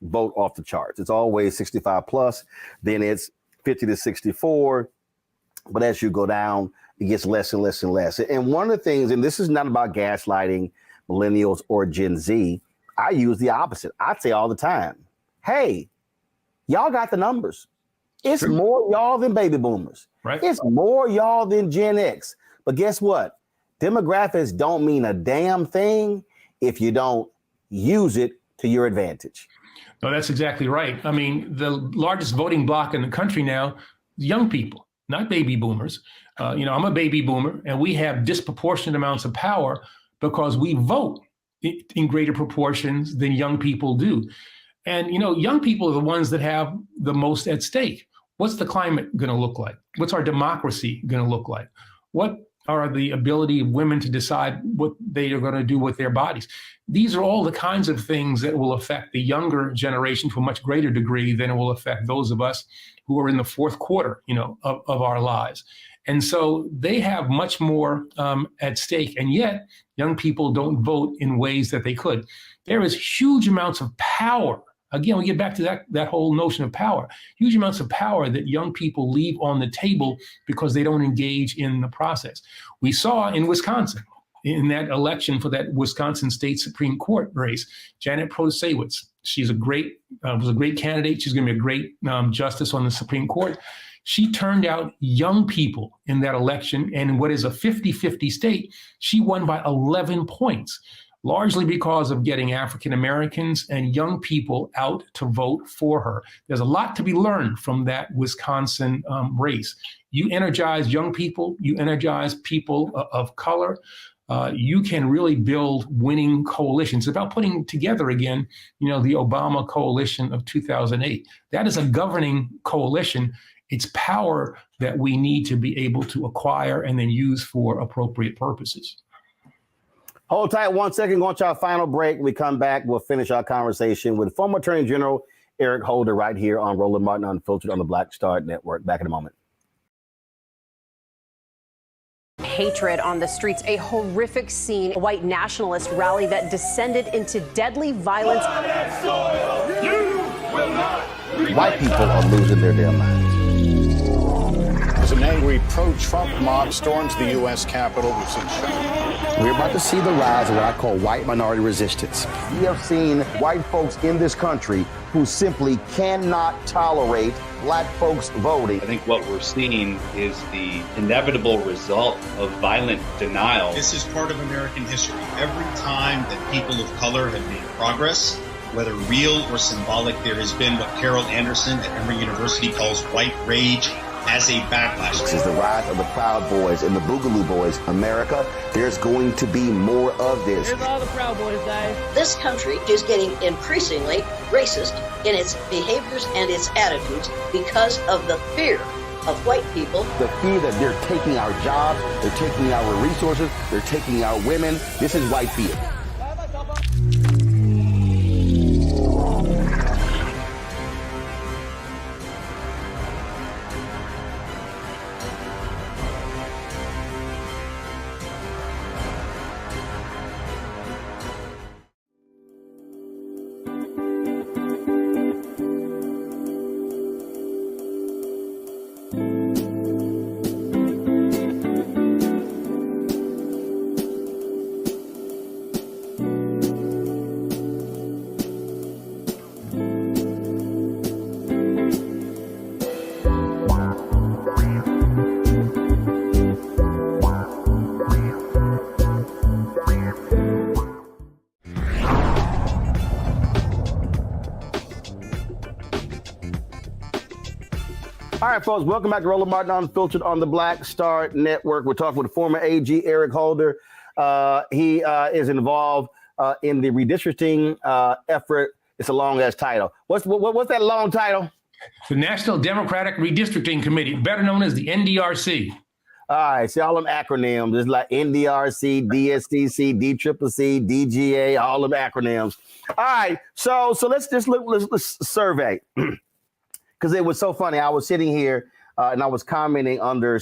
vote off the charts. It's always 65 plus, then it's 50 to 64. But as you go down, it gets less and less and less. And one of the things, and this is not about gaslighting, millennials or Gen Z, I use the opposite. I'd say all the time, hey, y'all got the numbers. It's more y'all than baby boomers. Right. It's more y'all than Gen X. But guess what? Demographics don't mean a damn thing if you don't use it to your advantage. No, that's exactly right. I mean, the largest voting bloc in the country now, young people, not baby boomers. I'm a baby boomer, and we have disproportionate amounts of power because we vote in greater proportions than young people do. And, young people are the ones that have the most at stake. What's the climate going to look like? What's our democracy going to look like? What are the ability of women to decide what they are going to do with their bodies? These are all the kinds of things that will affect the younger generation to a much greater degree than it will affect those of us who are in the fourth quarter, of our lives. And so they have much more at stake. And yet young people don't vote in ways that they could. There is huge amounts of power. Again, we get back to that whole notion of power, huge amounts of power that young people leave on the table because they don't engage in the process. We saw in Wisconsin, in that election for that Wisconsin State Supreme Court race, Janet Protasiewicz, was a great candidate. She's going to be a great justice on the Supreme Court. She turned out young people in that election, and in what is a 50-50 state, she won by 11 points. Largely because of getting African Americans and young people out to vote for her. There's a lot to be learned from that Wisconsin race. You energize young people, you energize people of color, you can really build winning coalitions. It's about putting together again, the Obama coalition of 2008. That is a governing coalition. It's power that we need to be able to acquire and then use for appropriate purposes. Hold tight 1 second, going to our final break. We come back, we'll finish our conversation with former Attorney General Eric Holder right here on Roland Martin Unfiltered on the Black Star Network. Back in a moment. Hatred on the streets, a horrific scene, a white nationalist rally that descended into deadly violence. White people are losing their damn minds. As an angry pro-Trump mob storms the U.S. Capitol, we've seen We're about to see the rise of what I call white minority resistance. We have seen white folks in this country who simply cannot tolerate black folks voting. I think what we're seeing is the inevitable result of violent denial. This is part of American history. Every time that people of color have made progress, whether real or symbolic, there has been what Carol Anderson at Emory University calls white rage as a backlash. This is the rise of the Proud Boys and the Boogaloo Boys. America, there's going to be more of this. Here's all the Proud Boys, guys. This country is getting increasingly racist in its behaviors and its attitudes because of the fear of white people. The fear that they're taking our jobs, they're taking our resources, they're taking our women. This is white fear. All right, folks, welcome back to Roland Martin Unfiltered on the Black Star Network. We're talking with former AG Eric Holder. He is involved in the redistricting effort. It's a long-ass title. What's that long title? The National Democratic Redistricting Committee, better known as the NDRC. All right, see all them acronyms. It's like NDRC, DSCC, DCCC, DGA, all them acronyms. All right, so let's just let's survey. Because it was so funny. I was sitting here and I was commenting under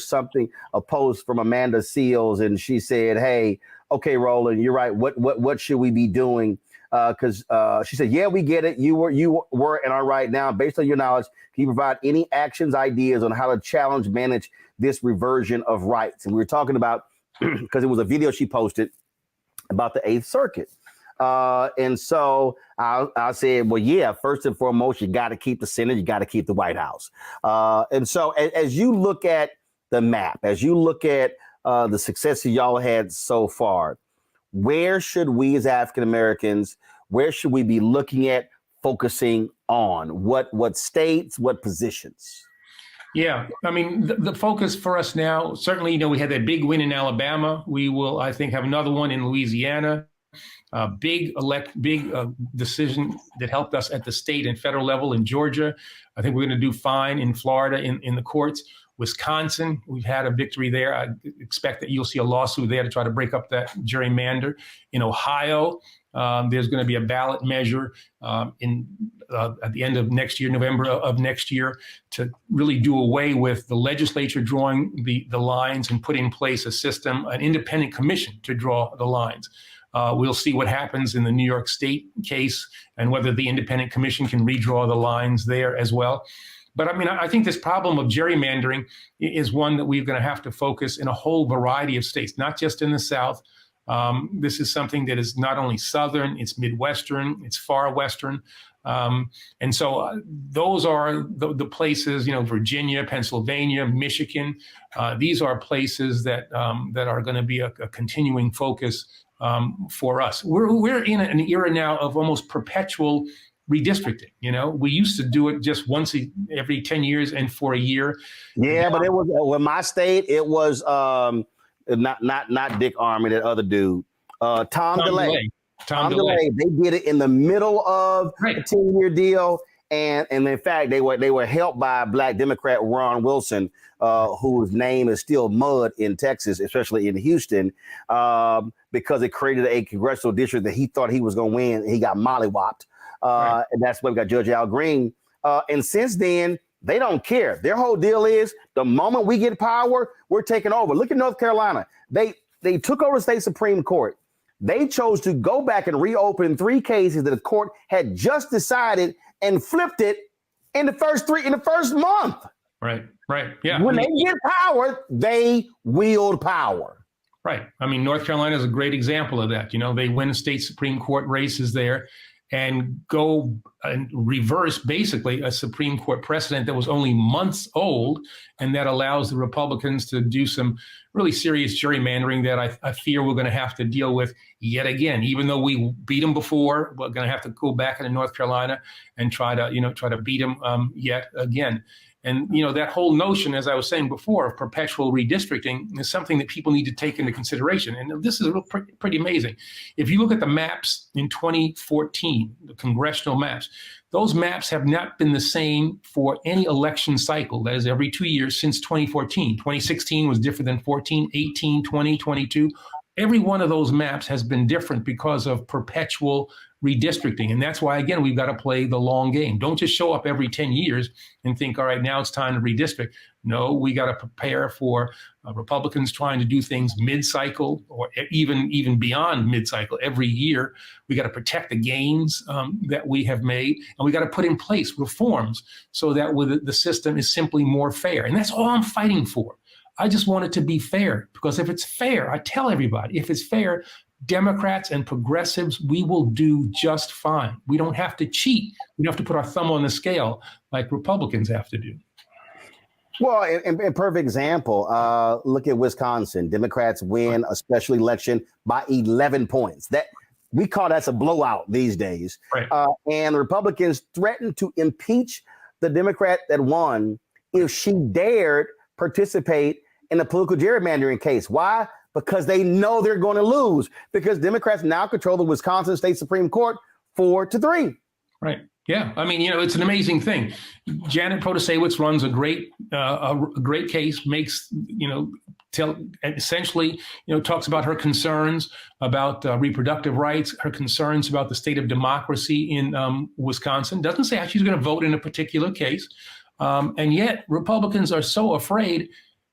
a post from Amanda Seals, and she said, "Hey, okay, Roland, you're right. What should we be doing?" Because she said, "Yeah, we get it. You were and are right now. Based on your knowledge, can you provide any actions, ideas on how to manage this reversion of rights?" And we were talking about because it was a video she posted about the Eighth Circuit. And so I said, well, yeah, first and foremost, you got to keep the Senate, you got to keep the White House. And so as you look at the map, as you look at the success that y'all had so far, where should we as African Americans, where should we be looking at, focusing on? What states, what positions? Yeah, I mean, the focus for us now, certainly, we had that big win in Alabama. We will, I think, have another one in Louisiana. Big decision that helped us at the state and federal level in Georgia. I think we're going to do fine in Florida in the courts. Wisconsin, we've had a victory there. I expect that you'll see a lawsuit there to try to break up that gerrymander. In Ohio, there's going to be a ballot measure at the end of next year, November of next year, to really do away with the legislature drawing the lines and put in place a system, an independent commission to draw the lines. We'll see what happens in the New York State case and whether the independent commission can redraw the lines there as well. But I mean, I think this problem of gerrymandering is one that we're going to have to focus in a whole variety of states, not just in the South. This is something that is not only Southern, it's Midwestern, it's far Western. And so those are the places, Virginia, Pennsylvania, Michigan. These are places that are going to be a continuing focus for us. We're in an era now of almost perpetual redistricting. We used to do it just once every 10 years and for a year. Yeah, but it was with my state. It was not Dick Armey, that other dude, Tom DeLay. Tom DeLay. They did it in the middle of a 10-year deal, and in fact they were helped by Black Democrat Ron Wilson, whose name is still mud in Texas, especially in Houston, because it created a congressional district that he thought he was going to win. And he got mollywopped. And that's why we got Judge Al Green. And since then, they don't care. Their whole deal is the moment we get power, we're taking over. Look at North Carolina. They took over the state Supreme Court. They chose to go back and reopen 3 cases that the court had just decided and flipped it in the first month. Right. Yeah. When they get power, they wield power. Right. I mean, North Carolina is a great example of that. They win state Supreme Court races there and go and reverse basically a Supreme Court precedent that was only months old, and that allows the Republicans to do some really serious gerrymandering that I fear we're going to have to deal with yet again. Even though we beat them before, we're going to have to go back into North Carolina and try to beat them yet again. And, that whole notion, as I was saying before, of perpetual redistricting is something that people need to take into consideration. And this is pretty amazing. If you look at the maps in 2014, the congressional maps, those maps have not been the same for any election cycle. That is every 2 years since 2014. 2016 was different than 14, 18, 20, 22. Every one of those maps has been different because of perpetual redistricting. And that's why, again, we've got to play the long game. Don't just show up every 10 years and think, all right, now it's time to redistrict. No, we got to prepare for Republicans trying to do things mid-cycle or even beyond mid-cycle every year. We got to protect the gains that we have made, and we got to put in place reforms so that the system is simply more fair. And that's all I'm fighting for. I just want it to be fair, because if it's fair, I tell everybody, if it's fair, Democrats and progressives, we will do just fine. We don't have to cheat. We don't have to put our thumb on the scale like Republicans have to do. Well, in perfect example, look at Wisconsin. Democrats win a special election by 11 points. That we call that's a blowout these days. Right. And the Republicans threatened to impeach the Democrat that won if she dared participate in a political gerrymandering case. Why? Because they know they're going to lose, because Democrats now control the Wisconsin State Supreme Court 4-3. Right. Yeah. I mean, it's an amazing thing. Janet Protasewicz runs a great case, makes, essentially, talks about her concerns about reproductive rights, her concerns about the state of democracy in Wisconsin. Doesn't say how she's going to vote in a particular case. And yet Republicans are so afraid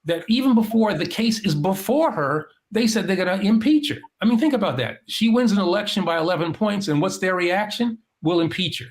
that even before the case is before her, they said they're going to impeach her. I mean, think about that. She wins an election by 11 points, and what's their reaction? We'll impeach her.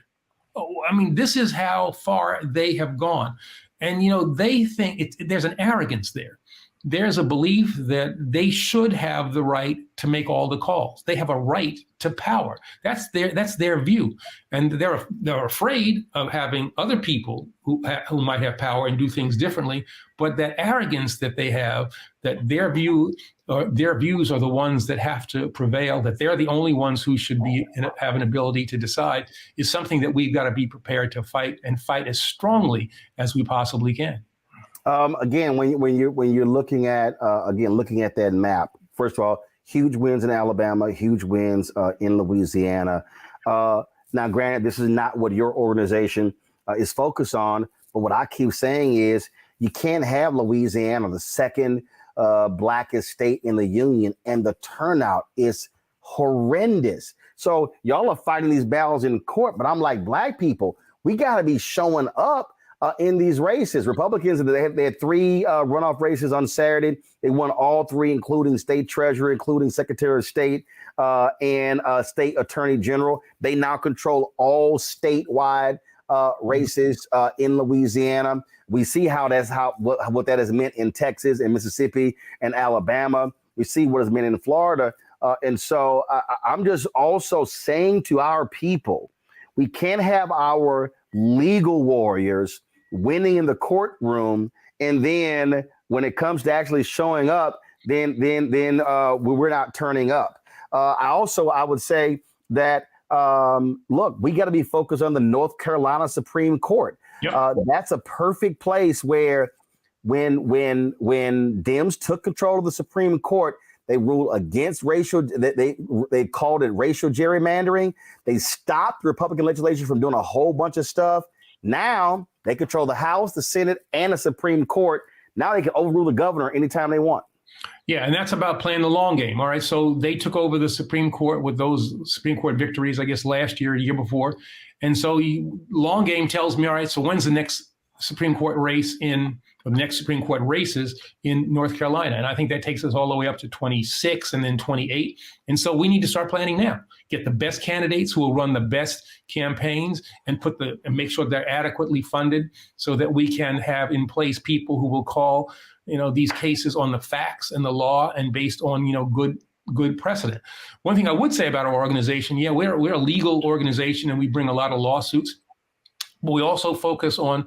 Oh, I mean, this is how far they have gone. And, they think there's an arrogance there. there's a belief that they should have the right to make all the calls. They have a right to power. That's their view, and they're afraid of having other people who might have power and do things differently. But that arrogance that they have, that their views are the ones that have to prevail, that they're the only ones who should have an ability to decide, is something that we've got to be prepared to fight, and fight as strongly as we possibly can. Again, when you're looking at that map, first of all, huge wins in Alabama, huge wins in Louisiana. Now, granted, this is not what your organization is focused on, but what I keep saying is you can't have Louisiana, the second blackest state in the union, and the turnout is horrendous. So y'all are fighting these battles in court, but I'm like, black people, we got to be showing up in these races. Republicans, they had 3 runoff races on Saturday. They won all 3, including state treasurer, including secretary of state, and state attorney general. They now control all statewide races in Louisiana. We see what that has meant in Texas and Mississippi and Alabama. We see what it's meant in Florida. And so I'm just also saying to our people, we can't have our legal warriors winning in the courtroom, and then when it comes to actually showing up, then we're not turning up. I would say that look, we got to be focused on the North Carolina Supreme Court. Yep. That's a perfect place where when Dems took control of the Supreme Court, they ruled against racial. They called it racial gerrymandering. They stopped Republican legislation from doing a whole bunch of stuff. Now they control the House, the Senate, and the Supreme Court. Now they can overrule the governor anytime they want. Yeah, and that's about playing the long game. All right. So they took over the Supreme Court with those Supreme Court victories, I guess, last year, the year before. And so long game tells me, all right, so when's the next Supreme Court race the next Supreme Court races in North Carolina? And I think that takes us all the way up to 26 and then 28. And so we need to start planning now. Get the best candidates who will run the best campaigns and make sure they're adequately funded so that we can have in place people who will call, these cases on the facts and the law and based on, good precedent. One thing I would say about our organization, we're a legal organization and we bring a lot of lawsuits. But we also focus on,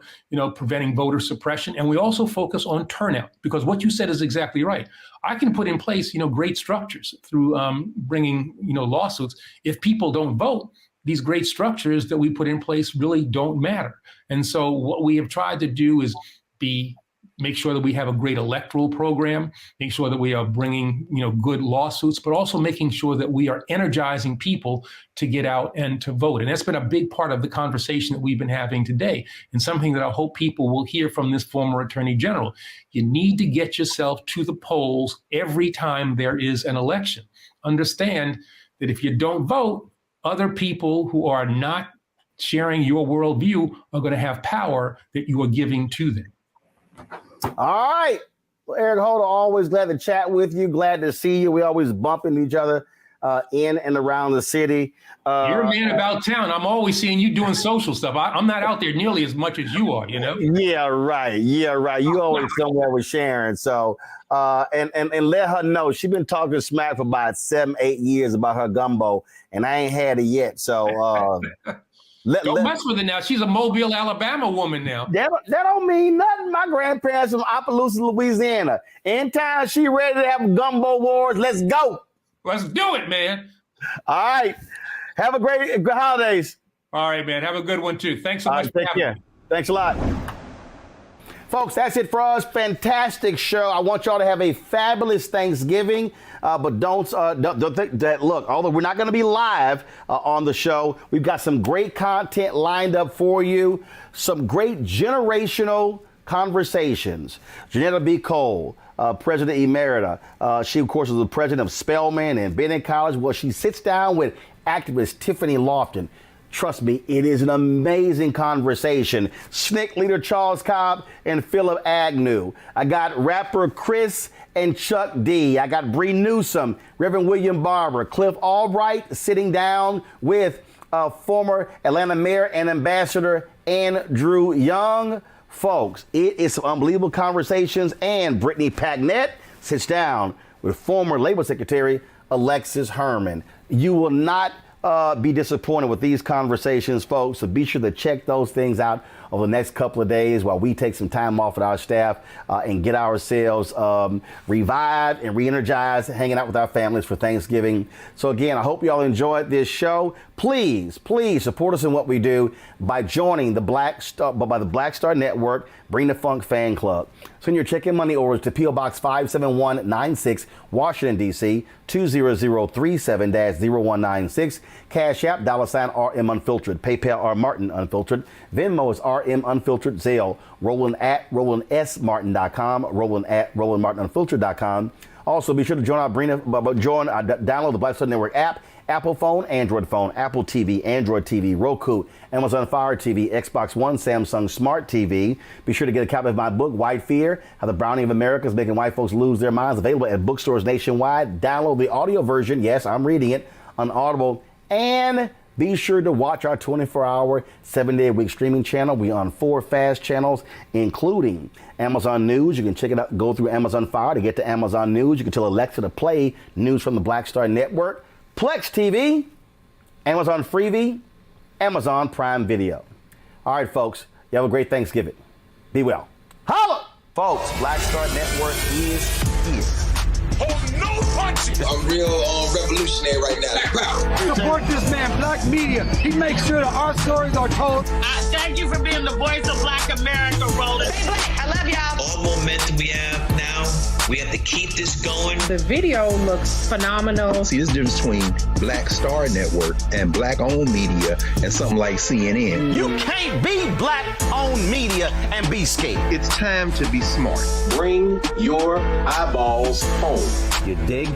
preventing voter suppression, and we also focus on turnout, because what you said is exactly right. I can put in place, great structures through bringing, lawsuits. If people don't vote, these great structures that we put in place really don't matter. And so what we have tried to do is make sure that we have a great electoral program, make sure that we are bringing, good lawsuits, but also making sure that we are energizing people to get out and to vote. And that's been a big part of the conversation that we've been having today, and something that I hope people will hear from this former Attorney General. You need to get yourself to the polls every time there is an election. Understand that if you don't vote, other people who are not sharing your worldview are going to have power that you are giving to them. All right. Well, Eric Holder, always glad to chat with you. Glad to see you. We always bump into each other in and around the city. You're a man about town. I'm always seeing you doing social stuff. I'm not out there nearly as much as you are, Yeah, right. You always somewhere with Sharon. So, and let her know she's been talking smack for about 7-8 years about her gumbo, and I ain't had it yet. So, don't mess with her now. She's a Mobile, Alabama woman now. That don't mean nothing. My grandparents from Opelousas, Louisiana. Anytime she ready to have gumbo wars, let's go. Let's do it, man. All right. Have a great holidays. All right, man. Have a good one, too. Thanks so much for having me. Thanks a lot. Folks, that's it for us. Fantastic show. I want y'all to have a fabulous Thanksgiving. But don't think that, look, although we're not going to be live on the show, we've got some great content lined up for you. Some great generational conversations. Janetta B. Cole, President Emerita. She, of course, is the president of Spelman and Bennett College. Well, she sits down with activist Tiffany Lofton. Trust me, it is an amazing conversation. SNCC leader Charles Cobb and Philip Agnew. I got rapper Chris and Chuck D. I got Bree Newsom, Reverend William Barber, Cliff Albright sitting down with former Atlanta Mayor and Ambassador Andrew Young. Folks, it is some unbelievable conversations, and Brittany Pagnett sits down with former Labor Secretary Alexis Herman. You will not be disappointed with these conversations, folks, so be sure to check those things out over the next couple of days while we take some time off with our staff and get ourselves revived and re-energized, hanging out with our families for Thanksgiving. So again, I hope you all enjoyed this show. Please support us in what we do by joining the Black Star Network, Bring the Funk Fan Club. Send your check and money orders to P.O. Box 57196, Washington, D.C., 20037-0196. Cash App, $RM Unfiltered. PayPal, R Martin Unfiltered. Venmo is RM Unfiltered. Zelle, Roland at RolandSMartin.com. Roland at RolandMartinUnfiltered.com. Also, be sure to download the Black Star Network app. Apple phone, Android phone, Apple TV, Android TV, Roku, Amazon Fire TV, Xbox One, Samsung Smart TV. Be sure to get a copy of my book, White Fear, How the Browning of America is Making White Folks Lose Their Minds, available at bookstores nationwide. Download the audio version, yes, I'm reading it, on Audible. And be sure to watch our 24-hour, 7-day-a-week streaming channel. We're on 4 fast channels, including Amazon News. You can check it out, go through Amazon Fire to get to Amazon News. You can tell Alexa to play news from the Black Star Network. Plex TV, Amazon Freevee, Amazon Prime Video. All right, folks, you have a great Thanksgiving. Be well. Holla! Folks, Black Star Network is here. Oh, no punches! I'm real revolutionary right now. Support this man, Black Media. He makes sure that our stories are told. Thank you for being the voice of Black America, Roland. Hey, Black, I love y'all. All momentum we have now, we have to keep this going. The video looks phenomenal. See, there's a difference between Black Star Network and Black-owned media and something like CNN. You can't be Black-owned media and be scared. It's time to be smart. Bring your eyeballs home. You dig?